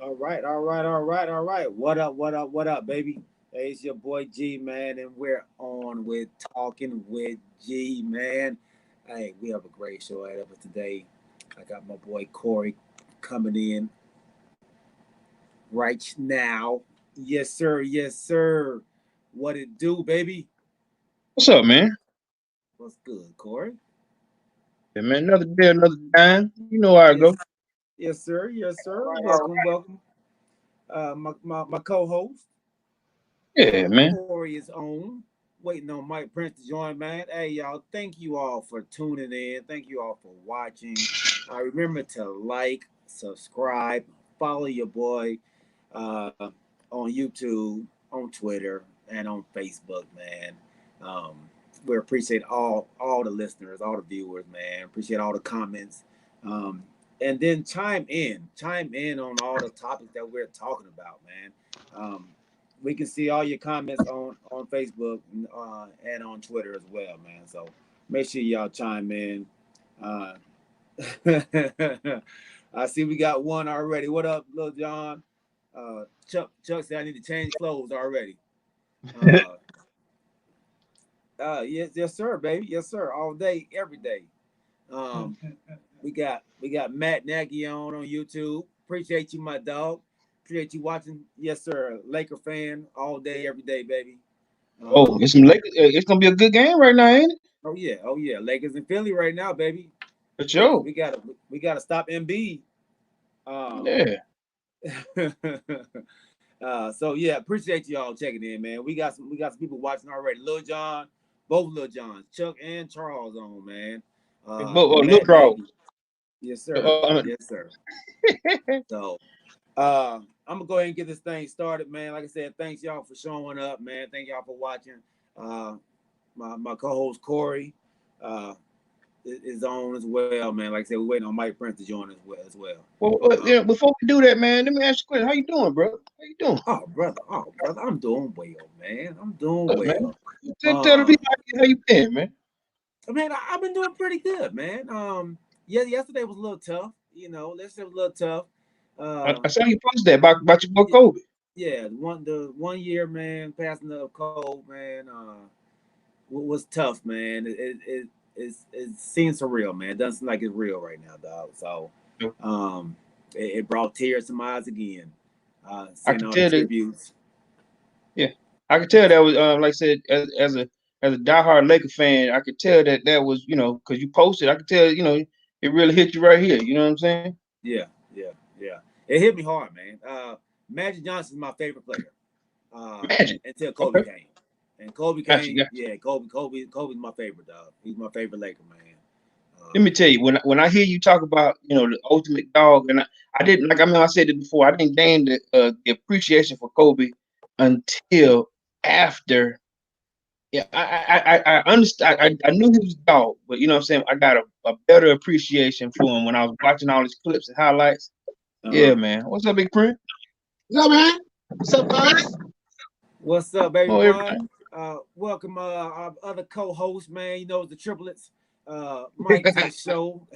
All right, all right, all right, all right. What up, what up, what up, baby? Hey, it's your boy G, man, and we're on with Talking with G, man. Hey, we have a great show ahead of us today. I got my boy Corey coming in right now. Yes, sir, yes, sir. What it do, baby? What's up, man? What's good, Corey? Yeah, man, another day, another time. You know how I go. Yes, yes, sir, yes, All sir. right, all Welcome, welcome. My co-host. right. Yeah, man. Corey is on. Waiting on Mike Prince to join, man. Hey, y'all, thank you all for tuning in. Thank you all for watching. Remember to like, subscribe, follow your boy on YouTube, on Twitter, and on Facebook, man. Um, we appreciate all the listeners, all the viewers, man. Appreciate all the comments. Um, and then chime in on all the topics that we're talking about, man. We can see all your comments on Facebook and on Twitter as well, man. So make sure y'all chime in. Uh, I see we got one already. What up, Lil John? Chuck said I need to change clothes already. Uh, yes, yes, sir, baby, yes, sir, all day, every day. Um, we got Matt Nagy on YouTube. Appreciate you, my dog. Appreciate you watching. Yes, sir. Laker fan all day, every day, baby. Oh, Um, it's gonna be a good game right now, ain't it? oh yeah. Lakers in Philly right now, baby. For We sure. we gotta we gotta stop Embiid. Um, Yeah. so yeah, appreciate y'all checking in, man. We got some people watching already. Lil John, both Lil Johns, Chuck and Charles on, man. But And look, Matt bro. Nagy. Yes, sir. Yes, sir. So I'm gonna go ahead and get this thing started, man. Like I said, thanks y'all for showing up, man. Thank y'all for watching. Uh, my co-host Corey uh, is on as well, man. Like I said, we're waiting on Mike Prince to join as well. Yeah, before we do that, man, let me ask you a question. How you doing, bro? How you doing? Oh brother, I'm doing well, man. I'm doing Good, man. well. Tell the Uh, people how you been, man. man, I've been doing pretty good, man. Yeah, yesterday was a little tough. Yesterday was a little tough. Uh, I saw you post that about your boy Kobe. yeah, the one year, man, passing the cold, man. Was tough, man. It seems surreal, man. It doesn't seem like it's real right now, dog. So, um, it brought tears to my eyes again. I Seeing could all the tell that. tributes. Yeah, I could tell that was like I said, as a diehard Laker fan, I could tell that was because you posted. I could tell it really hit you right here. You know what I'm saying? Yeah, yeah, yeah. It hit me hard, man. Magic Johnson's my favorite player. Imagine. Until Kobe Okay, came, and Kobe gotcha, came. gotcha. Yeah, Kobe's my favorite dog. He's my favorite Laker, man. Let me tell you, when I hear you talk about the ultimate dog, and I didn't like. I mean, I said it before. I didn't gain the appreciation for Kobe until after. Yeah, I understand. I knew he was a dog, but you know what I'm saying. I got a better appreciation for him when I was watching all his clips and highlights. Uh Yeah, huh. man. What's up, Big Print? What's up, man? What's up, guys? What's up, baby Oh, bud? everything. Welcome, our other co-host, man. The triplets. Mike to the show.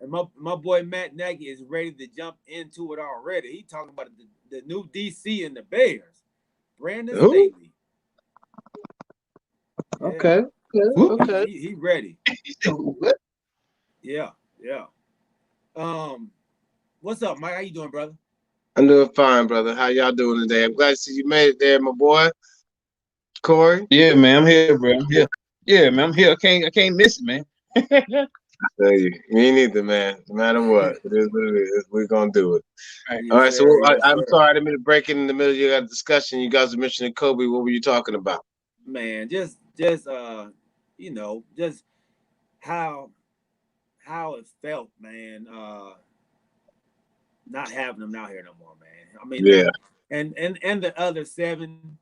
And my boy Matt Nagy is ready to jump into it already. He talking about the new DC and the Bears. Brandon Who? Staley. Yeah, Okay, okay, Whoop. he, okay. he, he ready. He said, "What?" Yeah, yeah. Um, what's up, Mike? How you doing, brother? I'm doing fine, brother. How y'all doing today? I'm glad to see you made it there, my boy, Corey. Yeah, man. I'm here, bro. I'm here. Yeah, man. I'm here. I can't miss it, man. Tell you, me neither, man. No matter what, it is what it is. We're gonna do it. Right. All Yes, right. So sir. Yes, I'm sir. sorry, I didn't mean to break in the middle of your discussion. You guys were mentioning Kobe. What were you talking about? Man, just just how it felt, man. Not having them out here no more, man. I mean, Yeah, and the other seven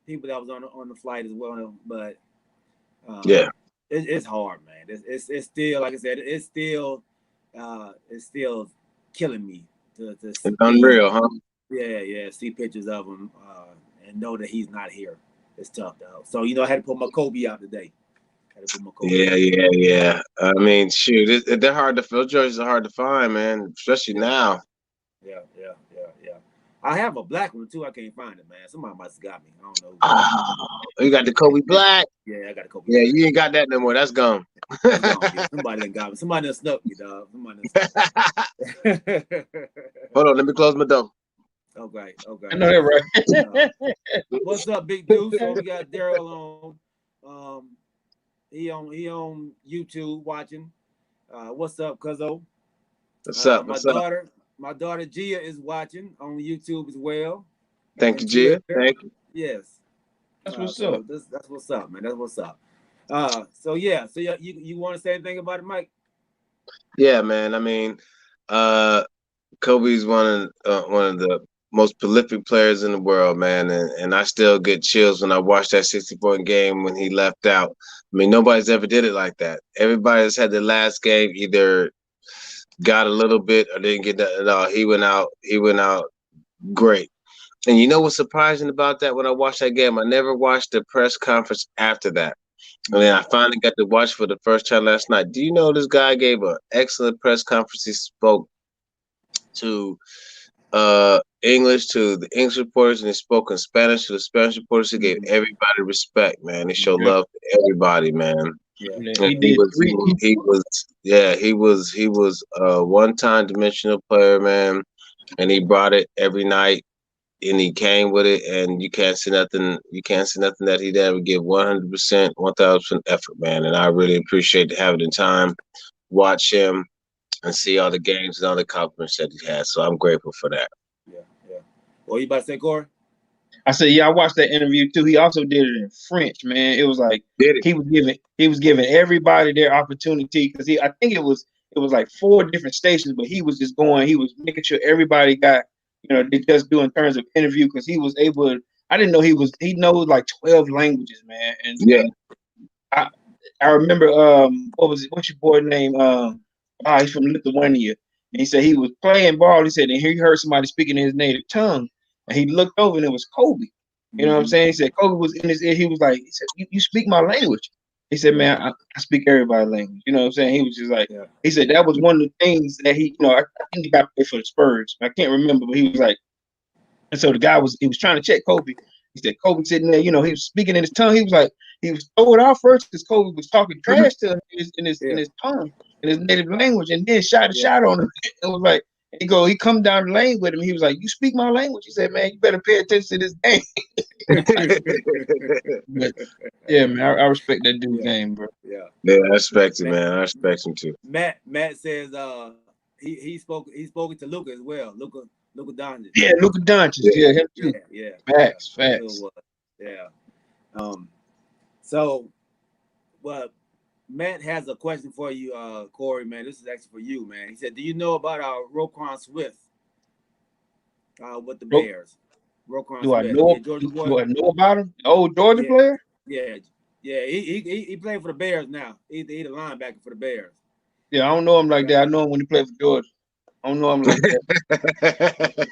people that was on the flight as well, but yeah. it's hard, man. It's still, like I said, it's still killing me to It's see. unreal, huh? Yeah, see pictures of him and know that he's not here. It's tough, though. So I had to put my Kobe out today. Gotta put my Kobe Yeah, on. yeah, yeah. I mean, shoot, they're hard to. Those jerseys are hard to find, man. Especially now. Yeah. I have a black one too. I can't find it, man. Somebody must have got me. I don't know who got me. Oh, you got the Kobe Black. Yeah, I got a Kobe Yeah, Black. you ain't got that no more. That's gone. That's gone. Yeah, somebody done got me. Somebody done snuck me, dog. Somebody done snuck me. Hold on, let me close my door. Okay. I know that right. What's up, Big Deuce? So we got Daryl on. He on YouTube watching. What's up, Cuzzo? What's up? My What's up? daughter Gia is watching on YouTube as well. Thank you, Gia. Thank you. Yes. That's what's up. That's what's up, man. That's what's up. So you want to say anything about it, Mike? Yeah, man. I mean, Kobe's one of the most prolific players in the world, man, and I still get chills when I watch that 60-point game when he left out. I mean, nobody's ever did it like that. Everybody's had the last game either got a little bit or didn't get that at all. He went out. He went out great. And you know what's surprising about that? When I watched that game, I never watched the press conference after that. And then I finally got to watch for the first time last night. Do you know this guy gave an excellent press conference? He spoke to English to the English reporters, and he spoke in Spanish to the Spanish reporters. He gave everybody respect, man. He showed love to everybody, man. Yeah. He did he was a one-time dimensional player, man, and he brought it every night, and he came with it, and you can't see nothing. You can't see nothing that he'd ever give 100%, 1,000% effort, man. And I really appreciate having the time, watch him, and see all the games and all the compliments that he has. So I'm grateful for that. Yeah. What you about to say, Corey? I said, yeah, I watched that interview too. He also did it in French, man. It was like Did it? he was giving everybody their opportunity because I think it was like 4 different stations, but he was just going. He was making sure everybody got they just do in terms of interview because he was able. I didn't know he knows like 12 languages, man. And Yeah. I remember what was it? What's your boy name? He's from Lithuania. And he said he was playing ball. He said and he heard somebody speaking in his native tongue. And he looked over and it was Kobe. You know what I'm saying? He said Kobe was in his ear. He was like, you speak my language. He said, man, I speak everybody's language. You know what I'm saying? He was just like, he said that was one of the things that he, I think he got paid for the Spurs. I can't remember, but he was like, and so the guy was trying to check Kobe. He said Kobe sitting there, he was speaking in his tongue. He was like, he was throwing out first because Kobe was talking trash to him in his tongue, in his native language, and then shot a shot on him. It was like, he come down the lane with him. He was like, you speak my language. He said, man, you better pay attention to this game. But, yeah, man, I respect that dude's game, bro. Yeah, I respect him, man. I respect him too. Matt says he spoke to Luka as well. Luka Doncic. Yeah, Luka Doncic. Yeah, him too. Yeah. Facts. Yeah. So, well, Matt has a question for you, Corey, man. This is actually for you, man. He said, do you know about Roquan Swift with the Bears? Roquan Do Swift. Do I know about him? Old Georgia player? Yeah. He playing for the Bears now. He's the linebacker for the Bears. Yeah, I don't know him like that. I know him when he played for Georgia. I don't know him like that.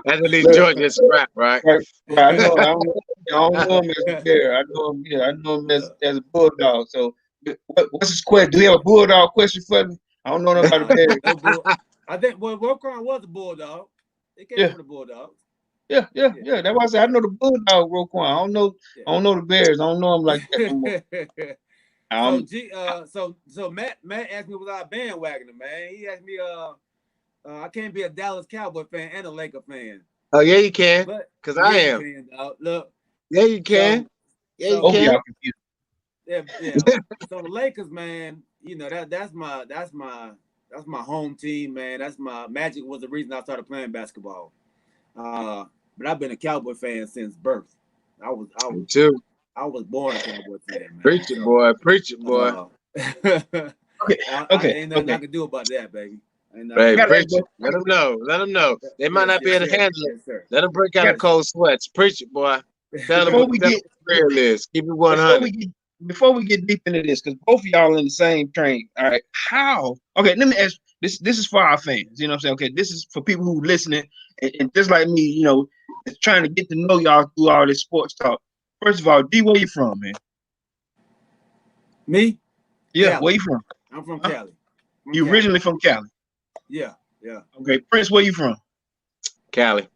That's what these Georgia scrap, right? Right. I don't know him as a Bear. I know him. Yeah, I know him as a Bulldog. So, what's his question? Do you have a Bulldog question for me? I don't know nothing about the Bears. I think Roquan was a Bulldog. He came from the Bulldogs. Yeah. That's why I said I know the Bulldog Roquan. I don't know the Bears. I don't know him like that no more. So Matt asked me was I a bandwagoner, man. He asked me I can't be a Dallas Cowboy fan and a Laker fan. Oh yeah, you can. Because I am. You can, look. Yeah, you can. You can. Yeah. So the Lakers, man, that's my home team, man. That's my Magic was the reason I started playing basketball. But I've been a Cowboy fan since birth. Me too. I was born a Cowboy fan, man. Preach it, boy. Preach it, boy. Ain't nothing I can do about that, baby. Hey, preach it. Let them know. They might not be able to handle it. Let them break out of cold sweats. Preach it, boy. Tell them what the real is. Keep it 100. Before we get deep into this, because both of y'all in the same train. All right. How? Okay, let me ask. This is for our fans. You know what I'm saying? Okay, this is for people who listening and just like me, trying to get to know y'all through all this sports talk. First of all, D, where you from, man? Me? Yeah, Cali. where you from? I'm from Huh? Cali. You Cali. originally from Cali? Yeah, yeah. Okay, Prince, where you from? Cali.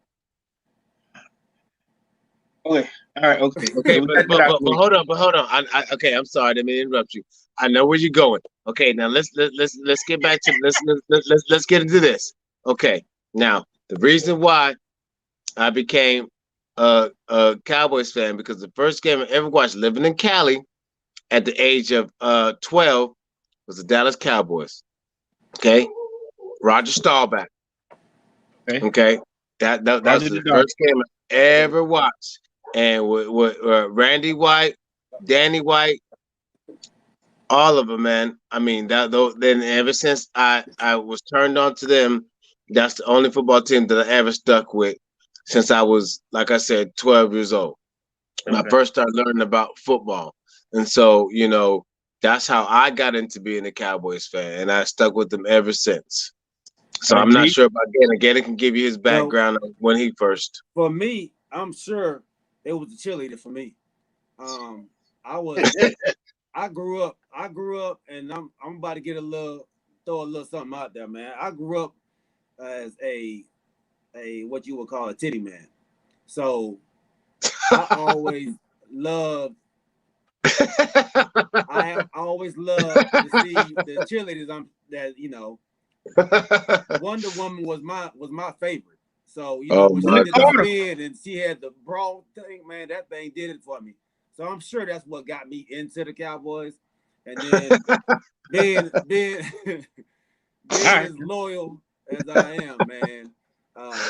Okay, all right, okay. Okay, So but, get but out but the but way. hold on, okay, I'm sorry, I didn't mean to interrupt you. I know where you're going. Okay, now let's get back to let's get into this. Okay, now the reason why I became a Cowboys fan because the first game I ever watched living in Cali at the age of 12 was the Dallas Cowboys. Okay, Roger Staubach. Okay, Okay, that was Roger the the Dog. first game I ever watched, and with Randy White, Danny White, all of them, man. I mean that though. Then ever since I was turned on to them, that's the only football team that I ever stuck with since I was, like I said, 12 years old. When I Okay. first started learning about football, and so that's how I got into being a Cowboys fan, and I stuck with them ever since. So I'm not G. sure about Gannon. Gannon can give you his So background on when he first. for me, I'm sure it was the cheerleader for me. I was I grew up and I'm about to throw a little something out there, man. I grew up as a what you would call a titty man. So I always loved I have always loved to see the cheerleaders Wonder Woman was my favorite. So, Oh when she my did the God! spin and she had the brawl thing, man, that thing did it for me. So I'm sure that's what got me into the Cowboys. And then being being All being right. as loyal as I am, man,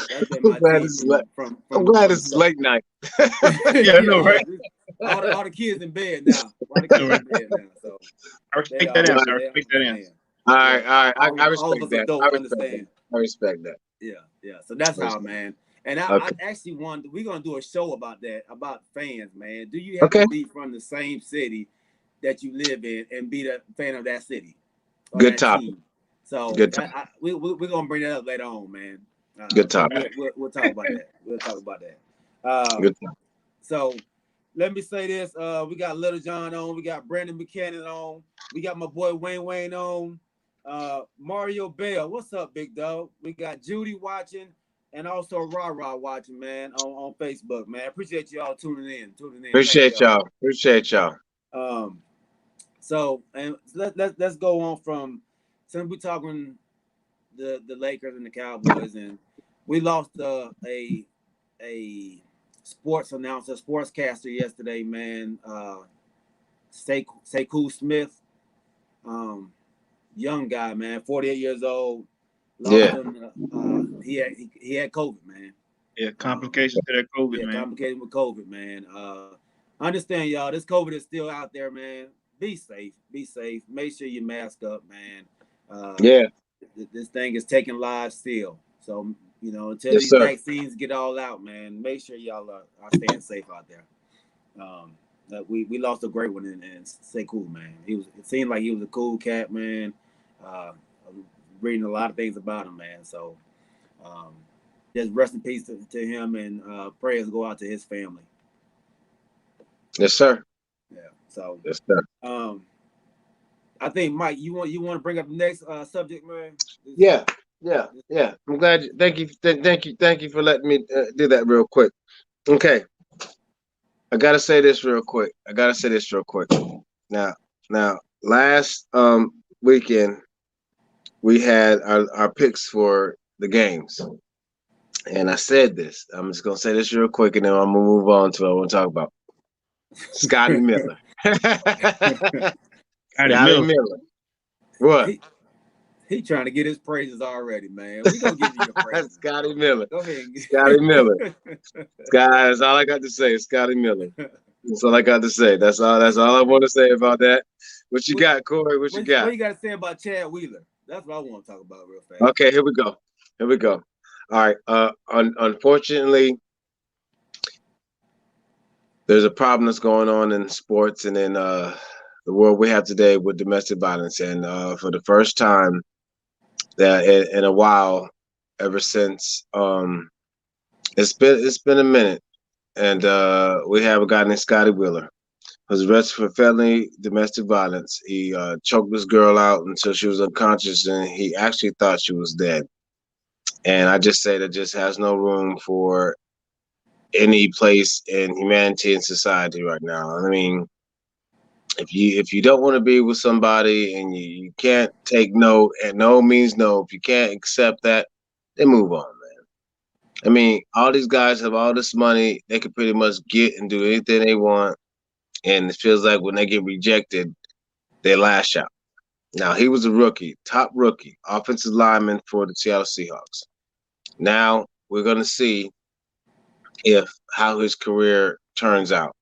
that's been I'm my glad team this is late. I'm glad from the this is start. late night. Yeah, I know, Yeah. right? All the kids in bed now. All the I know, kids right? in bed now. So I they respect that all answer. I they respect that answer. understand. All Yeah. right, all right. I All respect of us that. I adults respect that. understand. I respect that. Yeah, yeah. So that's I how, respect man. And I Okay. actually wanted we're gonna do a show about that, about fans, man. Do you have to Okay. be from the same city that you live in and be the fan of that city or Good that topic. team? So Good topic. we're gonna bring that up later on, man. Good So topic. we'll talk about that. We'll talk about that. Good topic. So let me say this: we got Little John on, we got Brandon Buchanan on, we got my boy Wayne on, Mario Bell. What's up, big dog? We got Judy watching, and also Rah watching, man, on Facebook, man. Appreciate y'all tuning in. Thank Appreciate y'all. y'all. Appreciate y'all. Um, so and let's go on from since we talking the Lakers and the Cowboys, and we lost a sports announcer, sportscaster yesterday, man. Sekou Smith, young guy, man, 48 years old. Lost Yeah. him. He had COVID, man. Yeah, Um, complications to that COVID, yeah, man. complicated with COVID, man. Understand, y'all. This COVID is still out there, man. Be safe. Be safe. Make sure you mask up, man. Yeah. This thing is taking lives still. So until Yes, these sir. vaccines get all out, man, make sure y'all are staying safe out there. We lost a great one in Sekou, man. It seemed like he was a cool cat, man. Reading a lot of things about him, man. So um, just rest in peace to him, and prayers go out to his family. Yes, sir. Yeah. So Yes, sir. I think Mike, you want to bring up the next subject, man. Yeah. Yeah. Yeah. I'm glad. Thank you. Thank you for letting me do that real quick. Okay. I gotta say this real quick. Now, last weekend we had our picks for the games, and I said this. I'm just gonna say this real quick, and then I'm gonna move on to what I want to talk about. Scotty Miller. Scotty Scotty Miller. Miller. What? he trying to get his praises already, man. We gonna give you your praises. Scotty Miller. Go ahead. Scotty Miller. Scott, that's all I got to say. Scotty Miller. That's all I got to say. That's all I want to say about that. What you got, Corey? What you What got? you got to say about Chad Wheeler? That's what I want to talk about real fast. Okay, here we go. All right. Unfortunately, there's a problem that's going on in sports and in the world we have today with domestic violence. And for the first time that in a while, ever since it's been a minute, and we have a guy named Scotty Wheeler. was arrested for felony domestic violence. He choked this girl out until she was unconscious, and he actually thought she was dead. And I just say that just has no room for any place in humanity and society right now. I mean, if you don't want to be with somebody and you can't take no, and no means no, if you can't accept that, then move on, man. I mean, all these guys have all this money, they can pretty much get and do anything they want, and it feels like when they get rejected, they lash out. Now he was a rookie, top rookie, offensive lineman for the Seattle Seahawks. Now we're gonna see if how his career turns out,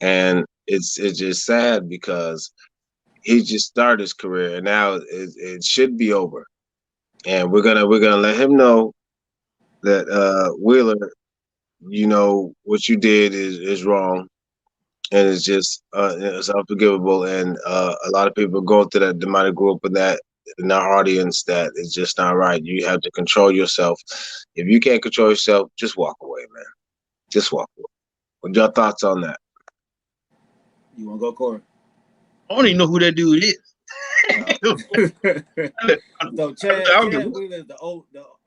and it's just sad because he just started his career, and now it should be over. And we're gonna let him know that Wheeler, you know what you did is wrong, and it's unforgivable. And a lot of people go through that. They might have grew up with that in our audience. That is just not right. You have to control yourself. If you can't control yourself, just walk away, man. Just walk away. What your thoughts on that? You want to go, Corey? I don't even know who that dude is. So Chad Wheeler is the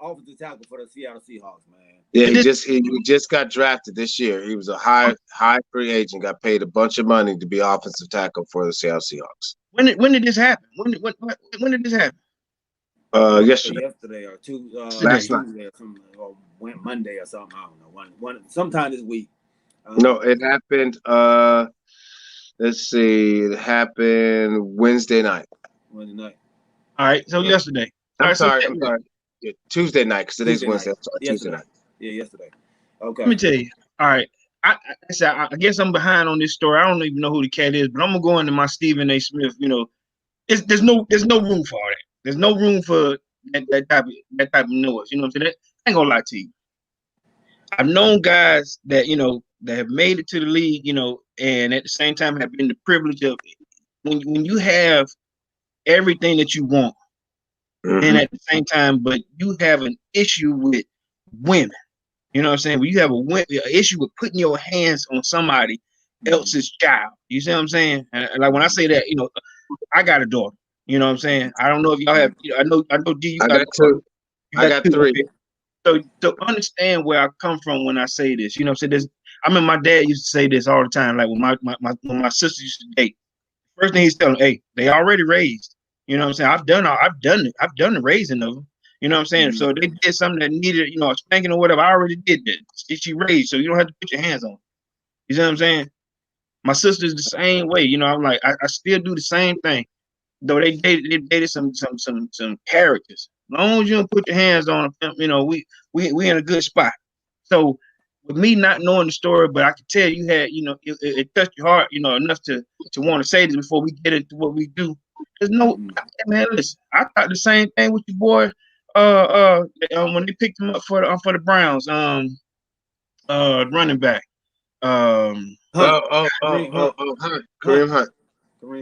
offensive tackle for the Seattle Seahawks, man. Yeah, he just got drafted this year. He was a high free agent, got paid a bunch of money to be offensive tackle for the Seattle Seahawks. When did this happen? When did this happen? Yesterday or two, last night, or went Monday or something. I don't know. One sometime this week. No, it happened. Let's see, it happened Wednesday night. Wednesday night. All right, so yesterday. I'm sorry. Yeah, Tuesday night, because today's Wednesday. Tuesday night. Yeah, yesterday. Okay. Let me tell you. All right. I guess I'm behind on this story. I don't even know who the cat is, but I'm gonna go into my Stephen A. Smith. You know, there's no room for all that. There's no room for that type of noise. You know what I'm saying? I ain't gonna lie to you. I've known guys that that have made it to the league, and at the same time have been the privilege of when you have everything that you want, and at the same time, but you have an issue with women. You know what I'm saying? When you have an issue with putting your hands on somebody else's child. You see what I'm saying? And like when I say that, I got a daughter. You know what I'm saying? I don't know if y'all have. I know. D. You got two. I got three. So to understand where I come from when I say this, you know what I'm saying? I mean, my dad used to say this all the time. Like when my sister used to date, first thing he's telling, hey, they already raised. You know what I'm saying? I've done the raising of them. You know what I'm saying? So they did something that needed, a spanking or whatever. I already did that. She raised, so you don't have to put your hands on her. You see what I'm saying? My sister's the same way. I'm like, I still do the same thing. Though they dated some characters. As long as you don't put your hands on them, we in a good spot. So with me not knowing the story, but I can tell you had, it touched your heart, enough to want to say this before we get into what we do. There's no man. Listen, I thought the same thing with your boy. When they picked him up for the Browns, running back. Kareem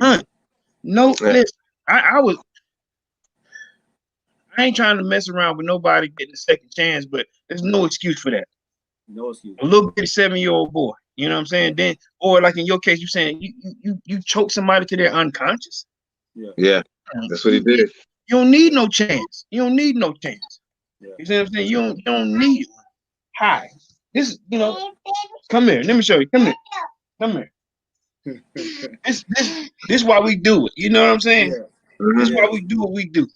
Hunt. No, listen, I ain't trying to mess around with nobody getting a second chance, but there's no excuse for that. No excuse. A little bitty 7-year-old boy, you know what I'm saying? Then, or like in your case, you saying you choke somebody to their unconscious. Yeah, that's what he did. You don't need no chance. You don't need no chance. Yeah. You see what I'm saying? You don't need one. Hi, this is come here. Let me show you. Come here. This is why we do it. You know what I'm saying? Yeah. This is why we do what we do.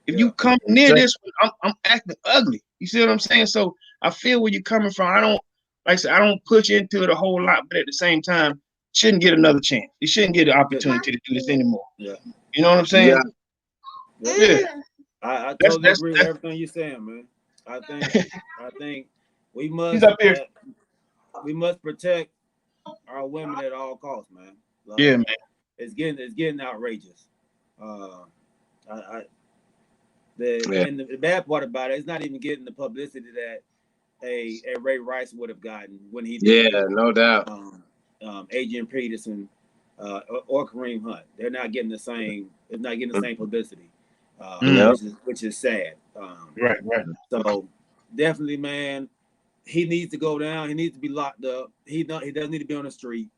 If you come near this one, I'm acting ugly. You see what I'm saying? So I feel where you're coming from. I don't push into it a whole lot, but at the same time, shouldn't get another chance. You shouldn't get an opportunity to do this anymore. Yeah. You know what I'm saying? Yeah. I totally agree with everything you're saying, man. I think we must protect our women at all costs, man. Like, yeah, man. It's getting outrageous. And the bad part about it, it's not even getting the publicity that a Ray Rice would have gotten when he did. Yeah, no doubt. Adrian Peterson or Kareem Hunt, they're not getting the same. It's not getting the same publicity, which is sad. Right. So definitely, man, he needs to go down. He needs to be locked up. He doesn't need to be on the street.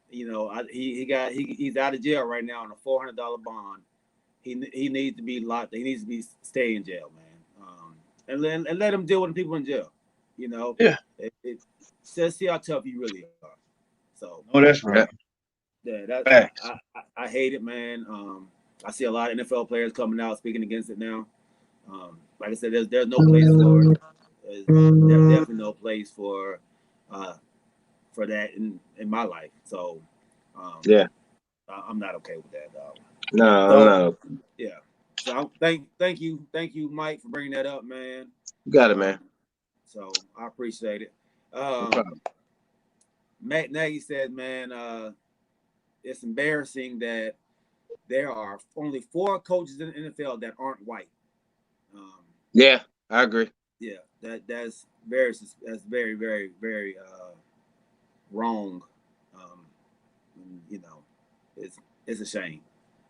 he's out of jail right now on a $400 bond. He needs to be locked. He needs to be stay in jail, man. And let him deal with the people in jail. Yeah. Just see how tough you really are. So. Oh, that's right. Yeah, I hate it, man. I see a lot of NFL players coming out speaking against it now. Like I said, there's no place for it. There's definitely no place for that in my life. So yeah, I'm not okay with that, dog. No. Yeah. So thank you, Mike, for bringing that up, man. You got it, man. So I appreciate it. No problem. Matt Nagy said, man, it's embarrassing that there are only 4 coaches in the NFL that aren't white. Yeah, I agree. Yeah, that's very, very, very wrong. It's a shame,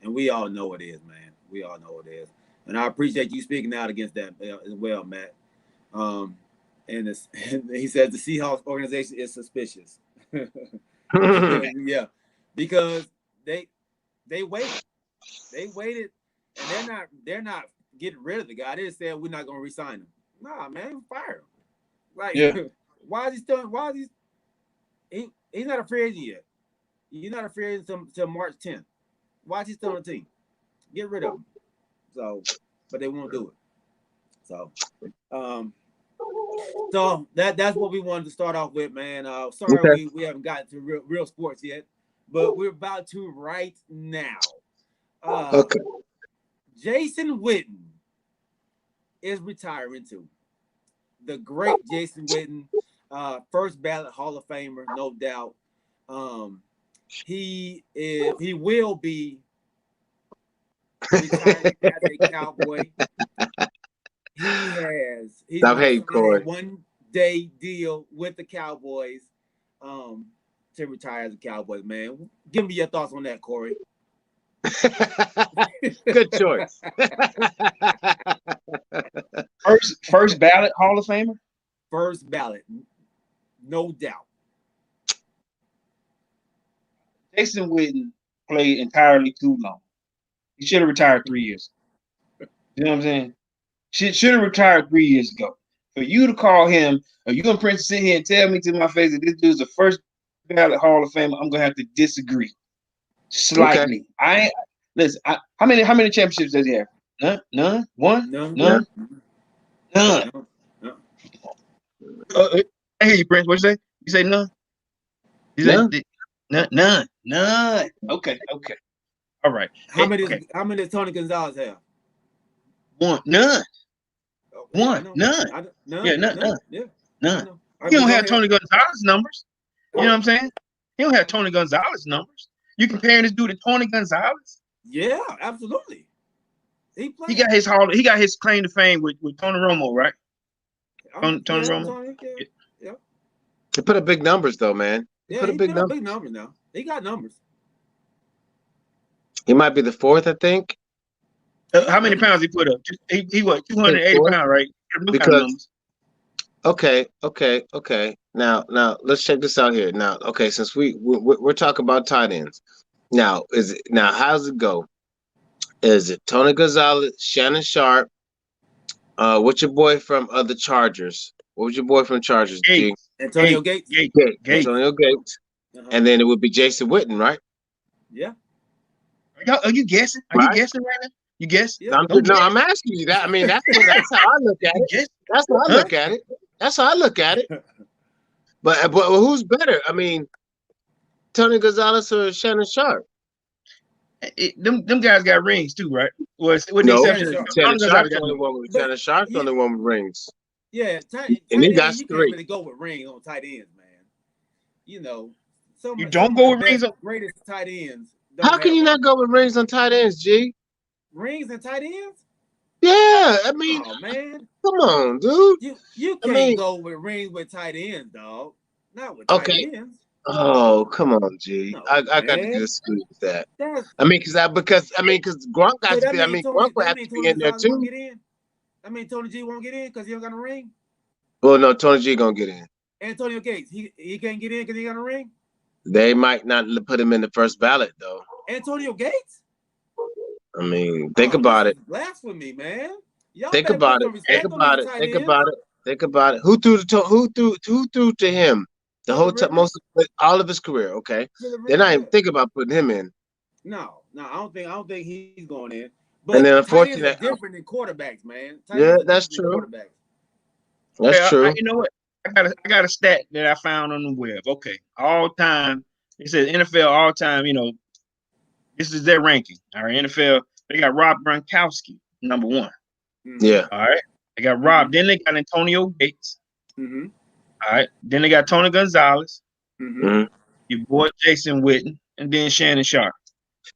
and we all know it is, man. We all know it is, and I appreciate you speaking out against that as well, Matt. And he says the Seahawks organization is suspicious. Yeah, because they waited, and they're not getting rid of the guy. They said we're not going to resign him. Nah, man, fire him. Like, Yeah. Why is he still? Why is he's not a free agent yet? You're not a free agent until March 10th. Why is he still on the team? Get rid of him. So, but they won't do it. So, so that's what we wanted to start off with, man. Sorry Okay. we haven't gotten to real sports yet, but we're about to right now. Okay. Jason Whitton is retiring too. The great Jason Whitton, first ballot Hall of Famer, no doubt. He will be retiring as a Cowboy. He's Stop on hating, Corey. a 1-day deal with the Cowboys to retire as a Cowboys, man. Give me your thoughts on that, Corey. Good choice. First ballot Hall of Famer? First ballot, no doubt. Jason Witten played entirely too long. He should have retired 3 years. You know what I'm saying? Should have retired 3 years ago. For you to call him, or you and Prince sit here and tell me to my face that this dude's the first ballot Hall of Famer, I'm gonna have to disagree slightly. Okay. Listen. How many championships does he have? None. One. None. I hear you, Prince. What you say? You say none? You say none. Okay. All right. How many does Tony Gonzalez have? One. None. Okay, one. None. None. Yeah, none. Yeah. None. He don't have Tony Gonzalez numbers. You know what I'm saying? He don't have Tony Gonzalez numbers. You comparing this dude to Tony Gonzalez? Yeah, absolutely. He got his claim to fame with Tony Romo, right? Tony Romo. Yeah. He put up big numbers though, man. He put up big numbers now. He got numbers. He might be the 4th, I think. How many pounds he put up? He what? 280 pounds, right? Because okay. Now let's check this out here. Now, okay, since we're talking about tight ends. Now, how's it go? Is it Tony Gonzalez, Shannon Sharp? What's your boy from the Chargers? What was your boy from Chargers? Antonio Gates. Antonio Gates. And then it would be Jason Witten, right? Yeah. Are you guessing? Are you guessing right now? You guess? Yeah. I'm asking you that. I mean, that's how I look at it. That's how I look at it. But who's better? I mean, Tony Gonzalez or Shannon Sharp? Them guys got rings too, right? No, Shannon Sharp's the only one with rings. Yeah, and he got 3. You can't really go with rings on tight ends, man. You know, you don't go with rings on greatest tight ends. How can you not go with rings on tight ends, G? Rings and tight ends? Yeah, I mean, oh man, come on, dude. You can't go with rings with tight ends, dog. Not with tight ends. Oh, come on, G. No, I got to disagree with that. Because Gronk got to be. Gronk will have to be in there too. Tony G won't get in because he don't got a ring. Well, no, Tony G gonna get in. Antonio Gates, he can't get in because he got a ring. They might not put him in the first ballot though. Antonio Gates. I mean, think about it. Blasphemy, man. Y'all Think better put about it. some respect Think on these about it. tight Think ends. about it. Think about it. Who threw to him the whole time, all of his career? Okay, they're not even thinking about putting him in. No, I don't think he's going in. But And then tight ends are unfortunately, different than quarterbacks, man. Yeah, that's true. That's true. You know what? I got a stat that I found on the web. Okay, all time. It says NFL all time. You know, this is their ranking. All right, NFL. They got Rob Gronkowski, number 1. Yeah. All right. They got Rob. Then they got Antonio Gates. Mm-hmm. All right. Then they got Tony Gonzalez. Mm-hmm. Your boy Jason Witten, and then Shannon Sharp.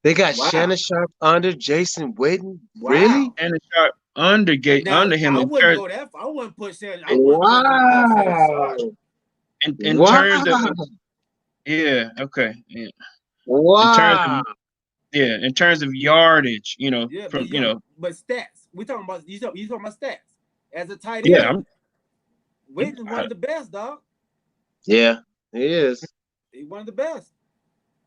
They got Shannon Sharp under Jason Witten. Wow. Really? Shannon Sharp under him. I wouldn't go that far. I wouldn't put Shannon. I Wow. In terms of yeah, okay, yeah. Wow. In terms of yardage, you know, but stats. We talking about you talking about stats as a tight end. Yeah, Witten's one of the best, dog. Yeah, he is. He's one of the best.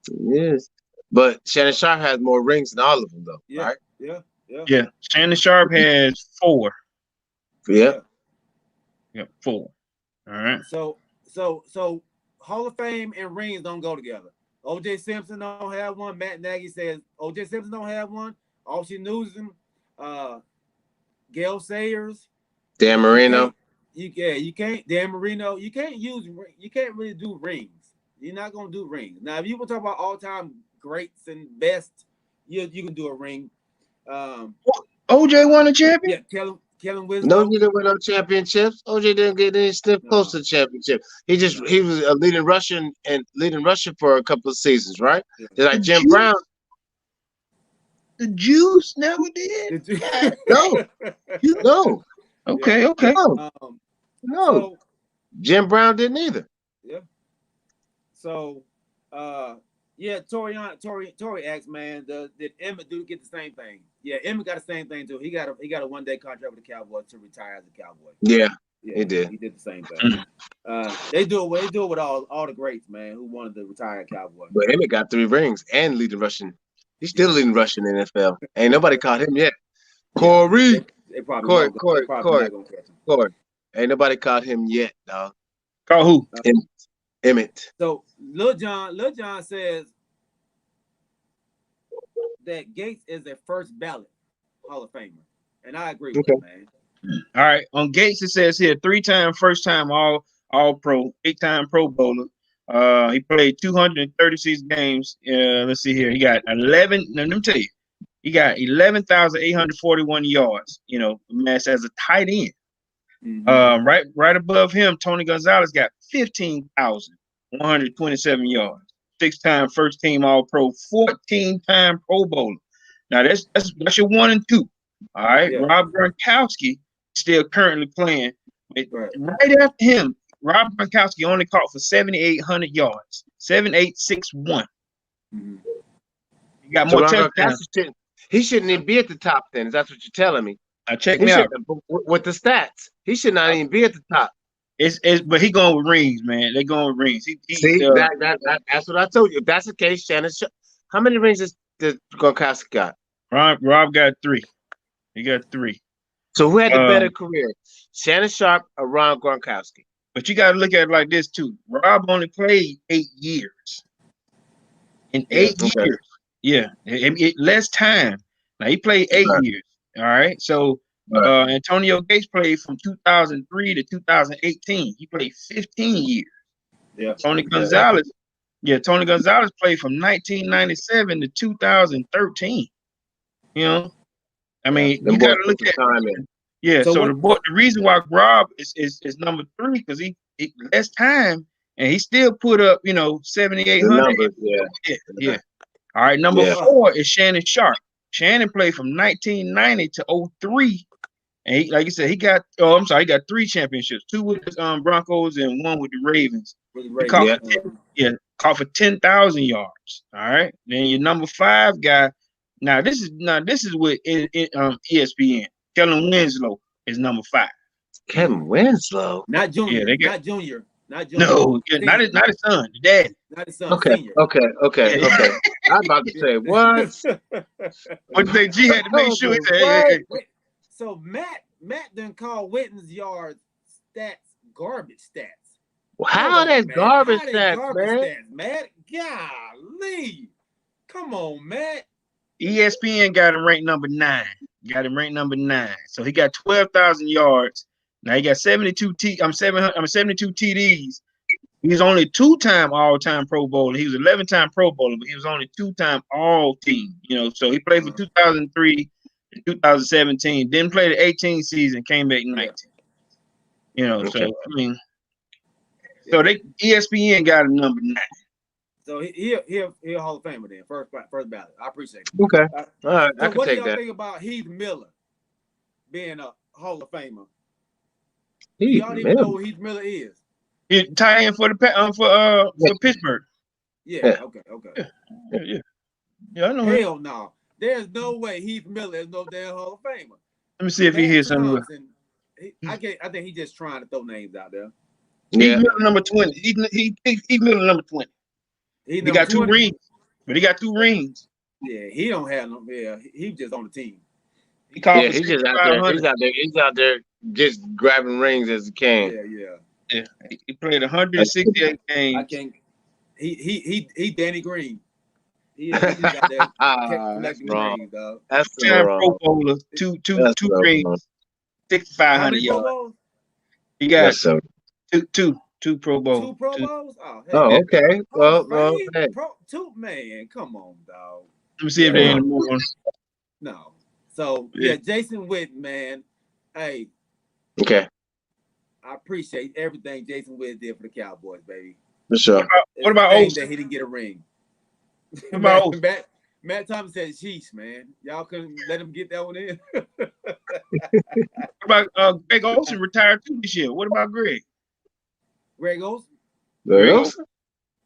He is. But Shannon Sharp has more rings than all of them, though. Yeah, right? Yeah. Shannon Sharp has 4. Yeah. 4. All right. So Hall of Fame and rings don't go together. O.J. Simpson don't have one. Matt Nagy says O.J. Simpson don't have one. Austin Newsom, Gale Sayers, Dan Marino. You can't. Dan Marino. You can't really do rings. You're not gonna do rings. Now, if you want to talk about all-time greats and best, you can do a ring. OJ won a champion. Yeah, Kellen Winslow. No, he didn't win no championships. OJ didn't get any step close to the championship. He was a leading rusher for a couple of seasons, right? Just like Jim Brown. The Juice never did. No. Okay. No. Jim Brown didn't either. Yeah. So, Tory asked, man, did Emmett get the same thing? Yeah, Emmett got the same thing too. He got a 1-day contract with the Cowboys to retire as a Cowboy. Yeah, he did. He did the same thing. They do it with all the greats, man, who wanted to retire a Cowboy. But Emmett got 3 rings and leading rushing. He's still leading rushing in the NFL. Ain't nobody caught him yet. Corey. Corey. Ain't nobody caught him yet, dog. Call who? Emmett. So Lil John says that Gates is a first ballot Hall of Famer, and I agree with him, man. All right, on Gates it says here 3-time first-time All Pro, 8-time Pro Bowler. He played 236 games. Let's see here. He got 11. Let me tell you, he got 11,841 yards. You know, mass as a tight end. Mm-hmm. Right above him, Tony Gonzalez got 15,127 yards. 6-time first team All Pro, 14-time Pro Bowler. Now that's your 1 and 2. All right, yeah. Rob Gronkowski still currently playing. Right after him, Rob Gronkowski only caught for 7,800 yards, 7,861. Mm-hmm. He got more touchdowns. He shouldn't even be at the top. Then, is that what you're telling me? Check me out with the stats. He should not even be at the top. But he going with rings, man. They going with rings. That's what I told you. If that's the case, Shannon, how many rings did Gronkowski got? Rob got 3. He got 3. So who had the better career, Shannon Sharp or Ron Gronkowski? But you got to look at it like this too. Rob only played 8 years. In 8 years, less time. Now he played 8 years. All right, so Antonio Gates played from 2003 to 2018. He played 15 years. Yeah. Tony Gonzalez played from 1997 to 2013. You know, I mean, you got to look at time in. Yeah. So the reason why Rob is number 3 because he less time and he still put up 7,800. Yeah. All right, number 4 is Shannon Sharp. Shannon played from 1990 to 2003, and he, like you said, he got 3 championships, 2 with the Broncos and 1 with the Ravens. Caught for 10,000 yards. All right, then your number 5 guy. Now this is with ESPN. Kellen Winslow is number 5. Kevin Winslow, not Junior. Not Junior. No, not his son, the dad. not his son, Okay. senior. I'm about to say what? But they G had to make sure. He said, hey. Wait, so Matt done call Whitton's yard stats garbage stats. How that's garbage stats, man? Matt? Golly. Come on, Matt. ESPN got him ranked number 9. So he got 12,000 yards. Now he got 72 TDs. He's only 2-time all-time Pro Bowler. He was 11-time Pro Bowler, but he was only 2-time all-team. So he played for 2003 and 2017. Didn't play the 18 season. Came back 19. Okay. So I mean, so they ESPN got him number 9. So he'll Hall of Famer then, first ballot. I appreciate it. Okay. All right. So I can what do take y'all that. think about Heath Miller being a Hall of Famer? Heath Y'all even know who Heath Miller is? He tie in for Pittsburgh. Yeah. Okay. Yeah, I know. Hell no. There's no way Heath Miller is no damn Hall of Famer. Let me see if he hears something. I think he's just trying to throw names out there. Heath Miller number 20. Heath Miller number 20. He got 2 rings, but he got 2 rings. Yeah, he don't have no. Yeah, he's just on the team. He's just out there. He's out there just grabbing rings as he can. Yeah. He played 168 games. I can't. He Danny Green. He just out there collecting rings, dog. That's Pro Bowler, two rings, 6,500 yards. He got two Pro Bowls. 2 Pro Bowls? Oh, okay. Well, hey. Man, come on, dog. Let me see if they're in the movie. No. So Jason Whitton, man. Hey. Okay. I appreciate everything Jason Whitton did for the Cowboys, baby. For sure. What about Olsen? That he didn't get a ring. What about Matt Thomas said, "Sheesh, man, y'all couldn't let him get that one in." What about Greg Olsen retired too this year? What about Greg? Greg Olsen?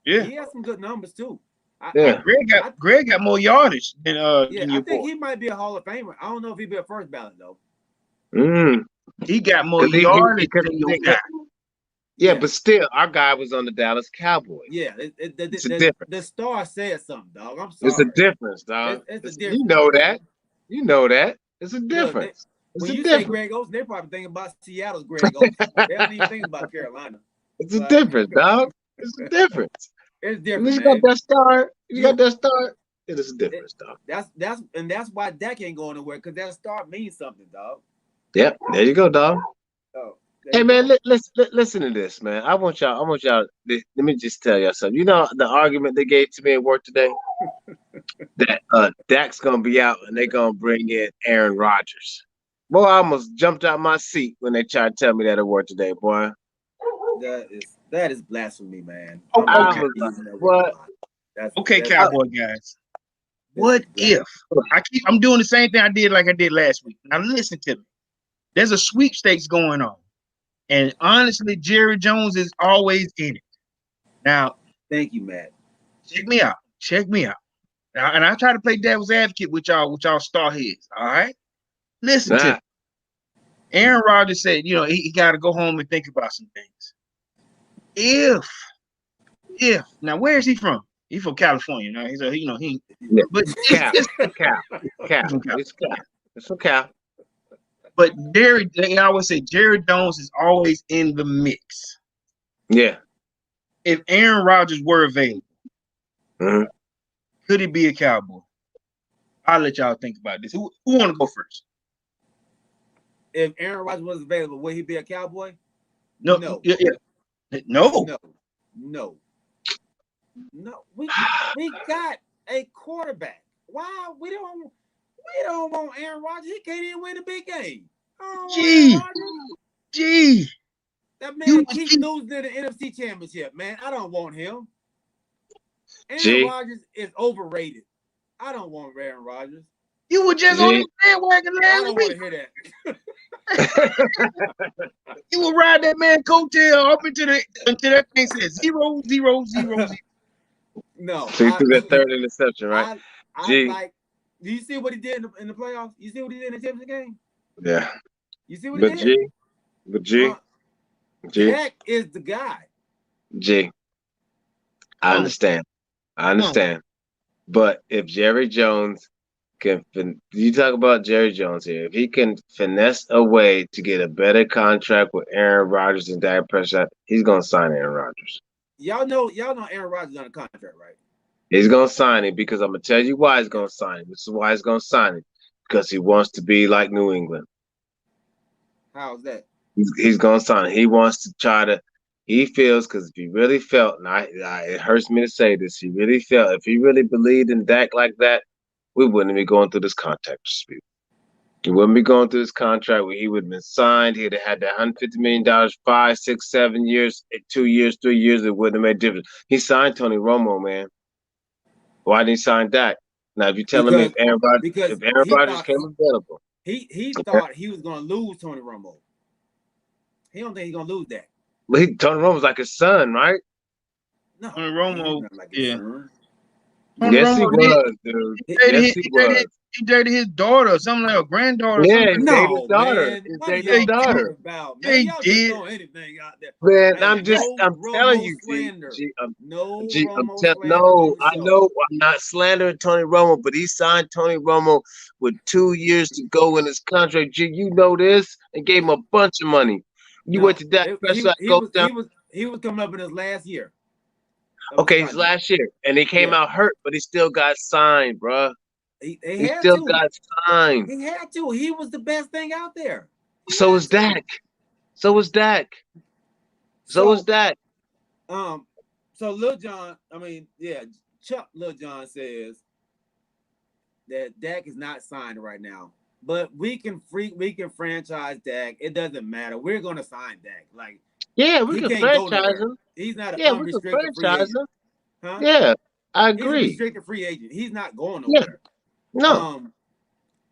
Yeah, he has some good numbers too. Greg got more yardage than than your I think boy. he might be a Hall of Famer. I don't know if he'd be a first ballot though. He got more yardage than your guy. Yeah, but still, our guy was on the Dallas Cowboys. Yeah, it's a difference. The star said something, dog. I'm sorry. It's a difference, dog. It's a difference. You know that. You know that. It's a difference. When you say Greg Olsen, they're probably thinking about Seattle's Greg Olsen. They don't even think about Carolina. It's a difference, dog. It's a difference. It's different. You got that star. You got that star. It is a difference, dog. That's why Dak ain't going nowhere, because that star means something, dog. Yep, there you go, dog. Oh, hey man, listen to this, man. I want y'all. Let me just tell y'all something. You know the argument they gave to me at work today that Dak's gonna be out and they're gonna bring in Aaron Rodgers. Boy, I almost jumped out my seat when they tried to tell me that at work today, boy. That is blasphemy, man. Okay. What? Okay, Cowboy guys. What if I'm doing the same thing I did last week? Now listen to me. There's a sweepstakes going on. And honestly, Jerry Jones is always in it. Now, thank you, Matt. Check me out. Now, and I try to play devil's advocate with y'all star heads. All right. Listen to me. Aaron Rodgers said, he got to go home and think about some things. If now, where is he from? He's from California. Now he's but Cal. It's from Cal. But they always say Jerry Jones is always in the mix. Yeah. If Aaron Rodgers were available, could he be a Cowboy? I'll let y'all think about this. Who want to go first? If Aaron Rodgers was available, would he be a Cowboy? No. Yeah. No. We got a quarterback. Why we don't want Aaron Rodgers? He can't even win a big game. Gee. That man keeps losing in the NFC Championship, man. I don't want him. Aaron Rodgers is overrated. I don't want Aaron Rodgers. You were just on the bandwagon last week. I don't want to hear that. You will ride that man coattail up until that thing says 0, 0, 0, 0. No. So you threw that third interception, right? Do you see what he did in the playoffs? You see what he did in the championship game? Yeah. You see what he did? But G. Dak is the guy. G. I understand. But if Jerry Jones you talk about Jerry Jones here. If he can finesse a way to get a better contract with Aaron Rodgers and Dak Prescott, he's gonna sign Aaron Rodgers. Y'all know Aaron Rodgers is on a contract, right? He's gonna sign him because I'm gonna tell you why he's gonna sign him. This is why he's gonna sign him. Because he wants to be like New England. How's that? He's gonna sign him. He wants to try to. He feels because if he really felt, and it hurts me to say this, if he really believed in Dak like that, we wouldn't be going through this contract dispute. He wouldn't be going through this contract where he would have been signed. He'd have had that $150 million, 5, 6, 7 years, 2 years, 3 years. It wouldn't have made a difference. He signed Tony Romo, man. Why didn't he sign Dak? Now, if you're telling me if Aaron Rodgers came available, he thought he was going to lose Tony Romo. He don't think he's going to lose that. Well, Tony Romo's like his son, right? No, Tony Romo, like his son. Yes, he was, dude. Yes, he was. He dated his daughter, something like a granddaughter. Yeah, Something. he dated his daughter. Man. He What dated y'all his daughter. about, man? Y'all just throw anything out there. Man, Hey, I'm telling you, G, I know, I'm not slandering Tony Romo, but he signed Tony Romo with 2 years to go in his contract. G, you know this, and gave him a bunch of money. You went to Dak Prescott, he was coming up in his last year. Okay, his last year, and he came out hurt, but he still got signed, bruh. He still got signed. He had to. He was the best thing out there. So was Dak. So was Dak. So Lil John, Chuck Lil John says that Dak is not signed right now. But we can franchise Dak. It doesn't matter. We're gonna sign Dak. Like, yeah, we can franchise him. He's not an unrestricted free agent. Huh? Yeah, I agree. He's a restricted free agent. He's not going nowhere. No.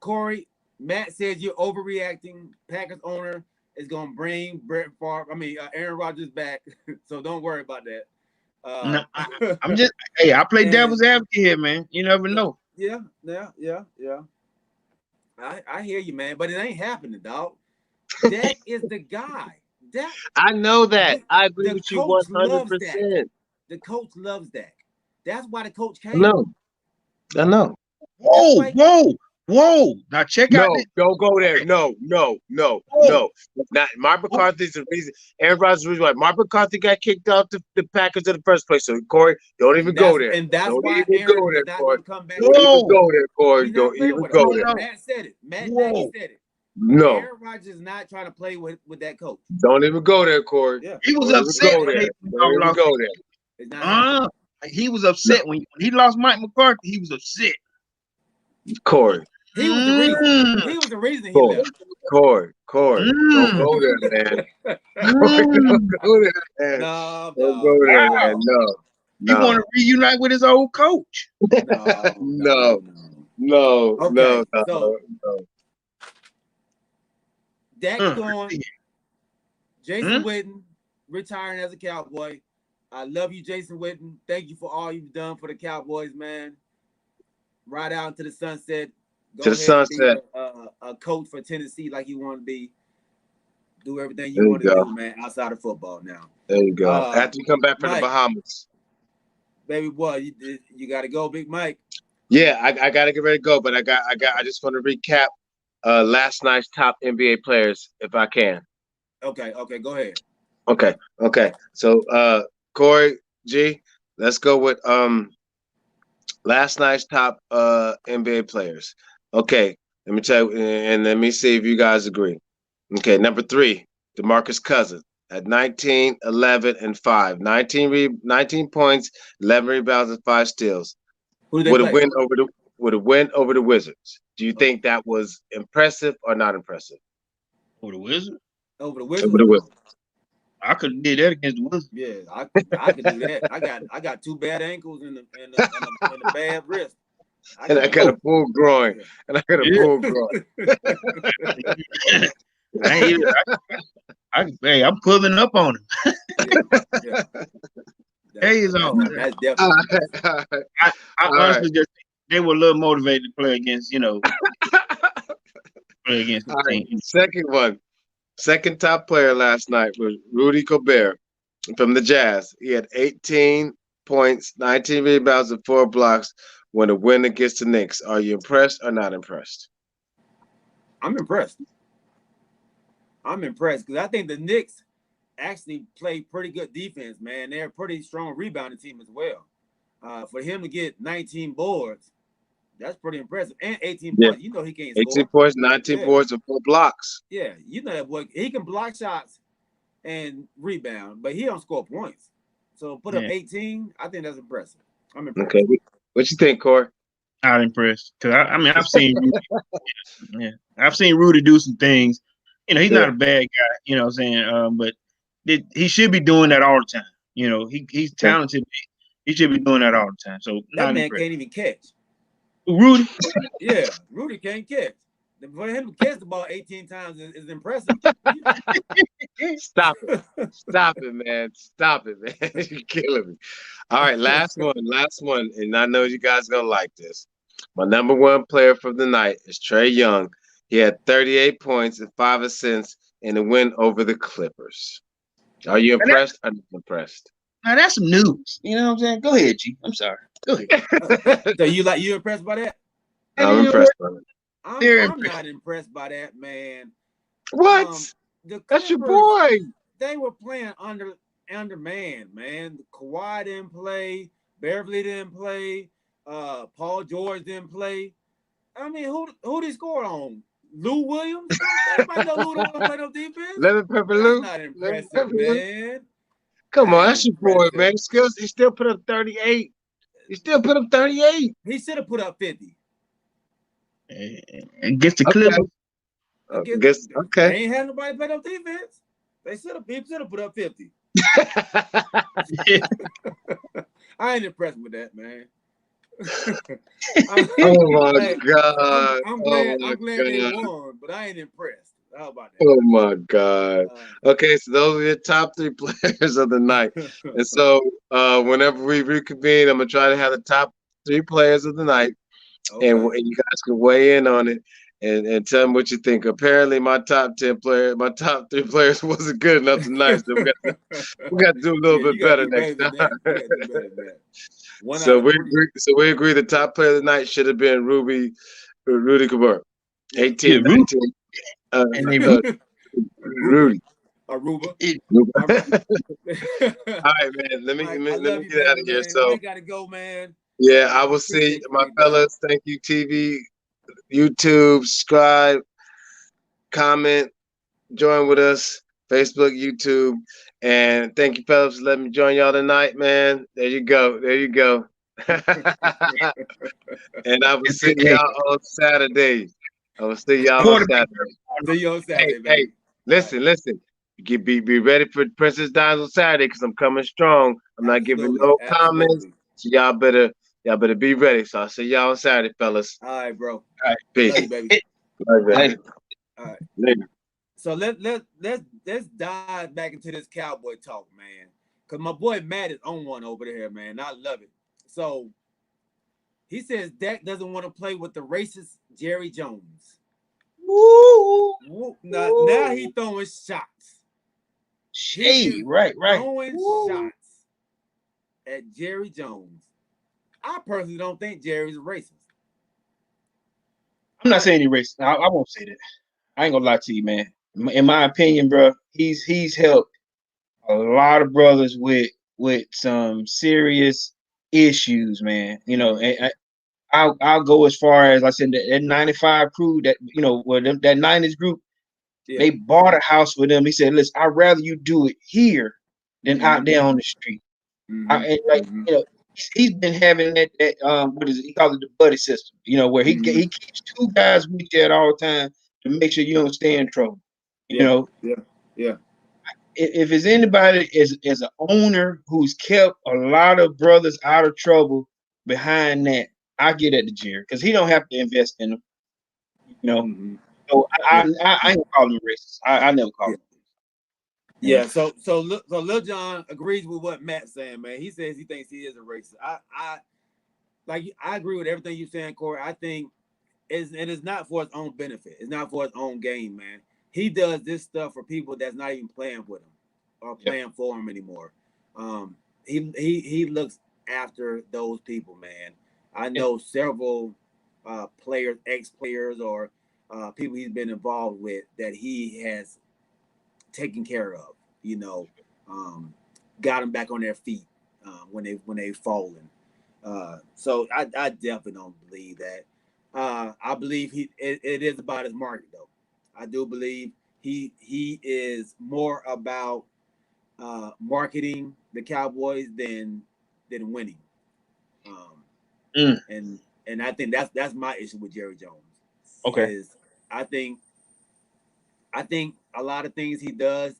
Corey, Matt says you're overreacting. Packers owner is gonna bring Aaron Rodgers back, so don't worry about that. No, I'm just I play devil's advocate here, man. You never know. Yeah. I hear you, man, but it ain't happening, dog. Dak is the guy. Dak, I know that. I agree with you 100%. The coach loves Dak. That's why the coach came. I know. Whoa. Now check out this. Don't go there. No. Not Mark McCarthy's the reason. Aaron Rodgers is the reason why Mark McCarthy got kicked out the Packers in the first place. So Corey, don't even go there. And that's why Aaron go there, Corey. Come back. Don't even go there, Corey. Don't even go there. Matt said it. Matt said it. No. Aaron Rodgers is not trying to play with that coach. Don't even go there, Corey. Yeah. He was upset. Don't even go there. He was upset when he lost Mike McCarthy. He was upset. Corey. He was the reason he left. Corey. Don't go there, man. Don't go there, man. No. Don't go there, man. No. He want to reunite with his old coach. No. So, Dak's gone. Jason Whitton retiring as a Cowboy. I love you, Jason Whitton. Thank you for all you've done for the Cowboys, man. Right out into the sunset. To the sunset. A coach for Tennessee like you want to be. Do everything you want to do, man, outside of football now. There you go. After you come back from the Bahamas. Baby boy, you got to go, Big Mike. Yeah, I got to get ready to go, but I just want to recap last night's top NBA players, if I can. Okay, go ahead. Okay. So, Corey G, let's go with last night's top NBA players. Okay, let me tell you, and let me see if you guys agree. Okay, number 3, DeMarcus Cousins at 19, 11, and 5. 19 points, 11 rebounds, and 5 steals. With a win over the Wizards. Do you think that was impressive or not impressive? Over the Wizards? Over the Wizards? Over the Wizards. I could do that against the Wizards. Yeah, I could do that. I got 2 bad ankles and a bad wrist. I got a full groin. I'm pulling up on him. He's on. That's definitely. I honestly just think they were a little motivated to play against, play against the team. Second top player last night was Rudy Gobert from the Jazz. He had 18 points, 19 rebounds, and 4 blocks when a win against the Knicks. Are you impressed or not impressed? I'm impressed. I'm impressed because I think the Knicks actually play pretty good defense, man. They're a pretty strong rebounding team as well. For him to get 19 boards, that's pretty impressive. And 18 Yeah. points. You know he can't 18 score. points, 19 boards, and 4 blocks. Yeah, you know that boy. He can block shots and rebound, but he don't score points. So put up 18, I think that's impressive. I'm impressed. Okay. What you think, Corey? Not impressed because I mean I've seen Rudy, I've seen Rudy do some things. You know, he's not a bad guy. You know what I'm saying? But he should be doing that all the time. You know, he's talented. He should be doing that all the time. So that not man impressed. can't even catch. Rudy? Yeah, Rudy can't catch. For him to catch the ball 18 times is impressive. Stop it. Stop it, man. Stop it, man. You're killing me. All right, last one. And I know you guys going to like this. My number one player for the night is Trae Young. He had 38 points and 5 assists in the win over the Clippers. Are you impressed or not impressed? Now that's some news. You know what I'm saying? Go ahead, G. I'm sorry. Go ahead. So you impressed by that? I'm impressed by it. I'm not impressed by that, man. What? That's your boy. They were playing under man. Kawhi didn't play. Beverly didn't play. Paul George didn't play. I mean, who they scored on? Lou Williams? Everybody know Lou don't play no defense. Lemon Pepper Lou. That's not impressive, man. Come on, that's your boy, man. He still put up 38. He still put up 38. He should have put up 50. Against the Clippers. Okay. They ain't had nobody play no defense. He should have put up 50. I ain't impressed with that, man. Oh my God. I'm glad they won, but I ain't impressed. How about that? Oh my God. Okay, so those are your top 3 players of the night. And so whenever we reconvene, I'm gonna try to have the top 3 players of the night. Okay. And you guys can weigh in on it and tell me what you think. Apparently my top 3 players wasn't good enough tonight, so we got to do a little bit better next time. So we agree the top player of the night should have been Rudy Gobert. 18, 19. Rudy. Aruba. All right, man. Let me get out of here. So I gotta go, man. Yeah, I will see my fellas. Thank you, TV, YouTube, subscribe, comment, join with us, Facebook, YouTube, and thank you, fellas, for letting me join y'all tonight, man. There you go. And I will see y'all on Saturday. See you on Saturday, hey, listen. Be ready for Princess Dimes on Saturday because I'm coming strong. I'm not giving no comments. So y'all better be ready. So I'll see y'all on Saturday, fellas. All right, bro. All right, peace. Love you, baby. All right. Later. So let's dive back into this Cowboy talk, man. Cause my boy Matt is on one over there, man. I love it. So he says Dak doesn't want to play with the racist Jerry Jones. Woo. Now he throwing shots. Right. Throwing shots at Jerry Jones. I personally don't think Jerry's a racist. I'm not saying he's racist. I won't say that. I ain't gonna lie to you, man. In my opinion, bro, he's helped a lot of brothers with some serious issues, man. You know, and I'll go as far as I said that 95 crew that that 90s group. Yeah. They bought a house for them. He said, "Listen, I'd rather you do it here than out there on the street." He's been having that what is it? He calls it the buddy system. You know, where he keeps 2 guys with you at all times to make sure you don't stay in trouble. You know. Yeah. If it's anybody as an owner who's kept a lot of brothers out of trouble behind that, I get at the Jerry because he don't have to invest in them. You know. So I ain't call him racist. I never call him. Yeah. So Lil John agrees with what Matt's saying, man. He says he thinks he is a racist. I agree with everything you're saying, Corey. I think it's not for his own benefit. It's not for his own gain, man. He does this stuff for people that's not even playing with him or playing for him anymore. He looks after those people, man. I know several players, ex-players, or people he's been involved with that he has taken care of. You know, um, got them back on their feet when they've fallen. So I definitely don't believe that. I believe it is about his market though. I do believe he is more about marketing the Cowboys than winning. Um, Mm, and I think that's my issue with Jerry Jones okay. is I think I think a lot of things he does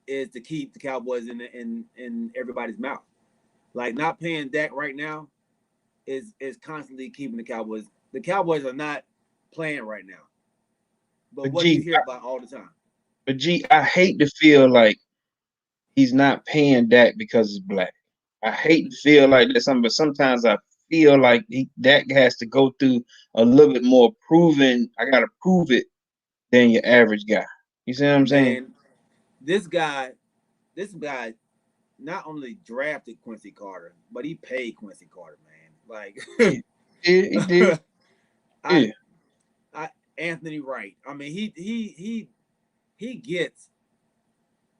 is to keep the Cowboys in everybody's mouth. Like not paying Dak right now is constantly keeping the Cowboys. The Cowboys are not playing right now. But But what do you G, hear about all the time? I hate to feel like he's not paying Dak because he's black. I hate to feel like that. But sometimes I feel like Dak has to go through a little bit more proving. I gotta prove it than your average guy. You see what I'm saying? Man, this guy, this guy not only drafted Quincy Carter, but he paid Quincy Carter, man. Like Yeah, yeah, he did. I Yeah, I Anthony Wright. I mean he gets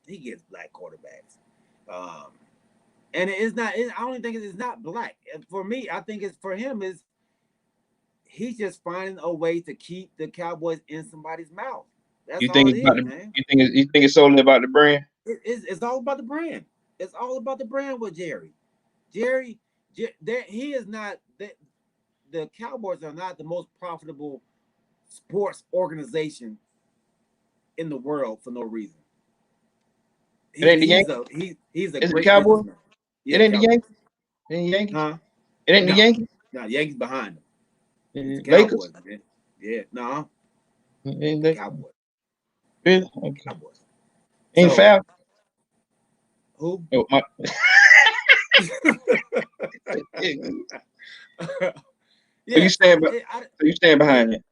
he gets black quarterbacks. Um and it's not I don't think it's not black. For me, I think it's for him is he's just finding a way to keep the Cowboys in somebody's mouth. That's you think all it it's about is, the? man. You think it's solely about the brand? It's all about the brand. It's all about the brand with Jerry. Jerry, that he is not that the Cowboys are not the most profitable sports organization in the world for no reason. It ain't the He's Yankees. a he's a It's the great Cowboys. businessman. It Yeah, ain't the Cowboys. Yankees. It ain't the Yankees. Huh? It ain't the No, Yankees. no. Yankees behind them. It's the Lakers. Cowboys, man. Yeah, no, It ain't the Lakers. Cowboys. Really? Okay. Cowboys. Ain't So foul. who? Oh, my. So you Yeah, stand, so you stand yeah, behind it.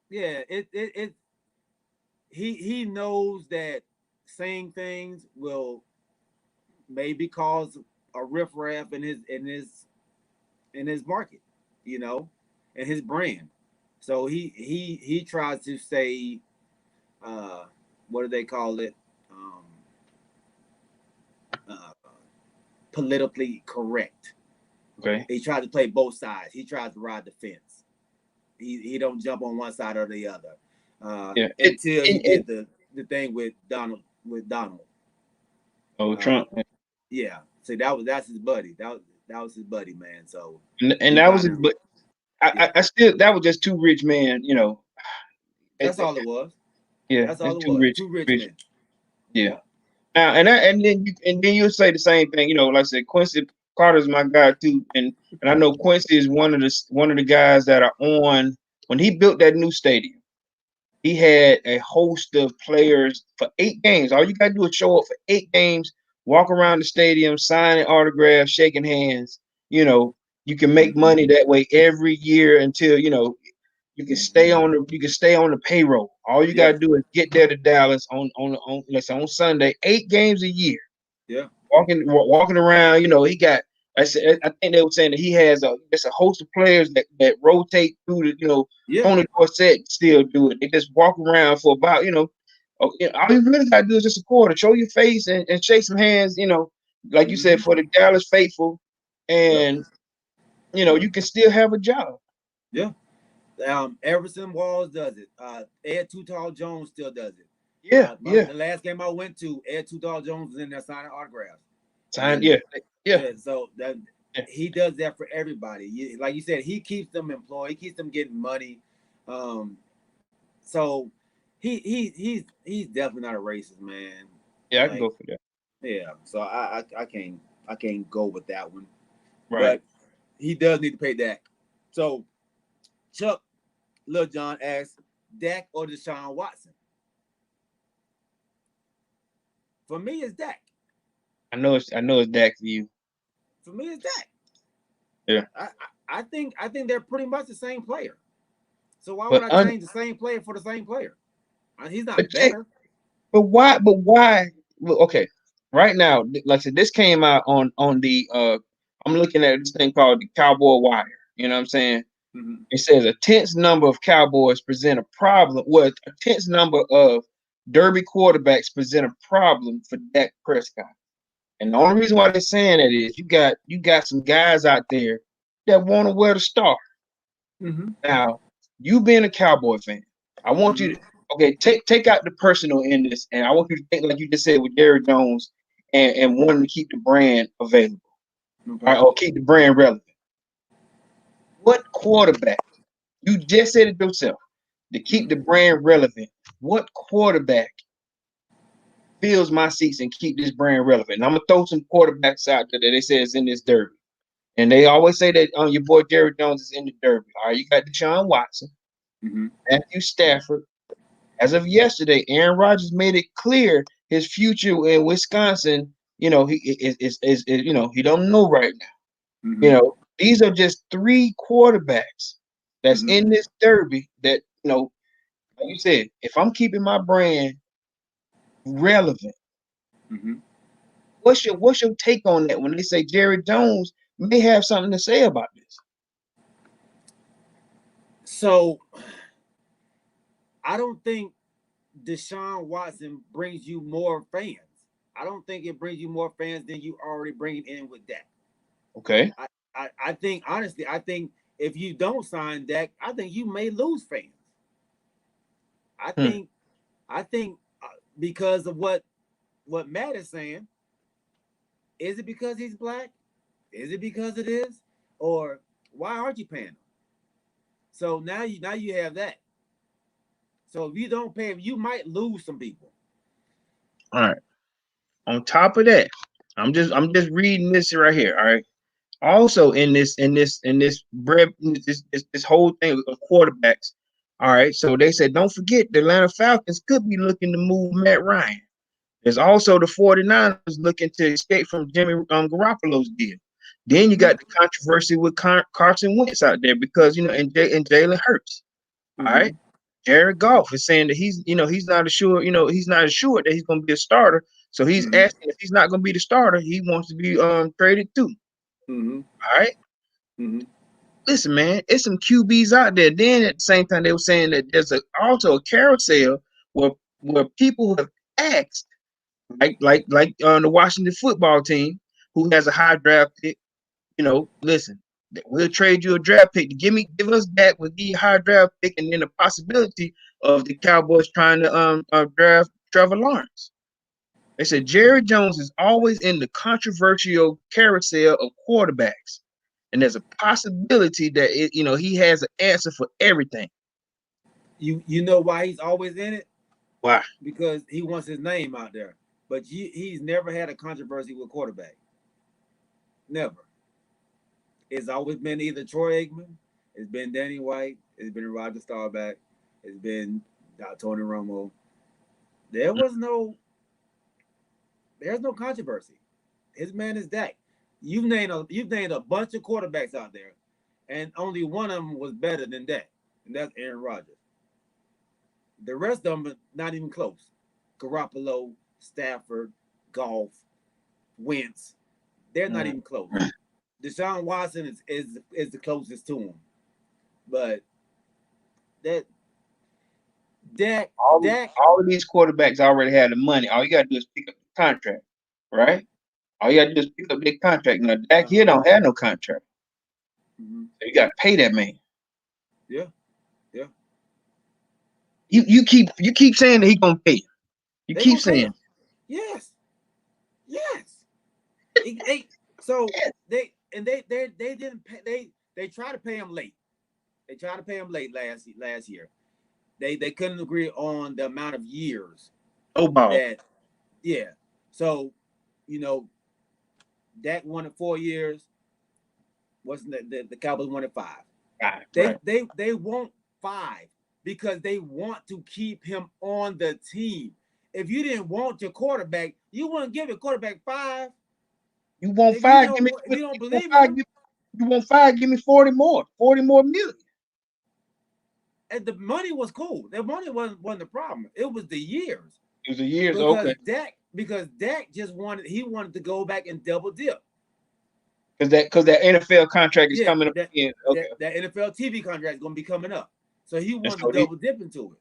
yeah. He knows that saying things will maybe cause a riffraff in his market, you know, and his brand. So he tries to say, uh, what do they call it? Uh, politically correct. Okay. He tries to play both sides. He tries to ride the fence. He don't jump on one side or the other. Yeah. Until he did the thing with Donald. Oh, Uh, Trump. yeah. See, that's his buddy. That was his buddy, man. So And he that was kind it. of But yeah. I still that was just two rich men. You know. That's all it was. Yeah. That's all That's it two was. rich. Two rich Rich. men. Yeah. Now and then you say the same thing. You know, like I said, Quincy Carter's my guy too, and I know Quincy is one of the guys that are on when he built that new stadium. He had a host of players for 8 games. All you got to do is show up for 8 games, walk around the stadium, signing autographs, shaking hands. You know, you can make Mm-hmm. money that way every year until Mm-hmm. you can stay on the payroll. All you Yeah. gotta do is get there to Dallas on let's say on Sunday, 8 games a year, Yeah. walking around. You know, he got. I think they were saying that he has just a host of players that rotate through the Yeah. on the doorstep still do it. They just walk around for about all you really gotta do is just a quarter, show your face and shake some hands. Like you said Mm-hmm. for the Dallas faithful, Yeah. and you can still have a job. Yeah. Everson Walls does it. Ed Too Tall Jones still does it. Yeah, yeah. The last game I went to, Ed Too Tall Jones was in there signing autographs, Time, and yeah, yeah, so that yeah. he does that for everybody. Like you said, he keeps them employed. He keeps them getting money. Um, so he's definitely not a racist, man. Yeah, I can Like go for that. yeah, so I can't go with that one, Right. but he does need to pay Dak. So Chuck Lil John asks Dak or Deshaun Watson. For me, it's Dak. I know it's Dak for you. For me, it's Dak. Yeah. I think they're pretty much the same player. So why would But I change the same player for the same player? He's but not check, better. but why? Well, okay. Right now, like I said, this came out on the I'm looking at this thing called the Cowboy Wire. You know what I'm saying? Mm-hmm. It says a tense number of Cowboys present a problem. Well, a tense number of Derby quarterbacks present a problem for Dak Prescott. And the only reason why they're saying that is you got some guys out there that want to wear the star. Mm-hmm. Now, you being a Cowboy fan, I want you to take out the personal in this, and I want you to think like you just said with Jerry Jones and wanting to keep the brand available, Okay. right, or keep the brand relevant. What quarterback? You just said it yourself. To keep the brand relevant, what quarterback fills my seats and keep this brand relevant? And I'm gonna throw some quarterbacks out there that they say is in this derby. And they always say that your boy Jerry Jones is in the derby. All right, you got Deshaun Watson, Mm-hmm. Matthew Stafford. As of yesterday, Aaron Rodgers made it clear his future in Wisconsin. You know, he is you know, he don't know right now. Mm-hmm. You know, these are just 3 quarterbacks that's Mm-hmm. in this derby that, you know, like you said, if I'm keeping my brand relevant, Mm-hmm. what's your take on that when they say Jerry Jones may have something to say about this? So I don't think Deshaun Watson brings you more fans. I don't think it brings you more fans than you already bringing in with Dak. Okay. I think honestly, I think if you don't sign Dak, I think you may lose fans. I Hmm. think I think because of what Matt is saying, is it because he's black? Is it because it is? Or why aren't you paying him? So now you have that. So if you don't pay him, you might lose some people. All right. On top of that, I'm just reading this right here. All right. Also in this this whole thing of quarterbacks. All right. So they said don't forget the Atlanta Falcons could be looking to move Matt Ryan. There's also the 49ers looking to escape from Jimmy Garoppolo's deal. Then you Mm-hmm. got the controversy with Carson Wentz out there because and Jalen Hurts. All Mm-hmm. right. Jared Goff is saying that he's not assured, he's not assured that he's going to be a starter. So he's Mm-hmm. asking if he's not going to be the starter, he wants to be traded too. Mm-hmm. All right. Mm-hmm. Listen, man, it's some QBs out there. Then at the same time, they were saying that there's also a carousel where people have asked, like the Washington football team, who has a high draft pick. Listen, we'll trade you a draft pick to give us that with the high draft pick, and then the possibility of the Cowboys trying to draft Trevor Lawrence. They said Jerry Jones is always in the controversial carousel of quarterbacks, and there's a possibility that he has an answer for everything. You know why he's always in it? Why? Because he wants his name out there. But he's never had a controversy with quarterback. Never. It's always been either Troy Aikman, it's been Danny White, it's been Roger Staubach, it's been Tony Romo. There was no, there's no controversy. His man is Dak. You've named a bunch of quarterbacks out there, and only one of them was better than Dak, and that's Aaron Rodgers. The rest of them are not even close. Garoppolo, Stafford, Golf, Wentz, they're not even close. Deshaun Watson is the closest to him, but that Dak All Dak all of these quarterbacks already have the money. All you gotta do is pick up the contract, right? All you gotta do is pick up their contract. Now Dak here uh-huh. don't have no contract, Mm-hmm. so you gotta pay that man. Yeah, yeah. You keep saying that he gonna pay. You They keep gonna pay him. saying, Yes, yes. So they didn't pay, they tried to pay him late. They tried to pay him late last year. They couldn't agree on the amount of years oh ball. that yeah. So you know Dak wanted 4 years. Wasn't the Cowboys wanted 5? Right, They right. they they want 5 because they want to keep him on the team. If you didn't want your quarterback, you wouldn't give your quarterback 5. You want If you five? Give don't me. if You you don't want believe in five? him, You want five? Give me 40 more. 40 more million. and the money was cool. The money wasn't the problem. It was the years It was a years. because Okay. Dak just wanted to go back and double dip. because that NFL contract is Yeah, coming up again. Okay. that NFL TV contract is going to be coming up. So he wanted so to double dip into it.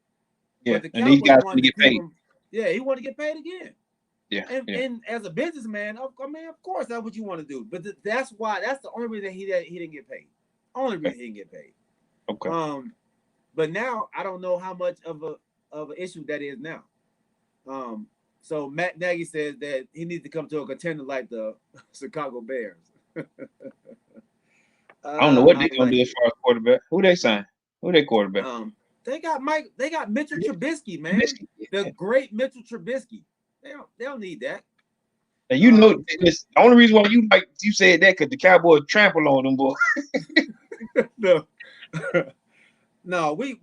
Yeah, But the and these Cowboys guys wanted to to get keep paid. him. Yeah, he wanted to get paid again. Yeah, And as a businessman, I mean, of course, that's what you want to do. But that's the only reason he didn't get paid. Only reason he didn't get paid. Okay. But now I don't know how much of an issue that is now. So Matt Nagy says that he needs to come to a contender like the Chicago Bears. I don't know what they're gonna do as far as quarterback. Who they sign? Who they quarterback? They got Mitchell Trubisky, man. The great Mitchell Trubisky. They don't need that. And you know, the only reason why you said that because the Cowboys trample on them, boy. No, we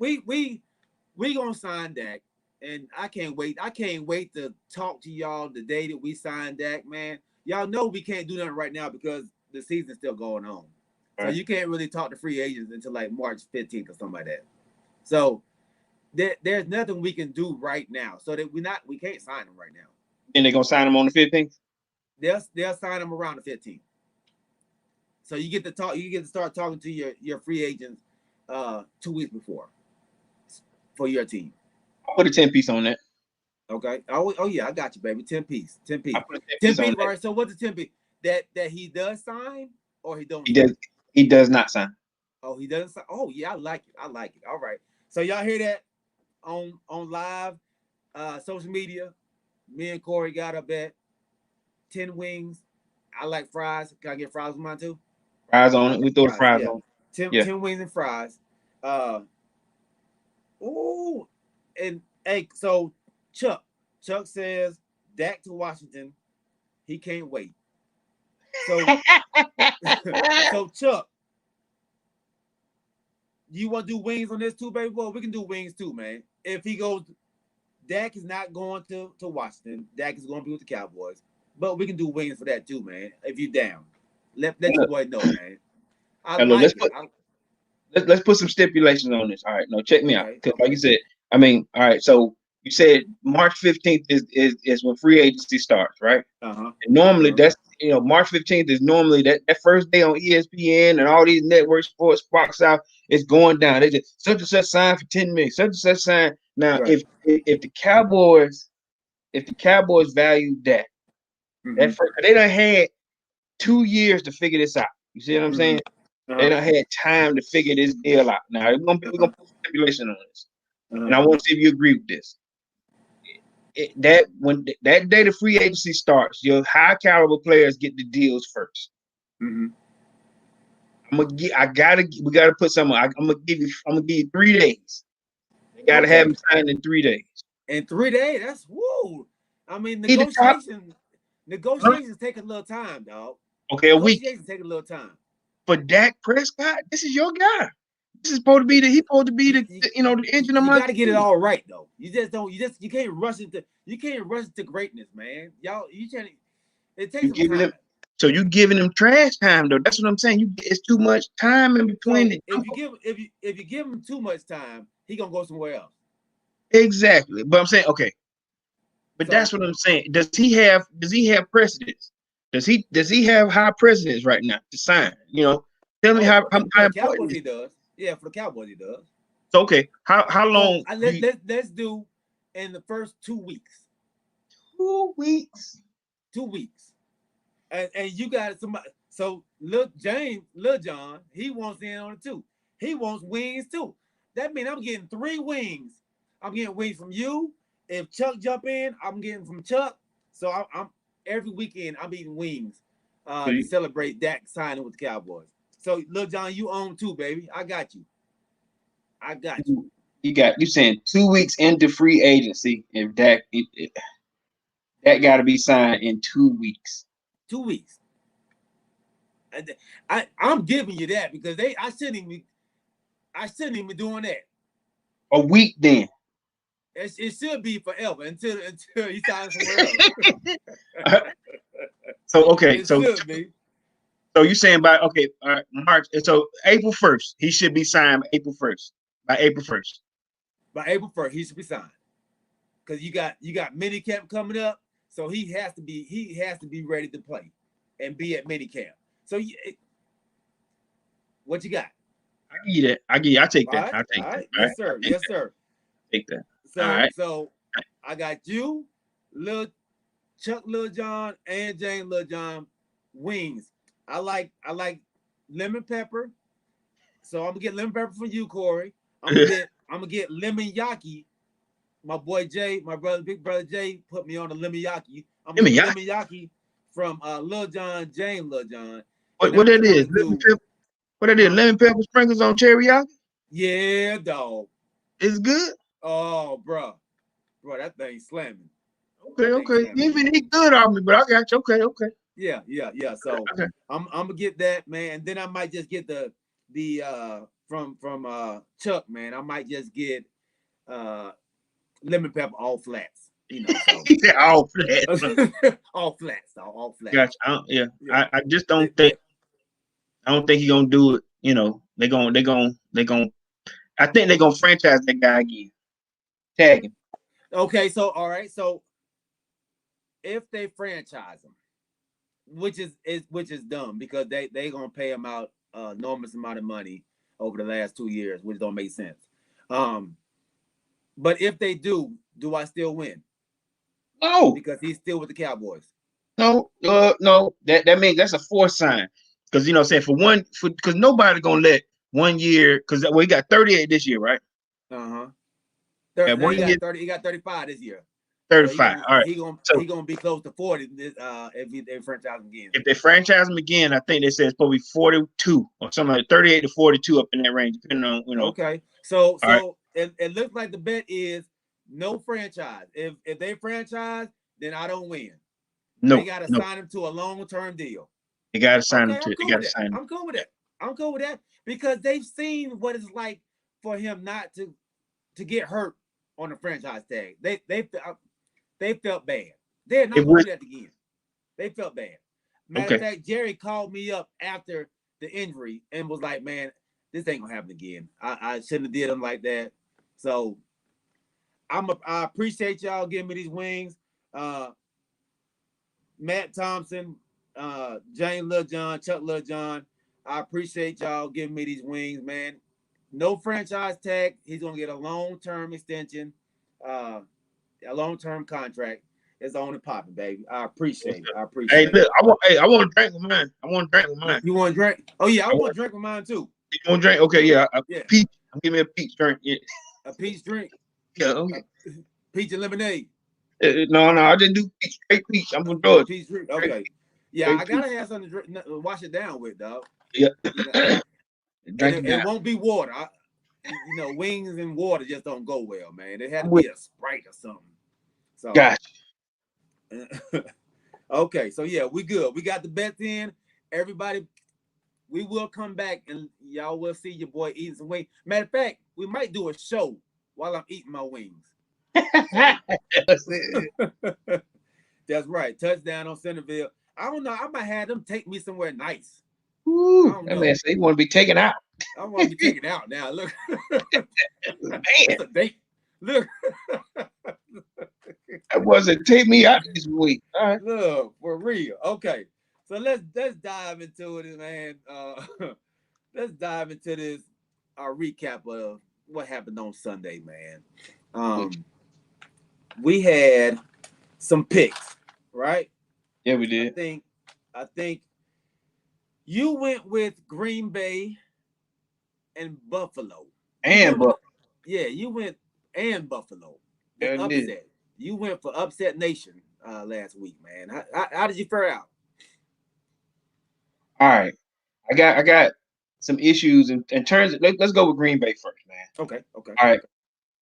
gonna sign Dak, and I can't wait. I can't wait to talk to y'all the day that we sign Dak, man. Y'all know we can't do nothing right now because the season's still going on. So you can't really talk to free agents until like March 15th or something like that. So there's nothing we can do right now. So that we can't sign them right now. And they're gonna sign him on the 15th? They'll sign him around the 15th. So you get to start talking to your free agents 2 weeks before for your team. I'll put a 10-piece on that. Okay. Oh yeah, I got you, baby. 10-piece. 10-piece. 10-piece. All right. So what's the 10-piece? That he does sign or he don't? He does not sign. Oh, he doesn't sign. Oh yeah, I like it. All right. So y'all hear that on live social media? Me and Corey got up at 10 wings. I like fries. Can I get fries with mine too? Fries on it. We throw the fries on. 10 wings and fries. And hey, so Chuck says Dak to Washington. He can't wait. So, so Chuck, you want to do wings on this too, baby? Well, we can do wings too, man. If he goes, Dak is not going to Washington. Dak is going to be with the Cowboys. But we can do wings for that too, man. If you down, let your boy know, man. Let's put some stipulations on this. All right, no, check me out. Because like you said, I mean, all right. So you said March 15th is when free agency starts, right? And normally that's March 15th is normally that first day on ESPN and all these networks, sports, Fox South, it's going down. They just such and such sign for 10 million, such and such sign. Now, if the Cowboys value that, they done had 2 years to figure this out. You see what I'm saying? They done had time to figure this deal out. Now we're gonna put stipulation on this, and I want to see if you agree with this. That day the free agency starts, your high caliber players get the deals first. We gotta put some. I'm gonna give you 3 days. You gotta have them signed in 3 days. In 3 days, that's woo. I mean, negotiations take a little time, dog. Okay, a week. Negotiations take a little time. For Dak Prescott, this is your guy. This is supposed to be the the engine of my. You got to get it all right though. You can't rush into greatness, man. It takes some time. So you giving him trash time though. That's what I'm saying. It's too much time in between. So if you give him too much time, he gonna go somewhere else. Exactly. But I'm saying okay. But that's what I'm saying. Does he have precedence? Does he have high precedence right now to sign? Tell me how Cowboys he does. Yeah, for the Cowboys he does. So okay, how long? Let's do in the first 2 weeks. 2 weeks. 2 weeks. And you got somebody. So Lil John, he wants in on it too. He wants wings too. That means I'm getting 3 wings. I'm getting wings from you. If Chuck jump in, I'm getting from Chuck. So I'm every weekend I'm eating wings to celebrate Dak signing with the Cowboys. So Lil John, you own 2, baby. I got you. You saying 2 weeks into free agency if Dak got to be signed in 2 weeks. 2 weeks. I'm giving you that because I shouldn't even be doing that. A week then. It should be forever until he signs somewhere else. So you're saying by March. So April 1st, he should be signed April 1st. By April 1st. By April 1st, he should be signed. Because you got minicamp coming up, so he has to be ready to play and be at minicamp. So what you got? I give you that. I take All that. right, I take all that. right, All yes right. sir, yes sir. Take that. All right. So I got you, Lil Chuck, Lil John, and Jane Lil John wings. I like lemon pepper. So I'm gonna get lemon pepper from you, Corey. I'm gonna get lemon yaki. My boy Jay, my brother, big brother Jay, put me on the lemon yaki. I'm gonna get lemon yaki from Lil John, Jane Lil John. What that is? Lemon pepper. What that is? Lemon pepper sprinkles on teriyaki? Yeah, dog. It's good. Oh, bro, that thing slamming. Okay. You even eat good on me, but I got you. Okay. Yeah. So okay. I'm gonna get that, man. And then I might just get the from Chuck, man. I might just get lemon pepper all flats. You know, so. All flats. all flats, dog. All flats. Gotcha. Yeah. I just don't think. I don't think he's gonna do it. You know, they gonna. I think they're gonna franchise that guy again. Tag him. Okay, so all right, so if they franchise him, which is dumb because they gonna pay him out enormous amount of money over the last 2 years, which don't make sense. But if they do I still win? No, because he's still with the Cowboys. No. That means that's a force sign. Because because nobody gonna let 1 year, because we got 38 this year, right? Uh-huh. He got 35 this year. 35. All right. He gonna be close to 40 if they franchise him again. If they franchise him again, I think they said it's probably 42 or something like 38 to 42 up in that range, depending on Okay. So right. it looks like the bet is no franchise. If they franchise, then I don't win. No. They gotta sign him to a long-term deal. They gotta sign him to it. I'm cool with that. I'm cool with that because they've seen what it's like for him not to get hurt on the franchise tag. They felt bad. They're not going to do that again. They felt bad. Matter of fact, Jerry called me up after the injury and was like, "Man, this ain't gonna happen again. I shouldn't have did him like that." So I appreciate y'all giving me these wings. Matt Thompson, Jane Lil John, Chuck Lil John. I appreciate y'all giving me these wings, man. No franchise tag. He's gonna get a long-term extension, a long-term contract. It's on and popping, baby. I appreciate it. Hey, look, I want to drink with mine. You want to drink? Oh yeah, I want to drink with mine too. You want to drink? Okay, yeah. Peach. Give me a peach drink. Yeah. A peach drink. Yeah. Okay. Peach and lemonade. No, I didn't do peach. Straight peach. I'm gonna do it. Peach drink. Okay. Yeah, I gotta have something to wash it down with, dog. Yeah. It won't be water. Wings and water just don't go well, man. It had to be a Sprite or something. So gotcha. Okay, so yeah, we good. We got the bets in. Everybody, we will come back and y'all will see your boy eating some wings. Matter of fact, we might do a show while I'm eating my wings. That's right. Touchdown on Centerville. I don't know. I might have them take me somewhere nice. Ooh, that man said he want to be taken out. I want to be taken out now. Look. Man. That's a date. Look. That wasn't take me out this week. All right. Look, for real. Okay. So let's dive into it, man. Let's dive into this recap of what happened on Sunday, man. We had some picks, right? Yeah, we did. I think you went with Green Bay and Buffalo. Buffalo. Yeah, you went and Buffalo. Yeah, upset. You went for upset nation last week, man. How did you fare out? All right, I got some issues in terms of, let's go with Green Bay first, man. Okay. All right,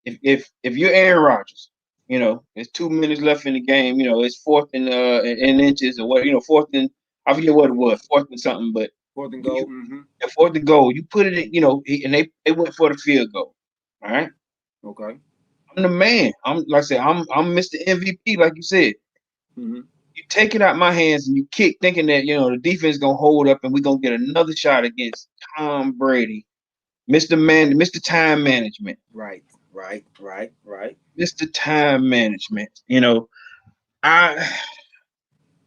if you're Aaron Rodgers, there's 2 minutes left in the game. It's fourth and in inches or what. Fourth and, I forget what it was, fourth and something, but fourth and goal. Fourth and goal. You put it in, and they went for the field goal. All right. Okay. I'm the man. I'm Mr. MVP, like you said. Mm-hmm. You take it out my hands and you kick, thinking that the defense is gonna hold up and we're gonna get another shot against Tom Brady, Mr. Time Management. Right. Mr. Time Management.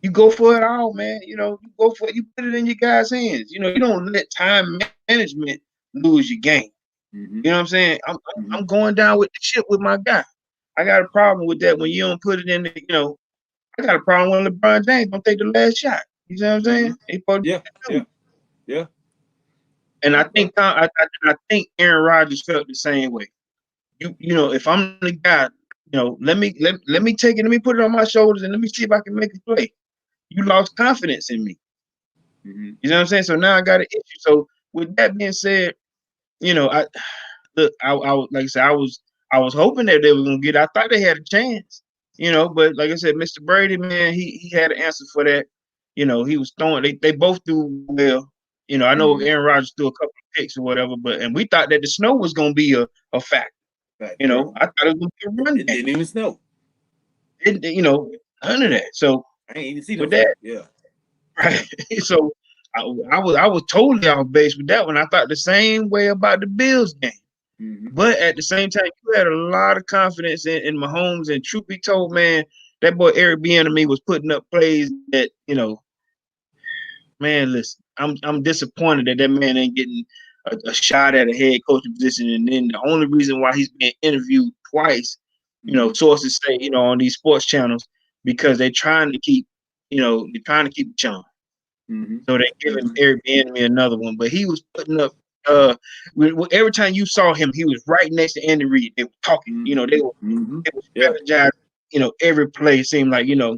You go for it all, man. You know, you go for it. You put it in your guys' hands. You know, you don't let time management lose your game. You know what I'm saying? I'm going down with the ship with my guy. I got a problem with that when you don't put it in the, you know, I got a problem when LeBron James don't take the last shot. You know what I'm saying? He supposed to Yeah. And I think I think Aaron Rodgers felt the same way. You know, if I'm the guy, you know, let me take it, let me put it on my shoulders and let me see if I can make a play. You lost confidence in me. You know what I'm saying? So now I got an issue. So with that being said, you know, I like I said, I was hoping that they were gonna get. I thought they had a chance, you know. But like I said, Mr. Brady, man, he had an answer for that. You know, he was throwing. They both threw well. You know, I know Aaron Rodgers threw a couple of picks or whatever, but and we thought that the snow was gonna be a factor. You know, I thought it was gonna be a run game. It didn't even snow. You know, none of that. So I ain't even see with that, right. So I was totally off base with that one. I thought the same way about the Bills game. But at the same time, you had a lot of confidence in Mahomes. And truth be told, man, that boy Eric Bieniemy was putting up plays that, you know, man, listen, I'm disappointed that man ain't getting a shot at a head coaching position. And then the only reason why he's being interviewed twice, you know, sources say, you know, on these sports channels, because they're trying to keep, you know, they're trying to keep it on. So they giving Eric Bieniemy another one, but he was putting up. Every time you saw him, he was right next to Andy Reid. They were talking, you know, they were strategizing, you know, every play seemed like, you know,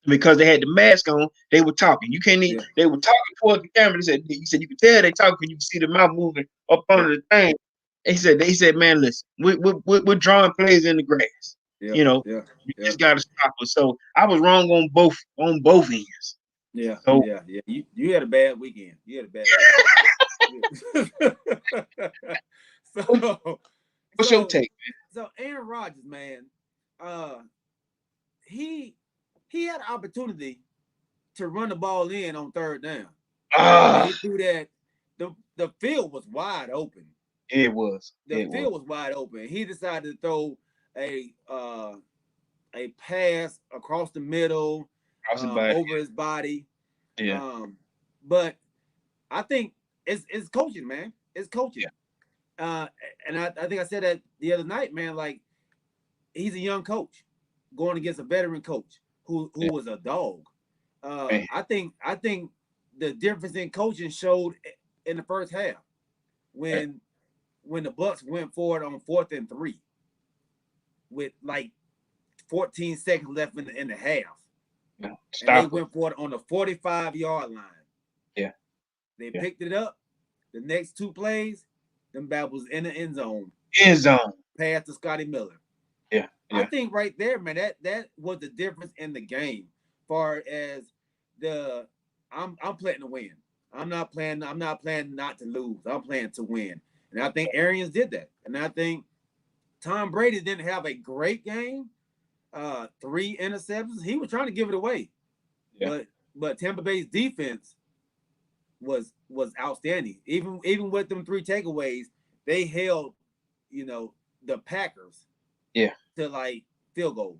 because they had the mask on, they were talking. You can't even, they were talking towards the camera. He said you could tell they talking, you can see the mouth moving up under the thing. They said, man, listen, we're drawing plays in the grass. You know, you just gotta stop us. So I was wrong on both ends. So, You had a bad weekend. You had a bad weekend. What's your take, man? So Aaron Rodgers, man, he had an opportunity to run the ball in on third down. He threw that. The field was wide open. It was. The field was wide open. He decided to throw a pass across the middle, over his body. But I think it's coaching, man. It's coaching. And I think I said that the other night, man. Like, he's a young coach going against a veteran coach who was a dog. I think the difference in coaching showed in the first half when the Bucks went forward on 4th and 3 with like 14 seconds left in the half. And they went for it on the 45-yard line. They picked it up. The next two plays, them bad was in the end zone. Pass to Scotty Miller. I think right there, man, that was the difference in the game. Far as I'm playing to win. I'm not playing not to lose. I'm playing to win. And I think Arians did that. And I think Tom Brady didn't have a great game. 3 interceptions. He was trying to give it away. But Tampa Bay's defense was outstanding. Even with them 3 takeaways, they held, you know, the Packers to like field goals.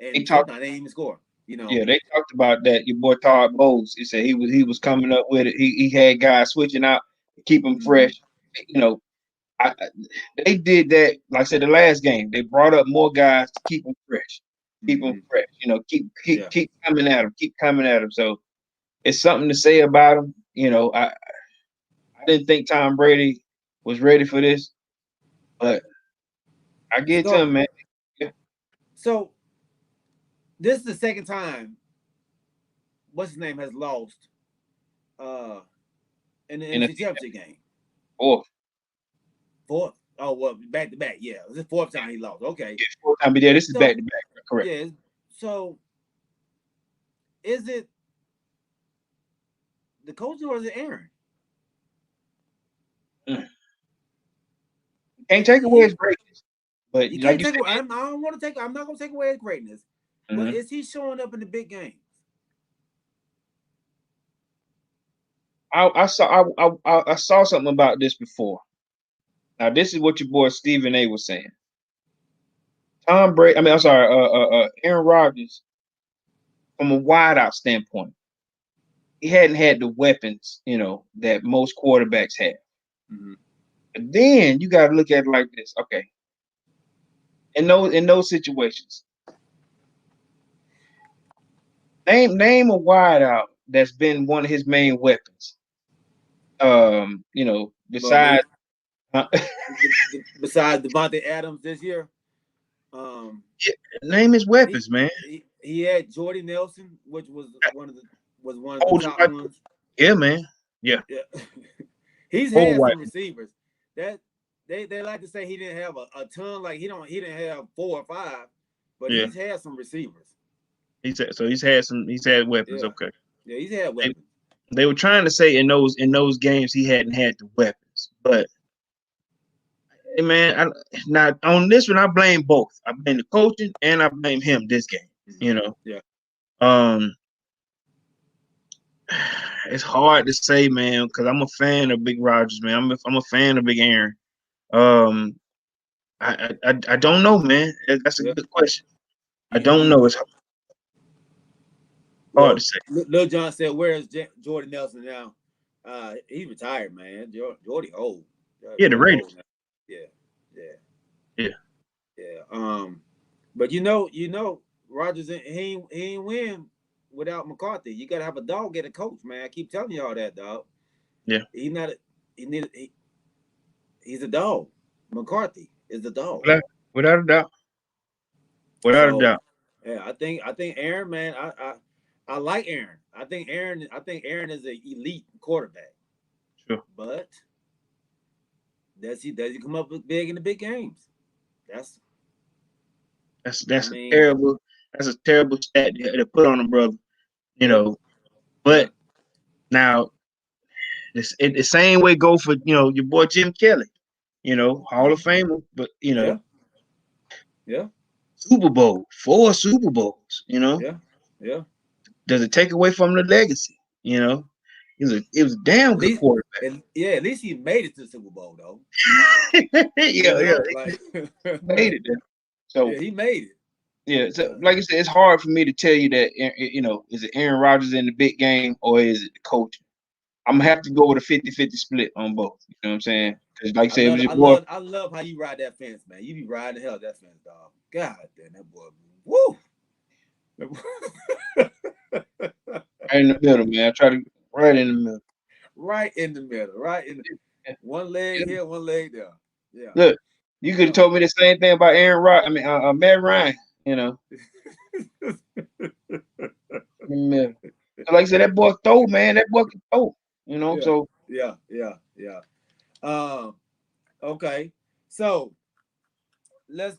And they didn't even score. You know. Yeah, they talked about that. Your boy Todd Bowles, he said he was coming up with it. He had guys switching out to keep them fresh. You know, they did that. Like I said, the last game, they brought up more guys to keep them fresh. Keep them fresh. You know, keep coming at them. Keep coming at them. So it's something to say about them. You know, I didn't think Tom Brady was ready for this, but I get to him, man. So this is the second time what's his name has lost in the NFC Championship game. Fourth. Oh, well, back to back. Yeah, it was the 4th time he lost. Okay. Yeah, 4th time, but yeah, this is back to back. Correct. Yeah. So is it the coach or is it Aaron? Can't take away his greatness, but you can't take away. I'm not going to take away his greatness. But is he showing up in the big games? I saw something about this before. Now this is what your boy Stephen A was saying. Aaron Rodgers from a wideout standpoint, he hadn't had the weapons, that most quarterbacks have. Mm-hmm. But then you got to look at it like this. Okay, in those situations, name a wideout that's been one of his main weapons. Besides besides Devontae Adams this year, name his weapons, man. He had Jordy Nelson, which was one of the top ones. Yeah, man. Yeah. He's had some receivers that they like to say he didn't have a ton, like he didn't have 4 or 5, but he's had some receivers. He's had weapons. Yeah. Okay. Yeah, he's had weapons. They were trying to say in those games he hadn't had the weapons, but hey man, now on this one I blame both. I blame the coaching and I blame him this game. Yeah. It's hard to say, man, because I'm a fan of Big Rodgers, man. I'm a fan of Big Aaron. I don't know, man. That's a good question. I don't know. It's hard to say. Lil John said, "Where is Jordy Nelson now?" He retired, man. Jordy old. Yeah, the Raiders. Yeah. But Rodgers, he ain't win without McCarthy. You gotta have a dog get a coach, man. I keep telling y'all that, dog. Yeah. He's a dog. McCarthy is the dog. Without a doubt. Without a doubt. Yeah, I think Aaron, man, I like Aaron. I think Aaron is an elite quarterback. Sure. But does he come up big in the big games? That's a terrible stat to put on him, brother. But now the same way go for your boy Jim Kelly, Hall of Famer, but Super Bowl, 4 Super Bowls, Yeah. Does it take away from the legacy? It was a damn good quarterback. At least he made it to the Super Bowl though. Made it there. So he made it. Yeah, so like I said, it's hard for me to tell you that is it Aaron Rodgers in the big game or is it the coaching? I'm gonna have to go with a 50-50 split on both. You know what I'm saying? Because like I said, it was your boy. I love how you ride that fence, man. You be riding the hell of that fence, dog. God damn, that boy. Woo! Right in the middle, man. I try to right in the middle. Right in the middle. One leg here, one leg there. Yeah. Look, you could have told me the same thing about Aaron Rodgers. Matt Ryan. Like I said, that boy throw, man. That boy can throw. So yeah. Okay. So let's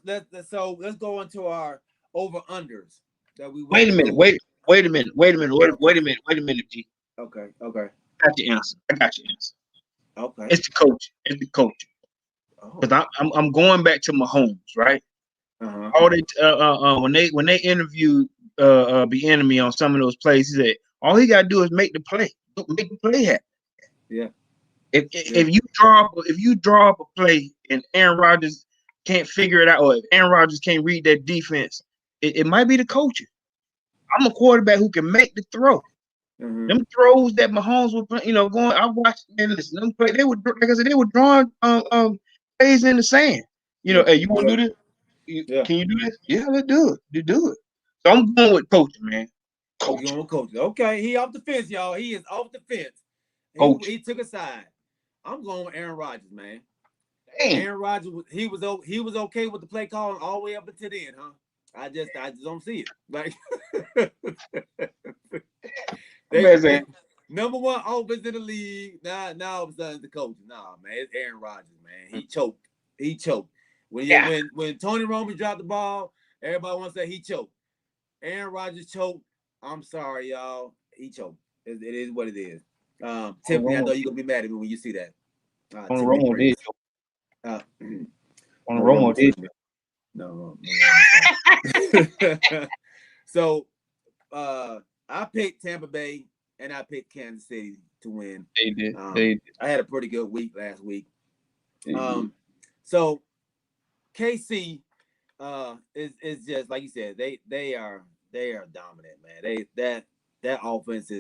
go into our over unders that we wait a minute, G. Okay. I got your answer. Okay. It's the coach. Because I'm going back to Mahomes, right? All they when they interviewed Bieniemy on some of those plays, he said all he got to do is make the play happen. Yeah. If you draw up a play and Aaron Rodgers can't figure it out, or if Aaron Rodgers can't read that defense, it might be the coaching. I'm a quarterback who can make the throw. Them throws that Mahomes was going. I watched them listen. They were like I said, they were drawing plays in the sand. Hey, you want to do this? Can you do this? Yeah, let's do it. You do it. So I'm going with coaching, man. Coaching. Okay, he off the fence, y'all. He is off the fence. He took a side. I'm going with Aaron Rodgers, man. Damn. Aaron Rodgers, he was okay with the play calling all the way up until the end, huh? I just don't see it. Like number one offense in the league. Now all of a sudden the coach. Nah, man, it's Aaron Rodgers, man. He choked. When Tony Romo dropped the ball, everybody wants to say he choked. Aaron Rodgers choked. I'm sorry, y'all. He choked. It is what it is. Tiffany, I know you're gonna be mad at me when you see that. Romo did choke. Romo did. No. So I picked Tampa Bay and I picked Kansas City to win. They did. I had a pretty good week last week. So KC is just like you said, they are they are dominant, man. That offense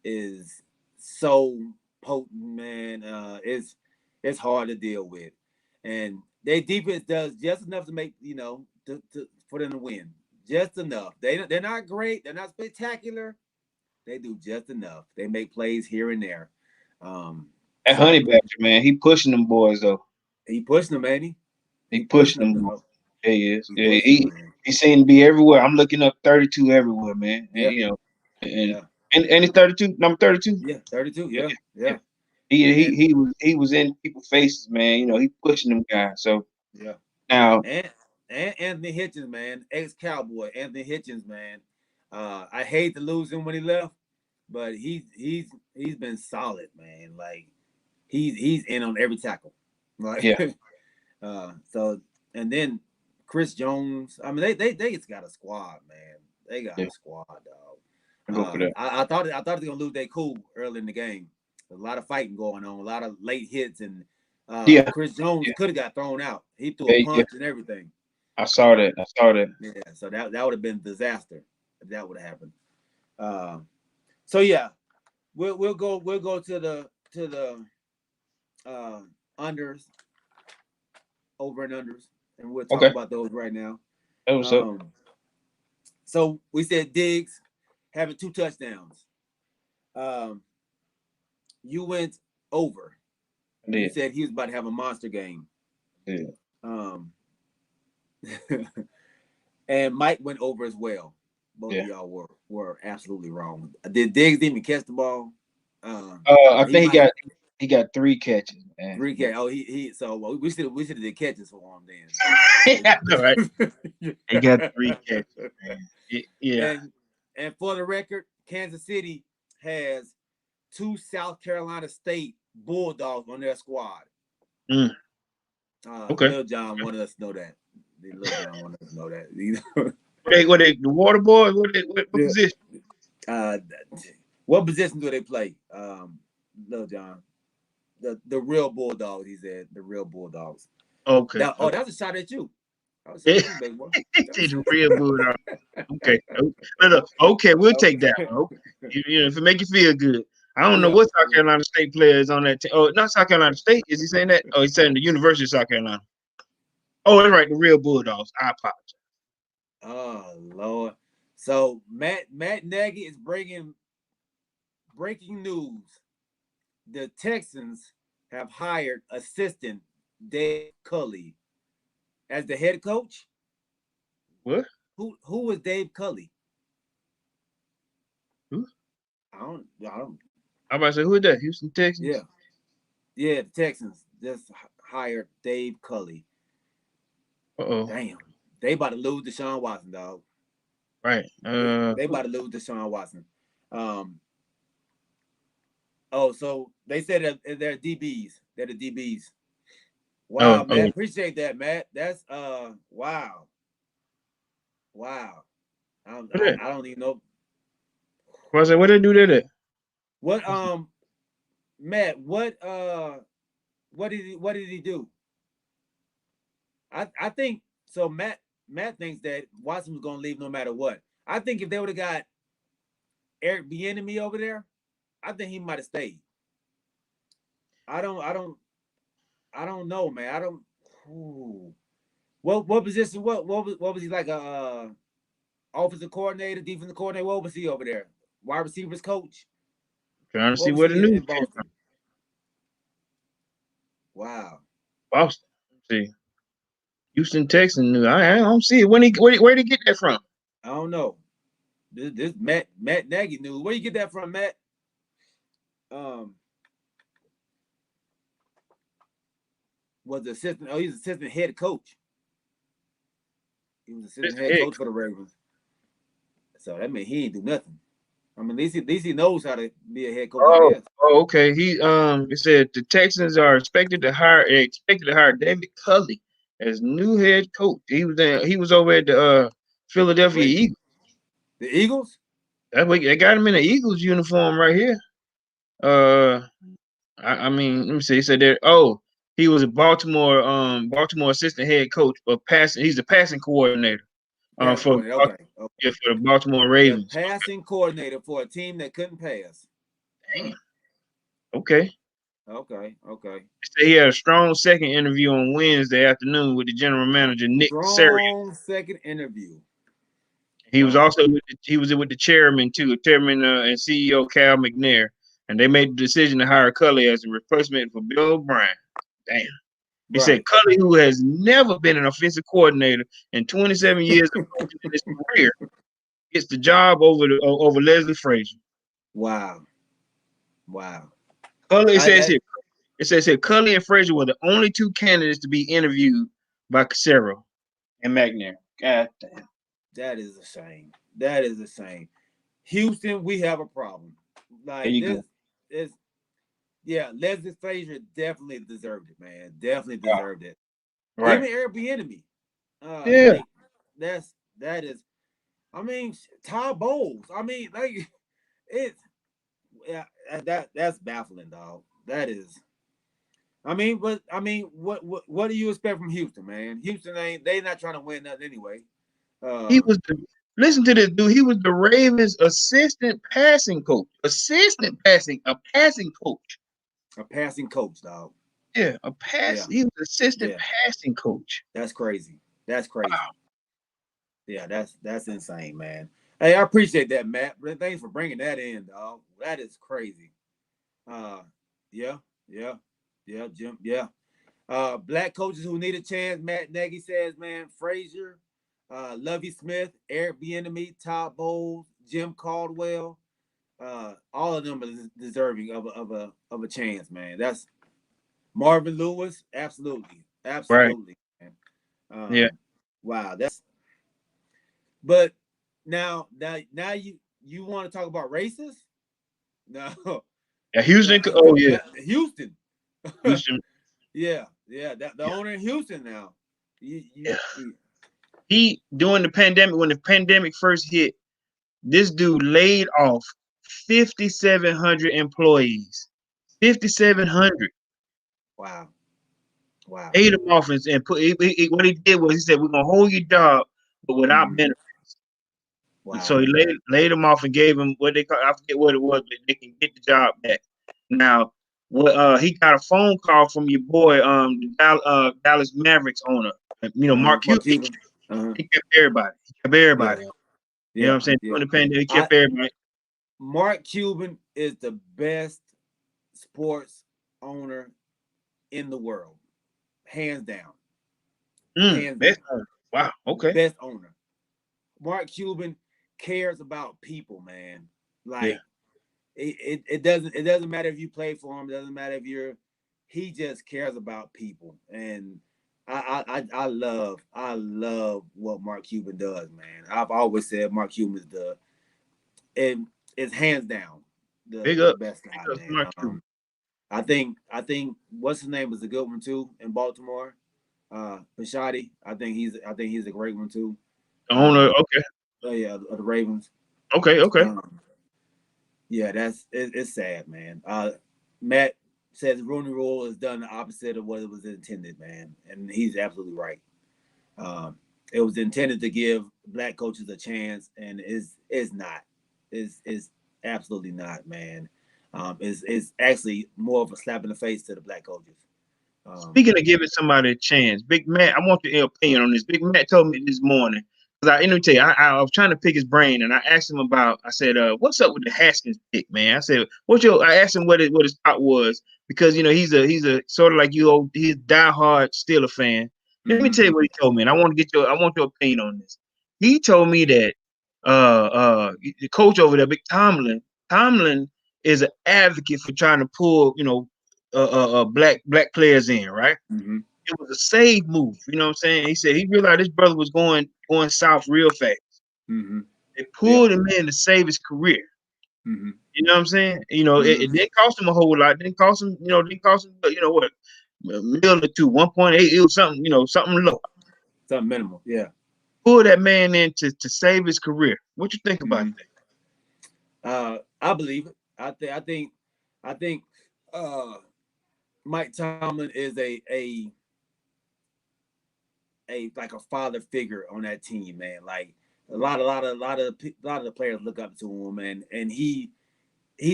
is so potent, man. It's hard to deal with, and their defense does just enough to make for them to win. Just enough. They're not great. They're not spectacular. They do just enough. They make plays here and there. That Honey Badger, man, he pushing them boys though. He pushing them, ain't he? He pushing them. Dog. Yeah, he is. Yeah, he seemed to be everywhere. I'm looking up 32 everywhere, man. And, Yeah. And he's 32, number 32. Yeah, 32. Yeah. He was in people's faces, man. He pushing them guys. So yeah. Now and Anthony Hitchens, man, ex-Cowboy Anthony Hitchens, man. I hate to lose him when he left, but he's been solid, man. Like he's in on every tackle. Like so, and then Chris Jones. I mean, they just got a squad, man. They got a squad, dog. I thought they're gonna lose their cool early in the game. A lot of fighting going on, a lot of late hits, and Chris Jones could have got thrown out. He threw a punch and everything. I saw that. Yeah, so that would have been a disaster if that would have happened. So yeah, we'll go to the unders, over and unders, and we'll talk about those right now. So we said Diggs having 2 touchdowns. You went over. You said he was about to have a monster game. Yeah. And Mike went over as well. Both of y'all were absolutely wrong. Did Diggs even catch the ball? I think he got 3 catches, man. 3 catches. Oh, so we should have did catches for him then. Yeah, right. He got 3 catches, man. Yeah. And for the record, Kansas City has 2 South Carolina State Bulldogs on their squad. Lil John wanted us to know that. What they the water boys? What position? What position do they play? Lil John. The real Bulldogs, he said. The real Bulldogs. Okay. That's a shot at you. The real Bulldog. Okay. Okay, we'll take that one. Okay. If it make you feel good. I don't know what South Carolina State player is on that team. Oh, not South Carolina State. Is he saying that? Oh, he's saying the University of South Carolina. Oh, that's right. The real Bulldogs. I apologize. Oh, Lord. So Matt Nagy is bringing breaking news. The Texans have hired assistant Dave Culley as the head coach. What? Who was Dave Culley? Who? I don't. I'm about to say, who is that? Houston Texans? Yeah, the Texans just hired Dave Culley. Damn. They about to lose Deshaun Watson, dog. Right. They about to lose Deshaun Watson. So they said that they're DBs. They're the DBs. Wow, Matt. Appreciate that, Matt. That's wow. I don't even know. What they do that at? What Matt, what did he do? I think so. Matt thinks that Watson was gonna leave no matter what. I think if they would have got Eric Bieniemy over there, I think he might have stayed. I don't know, man. What position? What was he like? Offensive coordinator, defensive coordinator. What was he over there? Wide receivers coach. Trying to see where the news came from. Wow. Boston. Let's see. Houston Texans news. I don't see it. Where did he get that from? I don't know. This Matt Nagy news. Where you get that from, Matt? Was the assistant? Oh, he's assistant head coach. He was assistant head coach for the Ravens. So that means he ain't do nothing. I mean, at least he knows how to be a head coach. Okay. It said the Texans are expected to hire David Culley as new head coach. He was over at the Philadelphia Eagles. The Eagles? They got him in the Eagles uniform right here. I mean, let me see. He said there. Oh, he was a Baltimore assistant head coach, but he's the passing coordinator. Passing for coordinator. Okay. for the Baltimore The Ravens. passing coordinator for a team that couldn't pass. Damn. Okay. Okay. He had a strong second interview on Wednesday afternoon with the general manager Nick Casario. Strong second interview. He was also with the chairman too, chairman and CEO Cal McNair, and they made the decision to hire Cully as a replacement for Bill O'Brien. Damn. He said Cully, who has never been an offensive coordinator in 27 years of coaching in his career, gets the job over Leslie Frazier. Wow. Cully it says here Cully and Frazier were the only two candidates to be interviewed by Casario and McNair. God damn. That is a shame. Houston, we have a problem. Like this, Leslie Frazier definitely deserved it, man. Definitely deserved it. Right. Even Airbnb. Yeah. Like that is. I mean, Todd Bowles. I mean, like it's that's baffling, dog. That is. What do you expect from Houston, man? Houston they not trying to win nothing anyway. He was listen to this dude. He was the Ravens' assistant passing coach. A passing coach. A passing coach, dog. Yeah, He was assistant passing coach. That's crazy. Wow. Yeah, that's insane, man. Hey, I appreciate that, Matt. Thanks for bringing that in, dog. That is crazy. Yeah, Jim. Yeah. Black coaches who need a chance. Matt Nagy says, man, Frazier, Lovie Smith, Eric Bieniemy, Todd Bowles, Jim Caldwell. All of them are deserving of a chance, man. That's Marvin Lewis, absolutely, Right. man. Yeah. Wow, but now you want to talk about racist? No. Yeah, Houston. No. Oh yeah, Houston. Houston. Yeah. The owner in Houston now. He during the pandemic, when the pandemic first hit, this dude laid off 5,700 employees. 5,700. Wow. Laid them off and put. What he did was he said, "We're gonna hold your job, but without benefits." Wow. So he laid them off and gave them what they call, I forget what it was, but they can get the job back. Now, he got a phone call from your boy, the Dallas Mavericks owner, Mark Cuban. He kept everybody. Yeah. You know what I'm saying? During the pandemic, he kept everybody. Mark Cuban is the best sports owner in the world, hands down. Best owner. Wow. Okay. Best owner. Mark Cuban cares about people, man. Like it doesn't matter if you play for him. It doesn't matter if he just cares about people. And I love what Mark Cuban does, man. I've always said Mark Cuban is hands down the best guy, man. I think what's his name is a good one too in Baltimore. Bisciotti. I think he's a great one too. The owner, okay. Yeah, of the Ravens. Okay. Yeah, it's sad, man. Matt says Rooney Rule has done the opposite of what it was intended, man, and he's absolutely right. It was intended to give black coaches a chance, and it's not. It's absolutely not, man. It's actually more of a slap in the face to the black coaches. Speaking of giving somebody a chance, Big Matt, I want your opinion on this. Big Matt told me this morning, because let me tell you, I was trying to pick his brain, and I asked him I said, what's up with the Haskins pick, man? I said, I asked him what his thought was, because he's a sort of like he's a diehard Steeler fan. Let me tell you what he told me, and I want your opinion on this. He told me that the coach over there, Big Tomlin is an advocate for trying to pull, black players in, right? Mm-hmm. It was a save move, you know what I'm saying? He said he realized his brother was going south real fast. Mm-hmm. They pulled him in to save his career. Mm-hmm. You know what I'm saying? It didn't cost him a whole lot. It didn't cost him, what, $1 million or two, 1.8. It was something, something low. Something minimal, yeah. Pull that man in to save his career. What you think about that? I believe it. I think Mike Tomlin is a like a father figure on that team, man. Like a lot of the players look up to him, and he's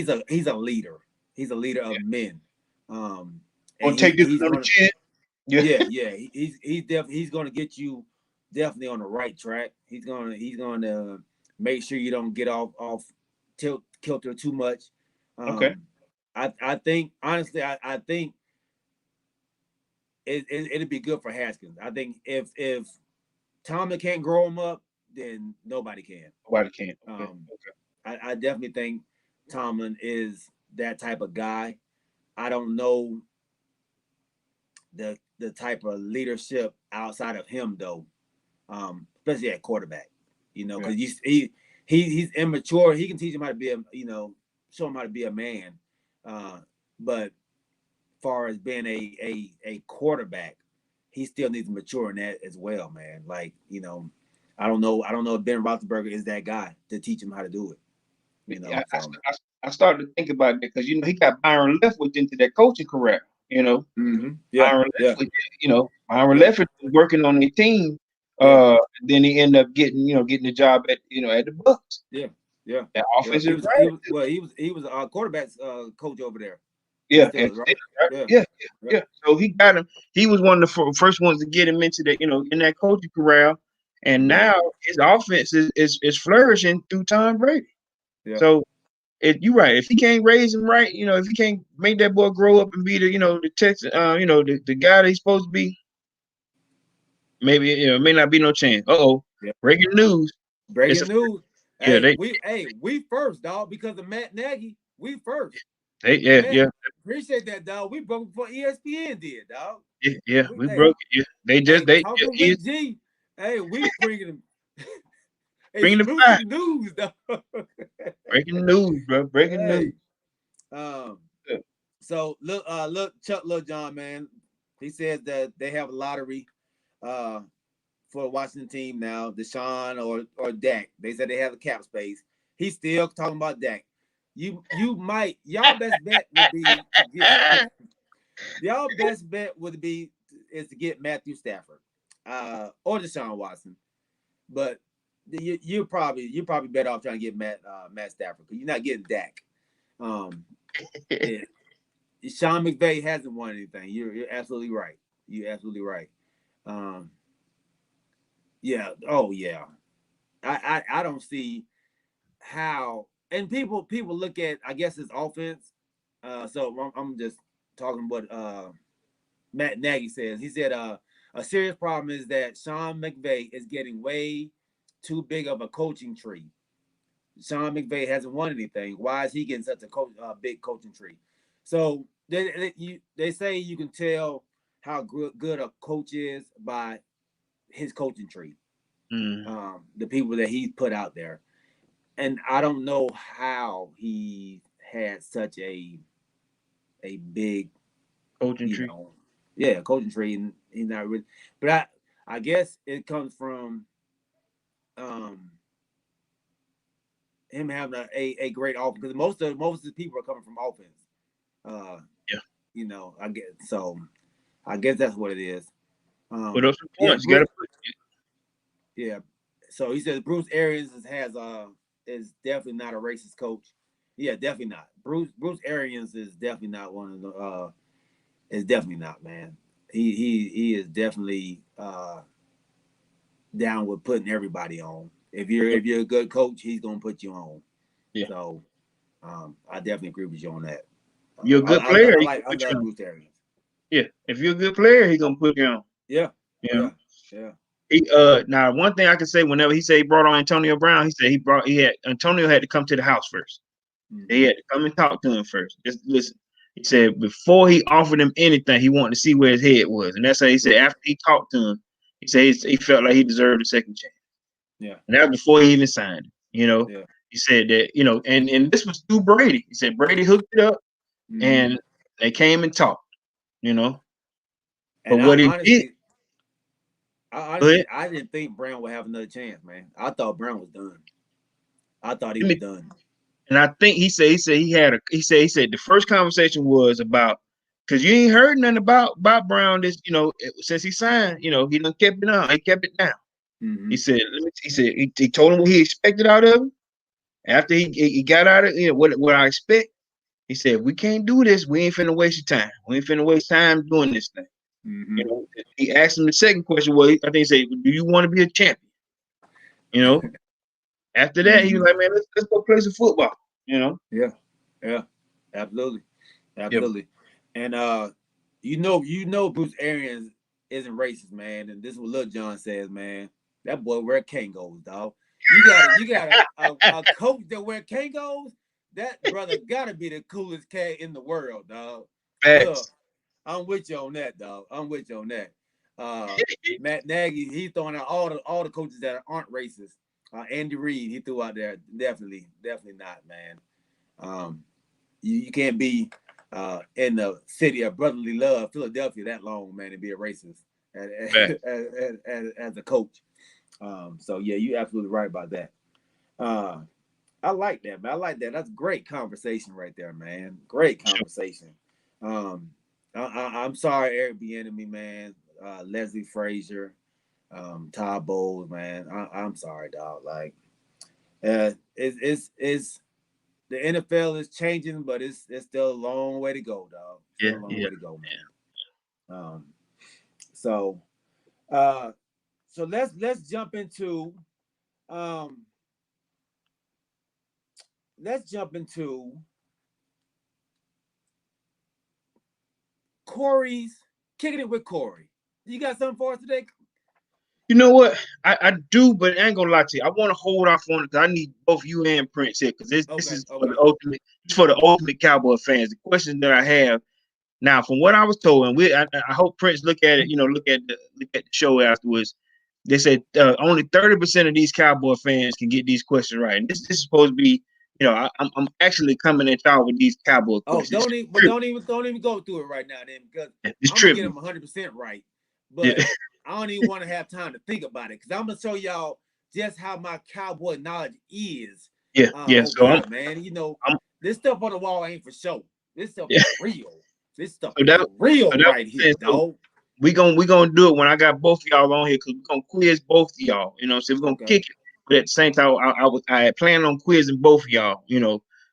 a leader. He's a leader of men. And Gonna take this he's on the gonna chin. Yeah. he's gonna get you definitely on the right track. He's gonna make sure you don't get off kilter too much. Okay. I think honestly, I think it'd be good for Haskins. I think if Tomlin can't grow him up, then nobody can. Nobody can. Okay. I definitely think Tomlin is that type of guy. I don't know the type of leadership outside of him though, especially at quarterback. You know, because he's immature. He can teach him how to be show him how to be a man. But far as being a quarterback, he still needs to mature in that as well, man. Like, I don't know if Ben Roethlisberger is that guy to teach him how to do it. I started to think about that because he got Byron Leftwich into that coaching career. Byron Leftwich was working on a team. Then he ended up getting the job at the Bucks. Yeah. That offensive. He was a quarterback's coach over there. Yeah, Still, right? Yeah. So he got him. He was one of the first ones to get him into that, in that coaching corral. And now his offense is flourishing through Tom Brady. Yeah. So you're right. If he can't raise him right, if he can't make that boy grow up and be the Texas, the guy that he's supposed to be, maybe it may not be no chance. Breaking news. Breaking news. Yeah, we first, dog, because of Matt Nagy. We first. Appreciate that, dog. We broke before ESPN did, dog. Yeah, we broke it. Yeah. Talkin Wit G. Hey, we bringing them. Bringing the back. News, dog. Breaking news, bro. Breaking news. So look, Chuck Lil John, man. He says that they have a lottery for a Washington team now, Deshaun or Dak. They said they have the cap space. He's still talking about Dak. Y'all best bet would be to get Matthew Stafford or Deshaun Watson. But you're probably better off trying to get Matt Stafford because you're not getting Dak. Sean McVay hasn't won anything. You're absolutely right. You're absolutely right. Yeah. Oh yeah. I don't see how. And people look at, I guess, his offense. So I'm just talking what Matt Nagy says. He said a serious problem is that Sean McVay is getting way too big of a coaching tree. Sean McVay hasn't won anything. Why is he getting such a big coaching tree? So they say you can tell how good a coach is by his coaching tree. The people that he's put out there. And I don't know how he had such a big coaching tree. Coaching tree, and he's not really. But I guess it comes from him having a great offense because most of the people are coming from offense. I guess so. I guess that's what it is. Put up some points. You gotta put it. Yeah. So he says Bruce Arians is definitely not a racist coach. Yeah, definitely not. Bruce Arians is definitely not one of the is definitely not, man. He is definitely down with putting everybody on. If you're a good coach, he's gonna put you on. Yeah. So I definitely agree with you on that. You're a good player. I love Bruce Arians. Yeah. If you're a good player, he's gonna put you on. Yeah. Yeah. Now one thing I can say, whenever he said he brought on Antonio Brown, he said Antonio had to come to the house first. He had to come and talk to him first. Just listen. He said before he offered him anything, he wanted to see where his head was. And that's how he said after he talked to him, he said he felt like he deserved a second chance. Yeah. And that was before he even signed it. He said that, and this was through Brady. He said Brady hooked it up and they came and talked, But and what I didn't think Brown would have another chance, man. I thought Brown was done. I thought he was done. And I think he said the first conversation was about because you ain't heard nothing about Brown this, since he signed. He done kept it on. He kept it down. Mm-hmm. He said he told him what he expected out of him. After he got out of what I expect. He said, we can't do this. We ain't finna waste your time. We ain't finna waste time doing this thing. Mm-hmm. He asked him the second question. Well, I think he said, do you want to be a champion? After that, he was like, man, let's go play some football. Yeah, absolutely. Yep. And Bruce Arians isn't racist, man. And this is what Lil John says, man. That boy wear Kangos, dog. You got a coach that wear Kangos. That brother gotta be the coolest cat in the world, dog. Look, I'm with you on that, dog. I'm with you on that. Matt Nagy, he's throwing out all the coaches that aren't racist. Andy Reid, he threw out there. Definitely not, man. You can't be in the city of brotherly love, Philadelphia, that long, man, and be a racist as a coach. So yeah, you're absolutely right about that. I like that, man. I like that. That's great conversation right there, man. Great conversation. I'm sorry, Eric Bieniemy, man. Leslie Frazier, Todd Bowles, man. I'm sorry, dog. Like, it's the NFL is changing, but it's still a long way to go, dog. Still a long way to go, man. So let's jump into Corey's Kicking It with Corey. You got something for us today? You know what? I do, but I ain't gonna lie to you. I want to hold off on it because I need both you and Prince here because this is for the ultimate. It's for the ultimate Cowboy fans. The question that I have now, from what I was told, and I hope Prince look at it. Look at the show afterwards. They said only 30% of these Cowboy fans can get these questions right. And this is supposed to be, I'm actually coming at y'all with these Cowboy questions. Don't even go through it right now, then, because I'm gonna get them 100% right. But I don't even want to have time to think about it because I'm gonna show y'all just how my Cowboy knowledge is. So man, this stuff on the wall ain't for show. This stuff is real. This stuff is real right here, dog. We gonna do it when I got both of y'all on here because we're gonna quiz both of y'all. So we're gonna kick it. But at the same time, I plan on quizzing both of y'all.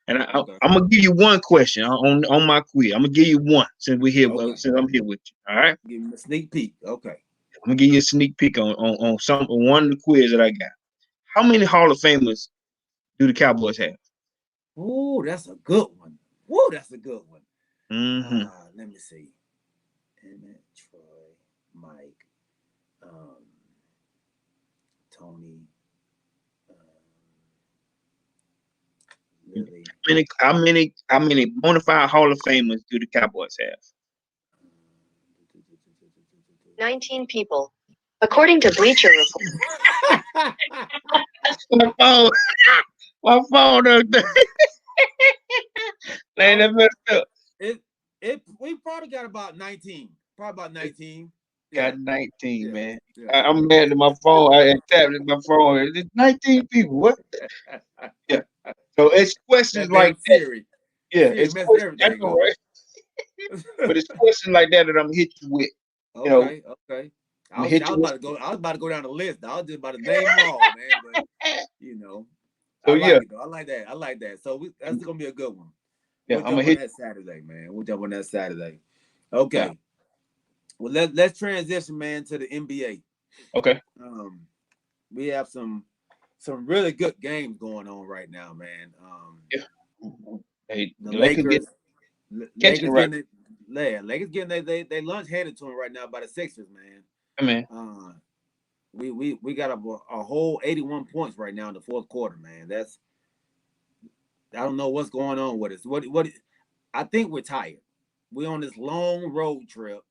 And I'm gonna give you one question on my quiz. I'm gonna give you one since we're here. Since I'm here with you. All right. Give me a sneak peek. Okay. I'm gonna give you a sneak peek on one of the quiz that I got. How many Hall of Famers do the Cowboys have? Ooh, that's a good one. Let me see. Emmett, Troy, Mike, Tony, Lily. How many bona fide Hall of Famers do the Cowboys have? 19 people, according to Bleacher Report. My phone. Man, that messed up. We probably got about 19. Got 19, man. Yeah. I'm mad at my phone. I tapped at my phone. It's 19 people. What? Yeah. So it's questions like that. Yeah, it's questions. I know, right? But it's questions like that I'm hit you with. Okay. I was about to go down the list. I was just about to name them all, man. But I like that. So that's gonna be a good one. We'll jump on that Saturday, man. Okay. Yeah. Well, let's transition, man, to the NBA. Okay. We have some really good games going on right now, man. The Lakers getting they lunch handed to them right now by the Sixers, man. Man. We got a whole 81 points right now in the fourth quarter, man. I don't know what's going on with us. What I think we're tired. We're on this long road trip.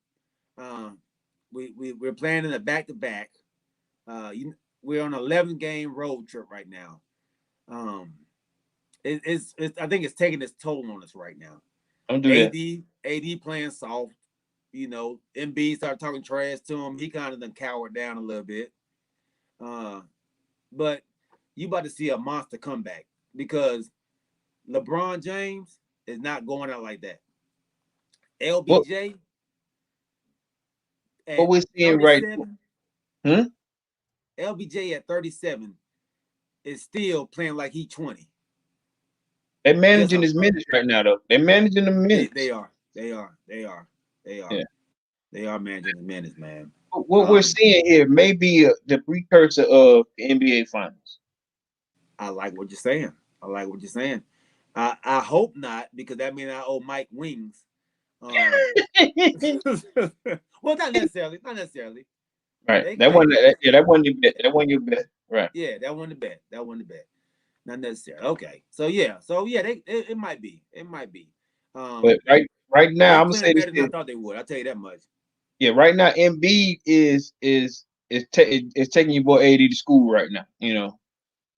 We're planning a back-to-back. We're on an 11-game road trip right now. It's I think it's taking its toll on us right now. Don't do that. AD playing soft. MB started talking trash to him. He kind of done cowered down a little bit. But you about to see a monster comeback because LeBron James is not going out like that. LBJ what at we're seeing right 37. now. LBJ at 37 is still playing like he's 20. They're managing his minutes right now, though. They're managing the minutes. They are. Yeah. They are managing the minutes, man. What we're seeing here may be the precursor of the NBA Finals. I like what you're saying. I hope not, because that means I owe Mike wings. Well, not necessarily. Right. That wasn't your bet. That wasn't your bet. Right. Yeah, that wasn't the bet. Not necessarily. Okay. So yeah, it might be. But right now, I'm gonna say this. Better than I thought they would. I'll tell you that much. Yeah, right now, Embiid is taking your boy AD to school right now. You know.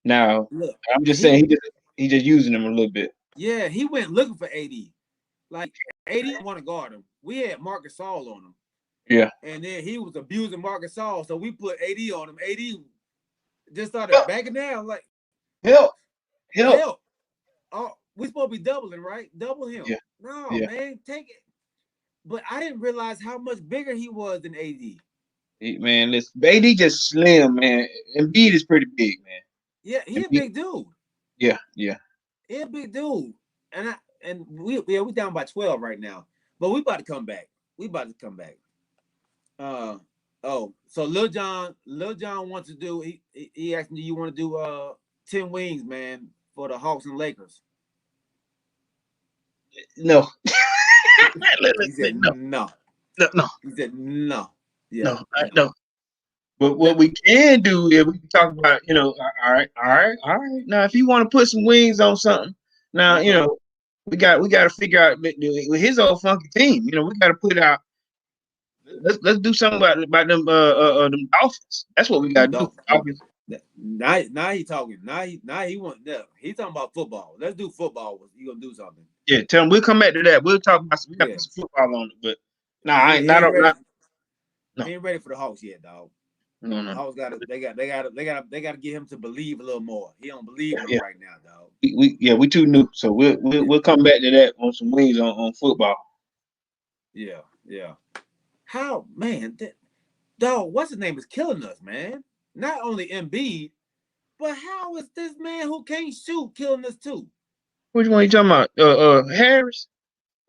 Now, look, I'm just saying he just using him a little bit. Yeah, he went looking for AD. Like AD want to guard him. We had Marcus Gasol on him. Yeah. And then he was abusing Marcus Gasol, so we put AD on him. AD just started backing down, like help. Oh, we supposed to be doubling, right? Double him. Yeah. No, man, take it. But I didn't realize how much bigger he was than AD. Man, listen, AD just slim, man. Embiid is pretty big, man. Yeah, he a big dude. Yeah. He a big dude. And we down by 12 right now. But we about to come back. So Lil John wants to do, he asked me, do you want to do 10 wings, man, for the Hawks and Lakers? No. He said no. He said no. Yeah. No. But what we can do is we can talk about, all right. Now, if you want to put some wings on something, now, we got to figure out with his old funky team. We got to put out. Let's do something about them Dolphins. That's what we got to do. Dolphins. Now he talking. Now he want. He talking about football. Let's do football. You gonna do something? Yeah, tell him we'll come back to that. We'll talk about some football on it. But I ain't ain't ready for the Hawks yet, dog. No. The Hawks they got to get him to believe a little more. He don't believe in him right now, dog. We too new, so we'll come back to that on some wings on football. Yeah. How, man, dog? What's his name is killing us, man. Not only Embiid, but how is this man who can't shoot killing us too? Which one you talking about? Harris?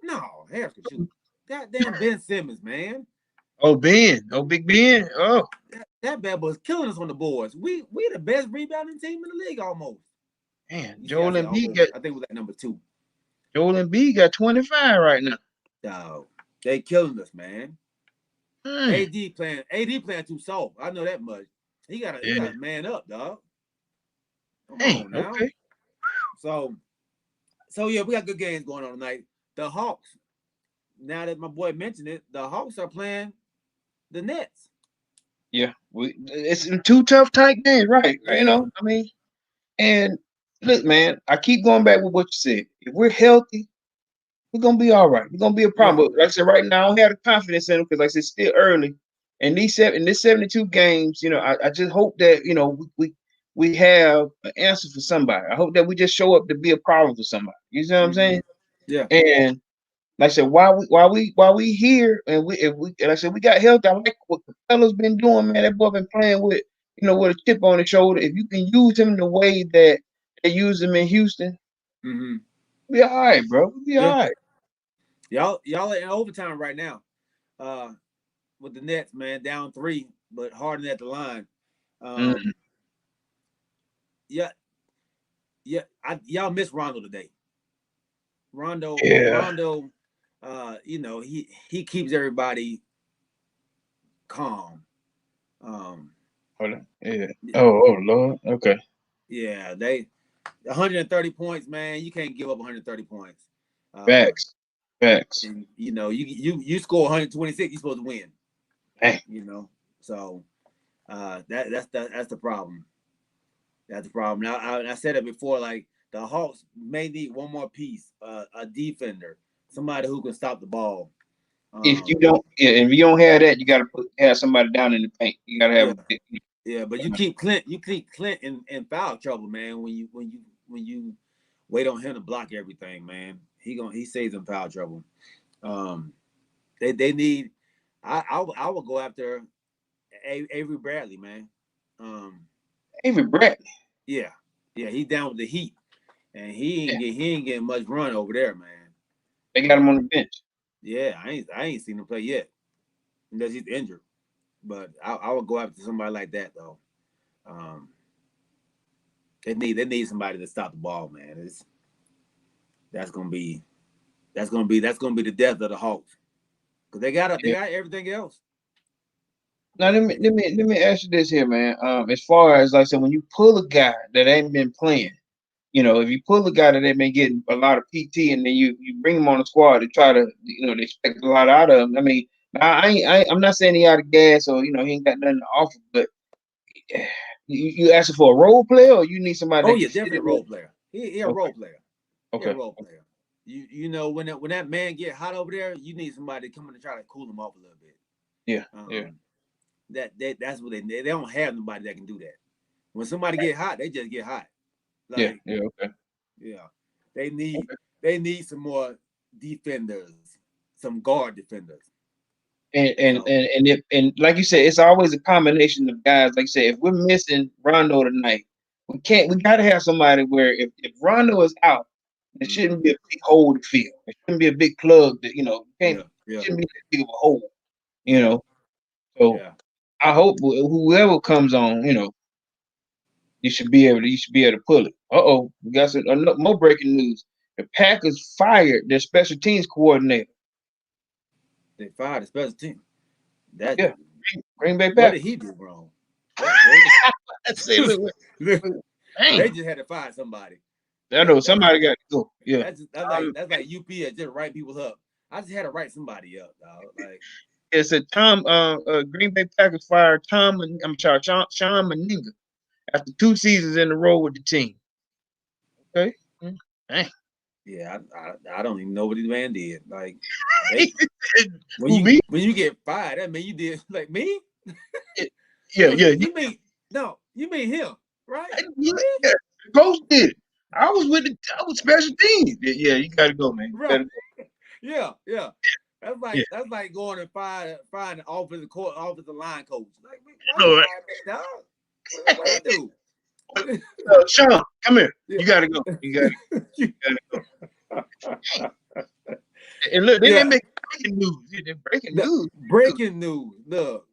No, Harris can shoot. Goddamn Ben Simmons, man. Oh, Ben. Oh, Big Ben. Oh. That bad boy is killing us on the boards. We the best rebounding team in the league almost. Man, Joel Embiid got, I think we're at number 2. Joel Embiid got 25 right now. Dog. They killing us, man. AD playing too soft. I know that much. He got to man up, dog. Come on now. Okay. So yeah, we got good games going on tonight. The Hawks, now that my boy mentioned it, the Hawks are playing the Nets. Yeah, it's 2 tough tight games, right? I mean, and look, man, I keep going back with what you said. If we're healthy, we're gonna be all right. We're gonna be a problem. But like I said, right now, I don't have the confidence in them because, like I said, it's still early. And this 72 games, I just hope that we have an answer for somebody. I hope that we just show up to be a problem for somebody. You see what I'm saying? Yeah. And like I said, while we here and like I said, we got health. I like what Capella's been doing, man. That boy been playing with a chip on his shoulder. If you can use him the way that they use him in Houston, be all right, bro. Be all right. Y'all are in overtime right now. With the Nets, man, down 3, but Harden at the line. Y'all miss Rondo today. Rondo, he keeps everybody calm. Hold on. Yeah. Oh Lord. Okay. Yeah, 130 points, man. You can't give up 130 points. Facts. And you score 126, you're supposed to win. Hey. So that's the problem. That's the problem. Now I said it before, like the Hawks may need one more piece, a defender, somebody who can stop the ball. If you don't have that, you got to have somebody down in the paint. You got to have. Yeah, but you keep Clint in foul trouble, man. When you wait on him to block everything, man, he saves in foul trouble. They need. I would go after Avery Bradley, man. Avery Bradley. Yeah, he's down with the Heat, and he Yeah. ain't getting much run over there, man. They got him on the bench. Yeah, I ain't seen him play yet, unless he's injured. But I would go after somebody like that though. They need somebody to stop the ball, man. That's gonna be the death of the Hawks, because they got everything else. Now let me ask you this here, man. As far as like I said, when you pull a guy that ain't been playing, if you pull a guy that ain't been getting a lot of PT, and then you bring him on the squad to try to, they expect a lot out of him. I mean, I'm not saying he out of gas or he ain't got nothing to offer, but you asking for a role player, or you need somebody? Oh yeah, definitely a role player. He a role player. Okay. He a role player. You know when that man get hot over there, you need somebody to come in and try to cool him off a little bit. Yeah, That's what they don't have nobody that can do that. When somebody get hot, they just get hot. Okay. Yeah. They need some more defenders, some guard defenders. And like you said, it's always a combination of guys. Like you said, if we're missing Rondo tonight, we gotta have somebody where if Rondo is out, it shouldn't be a big hole to fill. It shouldn't be a big plug that shouldn't be that big of a hole. So I hope whoever comes on, you should be able to pull it. We got some more breaking news. The Packers fired their special teams coordinator. They fired the special team. Green Bay Packers. What did he do wrong? They just had to fire somebody. I know somebody got to go. Yeah, that's like UPS, just write people up. I just had to write somebody up, dog. Like it said Green Bay Packers fired Sean Meninga after 2 seasons in a row with the team. Okay. Dang. Yeah, I don't even know what this man did. Like when you get fired, that mean you did like me? Yeah. You mean him, right? Yeah. Coach did. I was special teams. Yeah, you gotta go, man. Right. Yeah. That's like going and find an offensive line coach. Like, what I do? Sean, come here. You gotta go. You gotta go. And look, they didn't make breaking news. Breaking news. Look,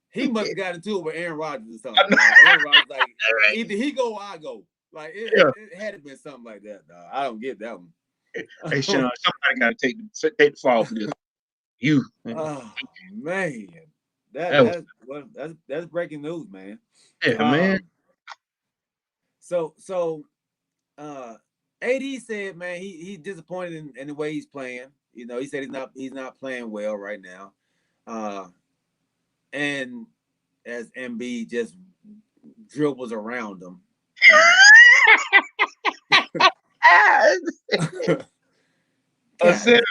he must have got into it with Aaron Rodgers or something. Aaron Rodgers like either he go or I go. Like it had to been something like that, dog. I don't get that one. Hey Sean, somebody gotta take the fall for this. You. Oh man, that's breaking news, man. Yeah, man. So AD said, man, he's disappointed in the way he's playing. He said he's not playing well right now. And as MB just dribbles around him. I said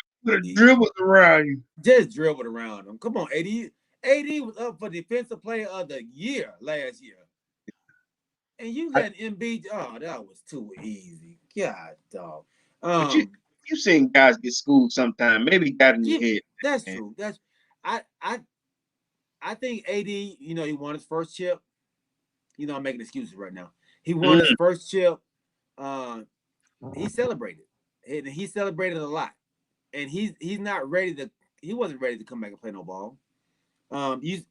dribbles around you. Just dribbled around him. Come on, AD. AD was up for defensive player of the year last year. And you let MB, that was too easy. God, dog. But you seen guys get schooled sometime. Maybe got in your head. That's true. I think AD, he won his first chip. I'm making excuses right now. He won his first chip. He celebrated. And he celebrated a lot. And he's not ready to. He wasn't ready to come back and play no ball. He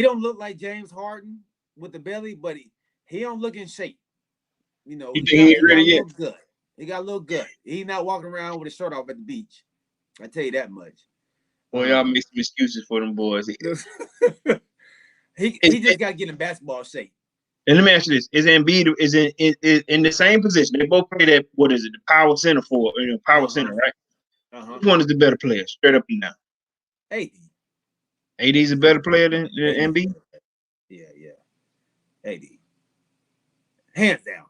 don't look like James Harden with the belly, but he don't look in shape. He ain't ready yet. Gut. He got a little gut. He's not walking around with his shirt off at the beach. I tell you that much. Boy, y'all make some excuses for them boys. he just got to get in basketball shape. And let me ask you this: Is Embiid is in the same position? They both play that. What is it? The power center center, right? Which one is the better player? Straight up and down. AD. AD is a better player than Embiid. Yeah. AD. Hands down.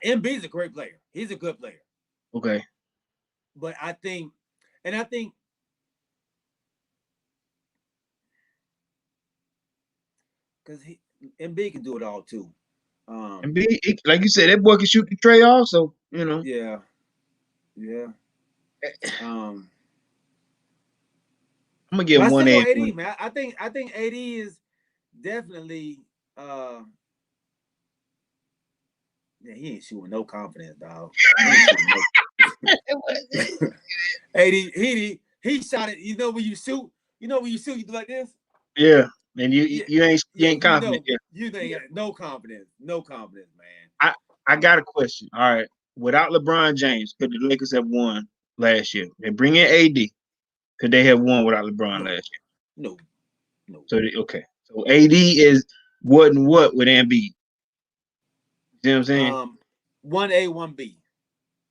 Embiid's a great player. He's a good player. Okay. But I think because Embiid can do it all too. Embiid, like you said, that boy can shoot the tray also. Yeah. I'm gonna give I him still 1A. go AD, man. I think AD is definitely yeah, he ain't shooting no confidence, dog. He ain't shooting no AD, he shot it. You know when you shoot, you do like this. Yeah, and you Yeah, you ain't confident. Yeah, you ain't got no confidence, man. I got a question. All right, without LeBron James, could the Lakers have won last year? They bring in AD. Could they have won without LeBron No, last year? no, no. So okay, so AD is what and what with Embiid. You know what I'm saying? 1A, 1B.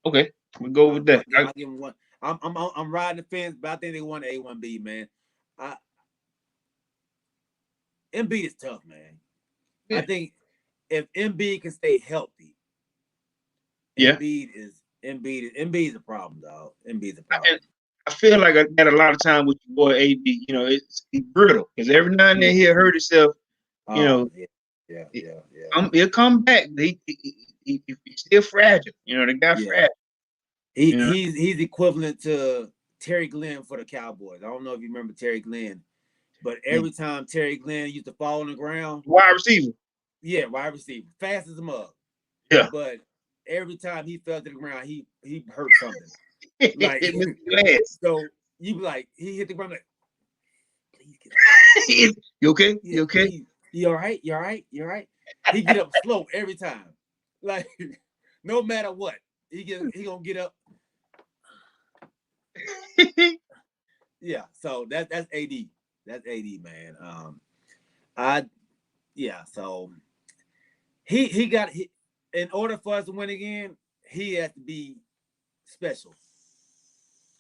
Okay, we'll go with that. I'll give him one. I'm riding the fence, but I think they won A, 1B, man. Embiid is tough, man. Yeah. I think if Embiid can stay healthy, Yeah. Embiid is a problem, dog. Embiid's a problem. I feel like I had a lot of time with your boy AD. You know, it's brittle because every now and then he'll hurt himself. You know, yeah. He'll come back. He's still fragile. You know, the guy fragile. He's equivalent to Terry Glenn for the Cowboys. I don't know if you remember Terry Glenn, but every time Terry Glenn used to fall on the ground, wide receiver. Yeah, wide receiver, fast as a mug. Yeah, but every time he fell to the ground, he hurt something. Like so, you be like, he hit the ground like, please get up. You okay? Yeah, you okay? Please. You all right? You all right? You all right? He get up slow every time. Like no matter what, he gonna get up. Yeah, so that's AD. That's AD, man. So he got in order for us to win again, he has to be special.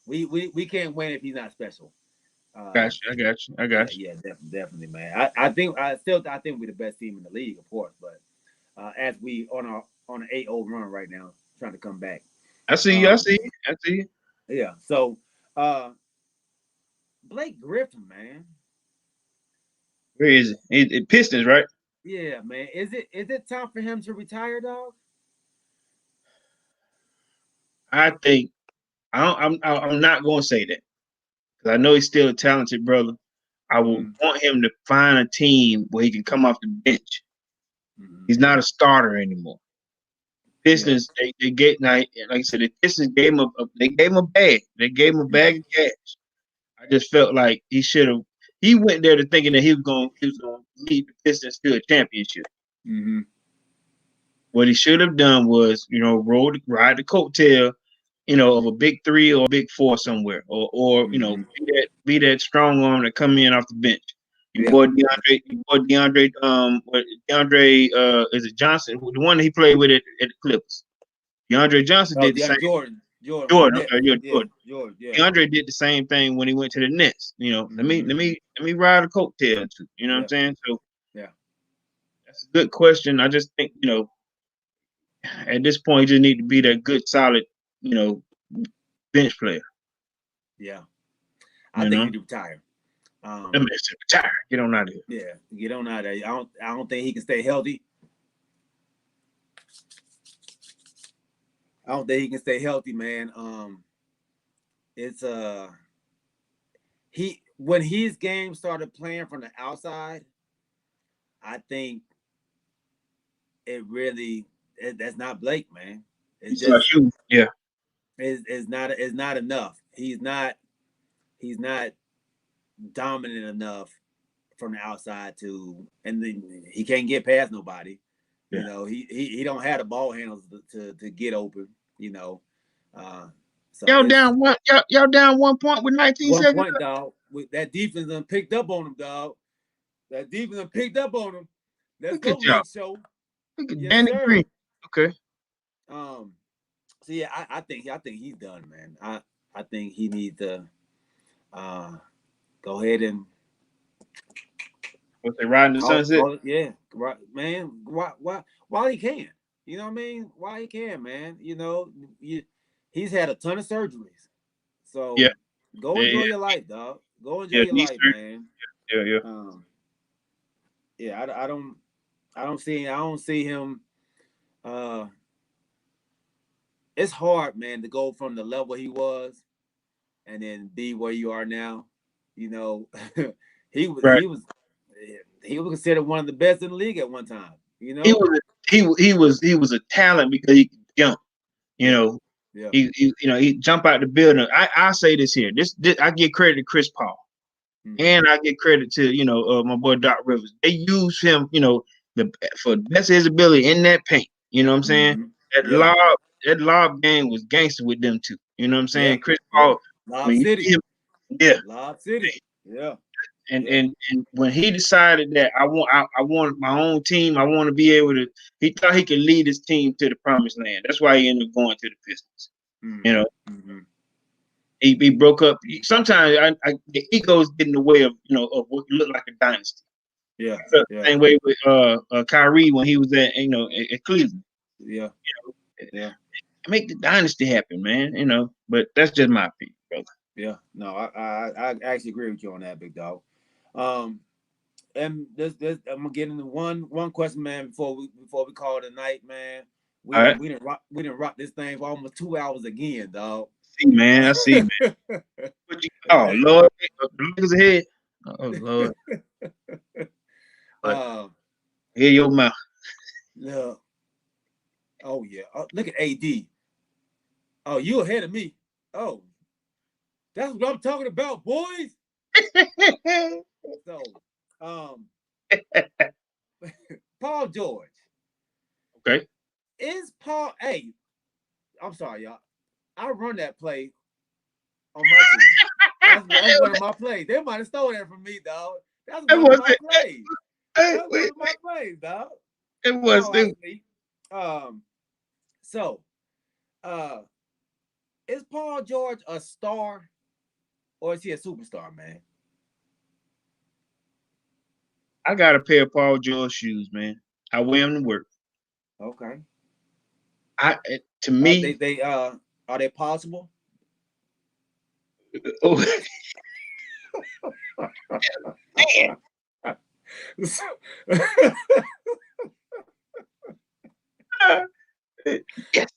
We can't win if he's not special. I got you. Yeah, definitely, man. I think we're the best team in the league, of course, but as we on an 8-0 run right now, trying to come back. I see you. Yeah. So Blake Griffin, man. Where is it? It Pistons, right? Yeah, man. Is it time for him to retire, dog? I think I'm not going to say that because I know he's still a talented brother. I will want him to find a team where he can come off the bench. He's not a starter anymore. Pistons, they get like I said, the Pistons gave him a bag. They gave him a bag of cash. I just felt like he should have. He went there to thinking that he was going to lead the Pistons to a championship. Mm-hmm. What he should have done was, ride the coattail, of a big 3 or a big 4 somewhere, or be that strong arm that come in off the bench. Your boy DeAndre, is it Johnson, the one that he played with at the Clippers. DeAndre Johnson did the same. Jordan. Jordan. Yeah. DeAndre did the same thing when he went to the Nets. Let me ride a coattail too. You know what I'm saying? So that's a good question. I just think, at this point, you just need to be that good, solid, bench player. Yeah. I think he'd retire. Retire. Get on out of here. Yeah, get on out of there. I don't think he can stay healthy. I don't think he can stay healthy, man. It's when his game started playing from the outside, I think that's not Blake, man. It's just it's not enough. He's not dominant enough from the outside and then he can't get past nobody. Yeah. He don't have the ball handles to get open. So y'all down 1 point with 19 seconds. 1 point, dog. That defense done picked up on him, dog. That defense done picked up on him. Let's go, Lake Show. Look at Danny Green. Okay. So yeah, I think he's done, man. I think he needs to go ahead and what's they riding the sunset? Yeah, right, man. While he can, you know what I mean? While he can, man. He's had a ton of surgeries, so go enjoy your life, dog. Go enjoy your life, man. I don't see him. It's hard, man, to go from the level he was and then be where you are now. You know, he was Right. he was considered one of the best in the league at one time. You know, he was a talent because he could jump. You know, yeah. he jump out the building. I say this here. This I give credit to Chris Paul, and I give credit to my boy Doc Rivers. They use him, for the best of his ability in that paint. You know what I'm saying? That lob game was gangster with them too. You know what I'm saying? Chris Paul, Lob City. Lob City. Yeah. And when he decided that I want my own team, I want to be able to. He thought he could lead his team to the promised land. That's why he ended up going to the Pistons. You know, he broke up. Sometimes the egos get in the way of of what looked like a dynasty. Yeah. Same way with Kyrie when he was at at Cleveland. Yeah. Make the dynasty happen, man. But that's just my opinion, brother. Yeah. No, I actually agree with you on that, big dog. And this I'm gonna get into one question, man, before we call it a night, man. We didn't rock this thing for almost 2 hours again, dog. I see, man. Oh Lord, the niggas ahead. Oh Lord. Hear your mouth. Yeah. Oh yeah. Oh, look at AD. Oh, you ahead of me. Oh, that's what I'm talking about, boys. So, Paul George. Okay. Is Paul? Hey, I'm sorry, y'all. I run that play on my team. That's one of my plays. They might have stolen that from me, dog. That's one of my plays. That's one of my plays, dog. It was too. So, is Paul George a star or is he a superstar, man? I got a pair of Paul George shoes, man. I wear them to work. Okay. To me, are they possible? Oh. Man. Yes.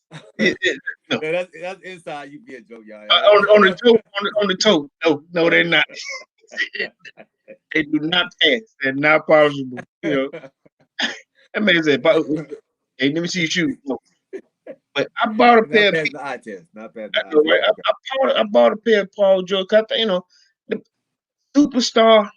No. That's inside. You be a joke, y'all. On the toe. No, they're not. They do not pass. They're not possible. That man said, "Hey, let me see your shoes." No. But I bought a pair. Not the eye test. Not past the eye test. Right? I bought a pair of Paul George. The superstar.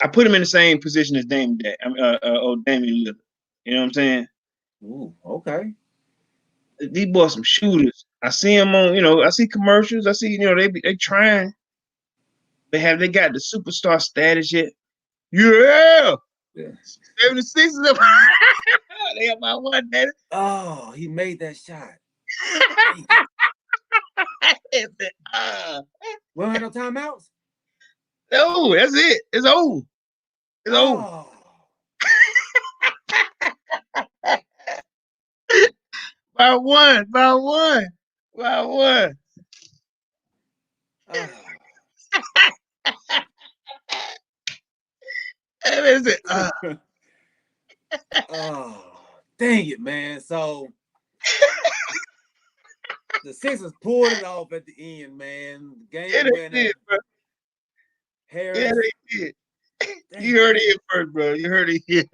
I put him in the same position as Damian Lillard. You know what I'm saying? Ooh, okay. These boys some shooters. I see them on, I see commercials. I see, they trying. They got the superstar status yet? Yeah. 76 of them. They have my one, man. Oh, he made that shot. We don't have no timeouts? No, that's it. It's over. It's over. By one. That is it. Dang it, man. So the Sixers pulled it off at the end, man. Game winner. Harris. Yeah, they did. You heard it here first, bro. You heard it here.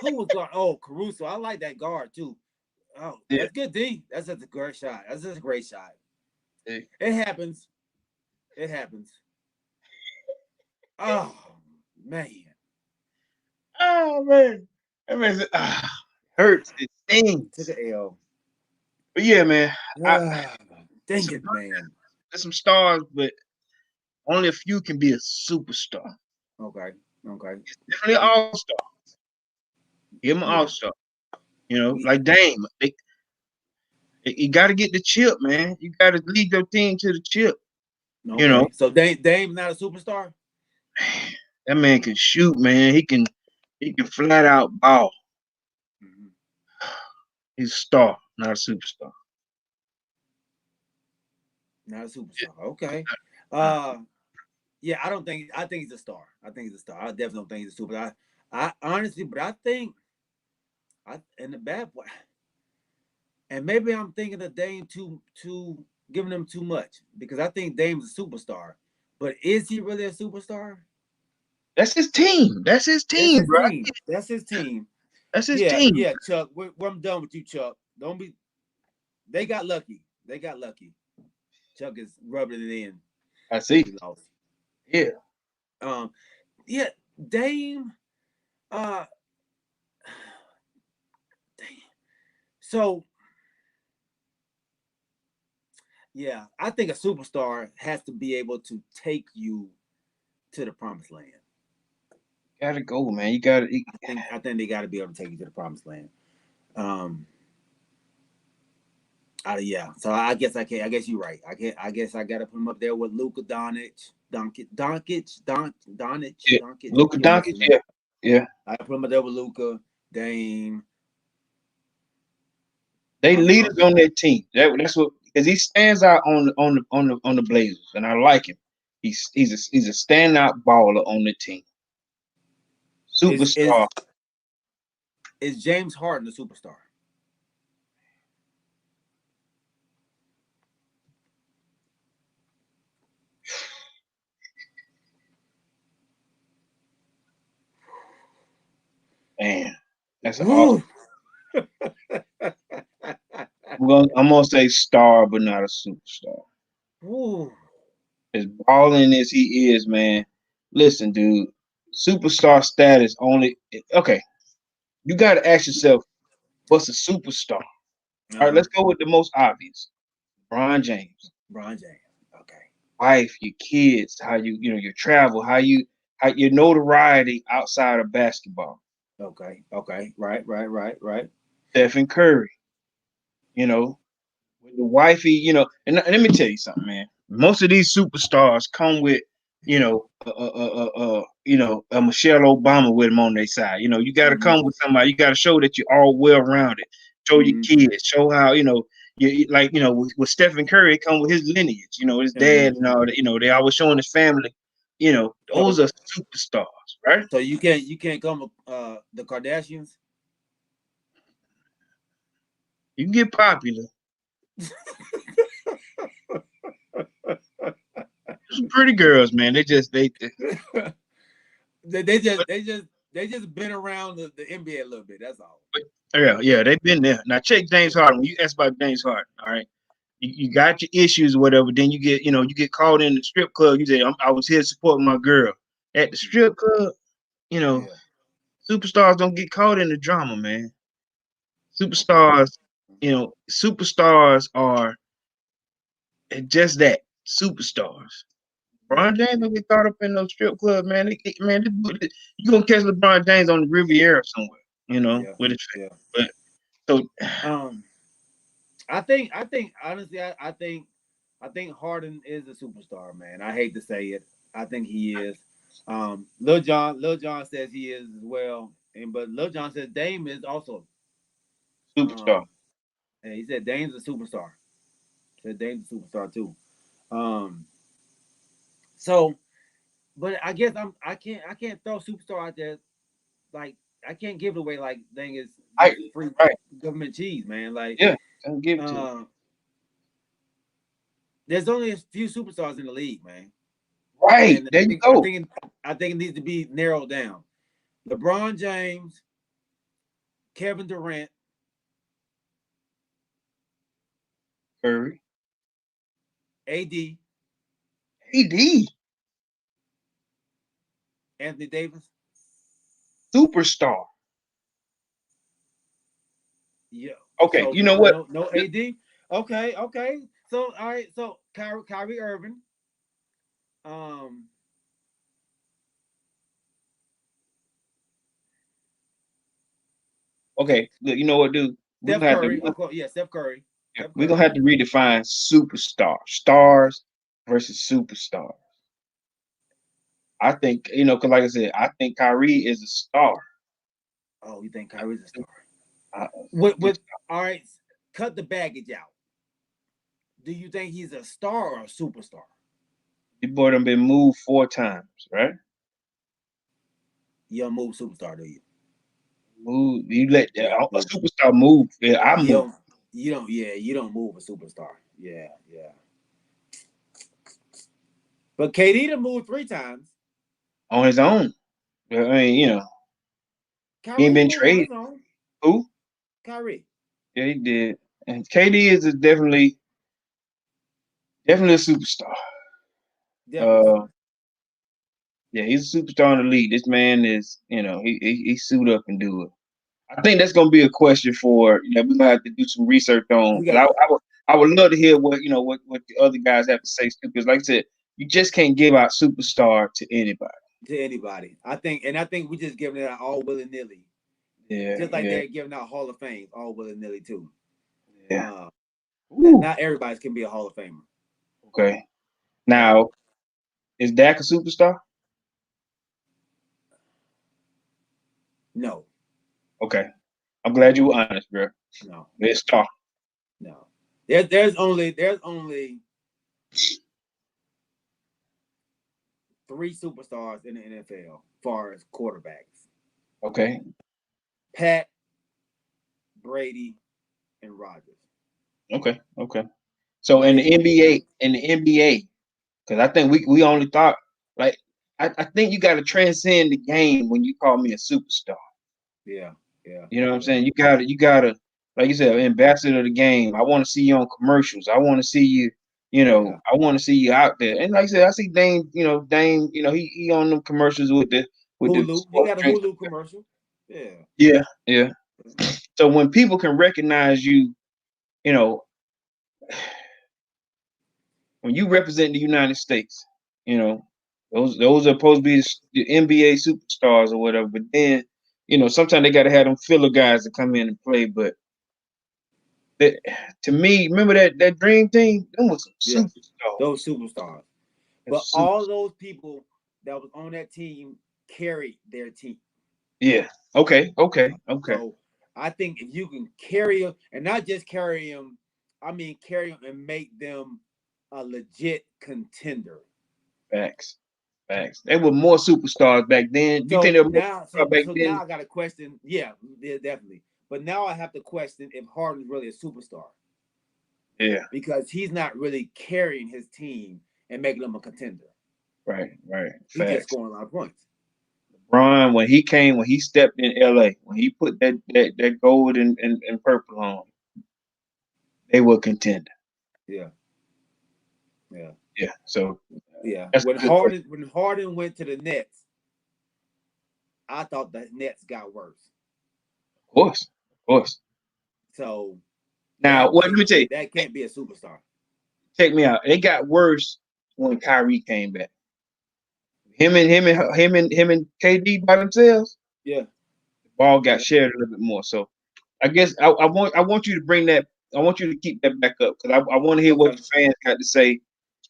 Who was guard? Oh, Caruso. I like that guard too. Oh, that's good, D. That's just a great shot. That's just a great shot. It happens. Oh man. Oh man. That means it hurts. It stings. To the L. But yeah, man. Dang it, man. There's some stars, but only a few can be a superstar. Okay. It's definitely an all-star. Give him an all-star. Like Dame. You got to get the chip, man. You got to lead your team to the chip. Okay. So Dame not a superstar? That man can shoot, man. He can flat out ball. He's a star, not a superstar. Not a superstar. Okay. Yeah, I think he's a star. I definitely don't think he's a superstar. I honestly, but I think in the bad boy. And maybe I'm thinking of Dame too giving him too much because I think Dame's a superstar. But is he really a superstar? That's his team. That's his That's team, his bro. team. That's his team. That's his Yeah, team. yeah, Chuck. I'm done with you, Chuck. Don't be. They got lucky. They got lucky. Chuck is rubbing it in. I see. He lost. Yeah. Yeah, Dame. Damn. So yeah, I think a superstar has to be able to take you to the promised land. Gotta go, man. You gotta. I think they got to be able to take you to the promised land. Yeah. So I guess I can't. I guess you're right. I guess I got to put him up there with Luka Doncic. Yeah. Doncic. Luka Doncic. Yeah. Yeah. I put him up there with Luka, Dame. They leaders on their team. That's what, because he stands out on the Blazers, and I like him. He's a standout baller on the team. Superstar. Is James Harden a superstar? Man, that's an awesome. I'm gonna say star, but not a superstar. Ooh. As balling as he is, man. Listen, dude, superstar status only. Okay, you got to ask yourself, what's a superstar? All right, let's go with the most obvious. LeBron James. LeBron James. Okay. Wife, your kids, how your travel, how your notoriety outside of basketball. Okay. Right. Stephen Curry, with the wifey, and let me tell you something, man. Most of these superstars come with, a Michelle Obama with them on their side. You got to come with somebody. You got to show that you're all well rounded. Show your kids. Show how you like. With Stephen Curry, it come with his lineage. His dad and all that. They always showing his family. Those are superstars, right? So you can't come with the Kardashians. You can get popular. Some pretty girls, man. They just they just been around the NBA a little bit. That's all. Yeah, they've been there. Now check James Harden. When you ask about James Harden, all right, you got your issues or whatever. Then you get called in the strip club. You say, I was here to support my girl at the strip club. Superstars don't get caught in the drama, man. Superstars are just that, superstars. LeBron James don't get caught up in those strip clubs, man. You gonna catch LeBron James on the Riviera somewhere, with his family. But so, I think honestly, I think Harden is a superstar, man. I hate to say it. I think he is. Lil John says he is as well, but Lil John says Dame is also superstar. And he said Dame's a superstar. Said Dame's a superstar too. So, but I guess I can't throw superstar out there. Like I can't give it away like dang it's free government cheese, man. Like I'll give it to you. There's only a few superstars in the league, man. Right. And there you go. I think it needs to be narrowed down. LeBron James, Kevin Durant, Curry, AD, Anthony Davis, superstar. Yeah. Okay. So, you know what? No AD. Okay. So all right. So Kyrie Irving. Okay. Look, you know what, dude? Steph Curry. Steph Curry. We're gonna have to redefine superstar. Stars versus superstars. I think, because like I said, I think Kyrie is a star. Oh, you think Kyrie's a star? With all right, cut the baggage out. Do you think he's a star or a superstar? The boy done been moved 4 times, right? You don't move superstar, do you? You let a superstar move. Yeah, I move. You don't. Yeah, you don't move a superstar. Yeah, yeah. But KD done moved 3 times. on his own. I mean, he ain't Kyrie been moved on traded. his own. Who? Kyrie. Yeah, he did. And KD is definitely a superstar. Definitely. Yeah, he's a superstar in the league. This man is, he suit up and do it. I think that's gonna be a question for we're gonna have to do some research on. We Because got I would love to hear what the other guys have to say too. Because like I said, you just can't give out superstar to anybody. to anybody. I think we just giving it out all willy nilly. Yeah, Just like yeah, they're giving out Hall of Fame all willy nilly too. yeah. Not, Ooh, not everybody can be a Hall of Famer. okay. Now, is Dak a superstar? No, Okay. I'm glad you were honest, bro. no, Let's talk. no. There's only 3 superstars in the NFL as far as quarterbacks: Okay. Pat, Brady, and Rodgers. Okay. Okay. So in Mike the Manning. NBA, because I think we only thought like I think you got to transcend the game when you call me a superstar. Yeah, yeah, You know what I'm yeah, saying? You gotta, like you said, ambassador of the game. I want to see you on commercials. I want to see you. yeah. I want to see you out there. And like I said, I see Dame. Dame. He on them commercials with the Hulu. He sports got a drinks. Hulu commercial. Yeah. Yeah, yeah. So when people can recognize you, you know, when you represent the United States, you know, those are supposed to be the NBA superstars or whatever. But then, sometimes they got to have them filler guys to come in and play. But that, to me, remember that dream team? Them was Yeah. some superstars. Those superstars. But That's super. all those people that was on that team carried their team. Yeah. Okay. Okay. Okay. So I think if you can carry them and not just carry them, I mean carry them and make them a legit contender. Facts. Facts. They were more superstars back then. You think So they were more now, superstars back so then? now I got a question. Yeah, definitely. But now I have to question if Harden's really a superstar Yeah. because he's not really carrying his team and making them a contender. Right. Right. He's just Facts. scoring a lot of points. Ron, when he stepped in LA, when he put that gold and purple on, they were contender. Yeah, yeah, Yeah. So yeah. that's a good question. When Harden went to the Nets, I thought the Nets got worse. Of course. Of course. So Now, let me tell you, that can't be a superstar. check me out. It got worse when Kyrie came back. Him and KD by themselves, Yeah, the ball got yeah, shared a little bit more. So I guess I want you to bring that. I want you to keep that back up because I want to hear what okay, the fans got to say.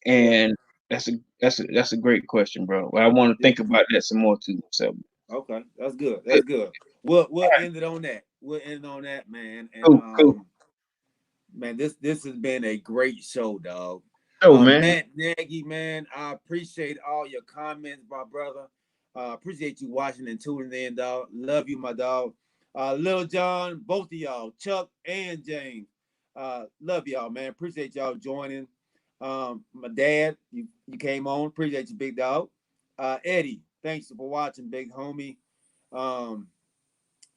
yeah, And that's a great question, bro. I want to yeah. think about that some more too. So Okay, that's good. good. That's good. We'll end it on that. We'll end on that, man. And Cool. man, this has been a great show, dog. Oh man, Matt Nagy, man, I appreciate all your comments, my brother. Appreciate you watching and tuning in, dog. Love you, my dog. Lil John, both of y'all, Chuck and James. Love y'all, man. Appreciate y'all joining. My dad, you came on. Appreciate you, big dog. Eddie, thanks for watching, big homie. Um,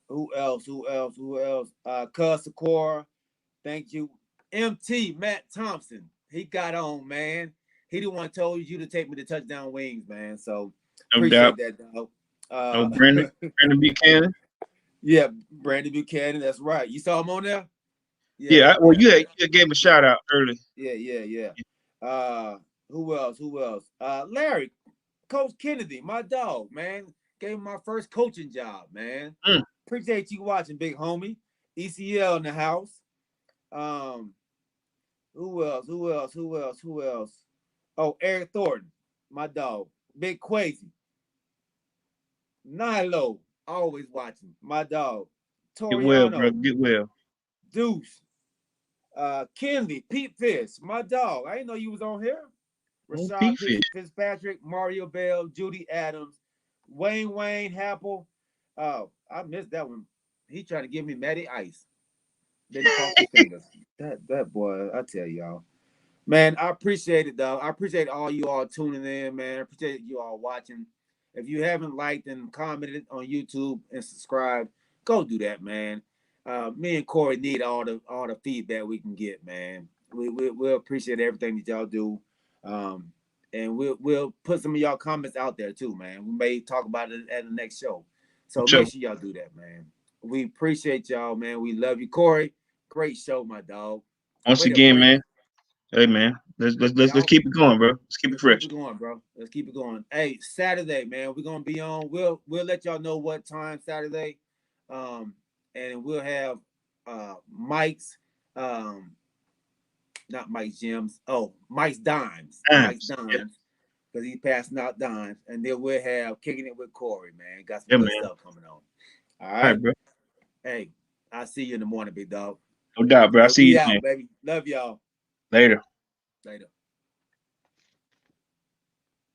who else? Who else? Who else? Cuz Sakura, thank you. MT Matt Thompson, he got on, man. He the one told you to take me to touchdown wings, man. So no doubt. appreciate that, dog. Oh, Brandon Buchanan. Yeah, Brandon Buchanan, that's right. You saw him on there? Yeah, Yeah, well, yeah, you gave him a shout out early. yeah. Who else? Who else? Larry, Coach Kennedy, my dog, man. Gave him my first coaching job, man. Mm. Appreciate you watching, big homie. ECL in the house. Um, who else? Who else? Who else? Who else? Oh, Eric Thornton, my dog. Big Quasi. Nilo, always watching. My dog. Get well, bro. Toriano, Get well. Deuce. Kenley, Pete Fish, my dog. I didn't know you was on here. Oh, Rashad Pete Fish. Fitzpatrick, Mario Bell, Judy Adams, Wayne Happel. Oh, I missed that one. He trying to give me Matty Ice. Then cross his fingers. That boy, I tell y'all. Man, I appreciate it, though. I appreciate all you all tuning in, man. I appreciate you all watching. If you haven't liked and commented on YouTube and subscribed, go do that, man. Me and Corey need all the feedback we can get, man. We'll appreciate everything that y'all do, and we'll put some of y'all comments out there too, man. We may talk about it at the next show, so Sure. make sure y'all do that, man. We appreciate y'all, man. We love you, Corey. Great show, my dog. Once Way to again, break. man. Hey, man. Let's Y'all keep it going, bro. Let's keep it let's keep fresh. it going, bro. Let's keep it going. Hey, Saturday, man, we're gonna be on. We'll let y'all know what time Saturday, and we'll have Mike's, not Mike's Gems. Oh, Mike's Dimes, Mike's Yeah. Dimes, because he's passing out dimes, and then we'll have Kicking It with Corey, man. Got some Yeah, good man. stuff coming on. All All right, right, bro. hey, I'll see you in the morning, big dog. No doubt, bro. I Hey, see we you out, soon. baby. Love y'all. Later. Later.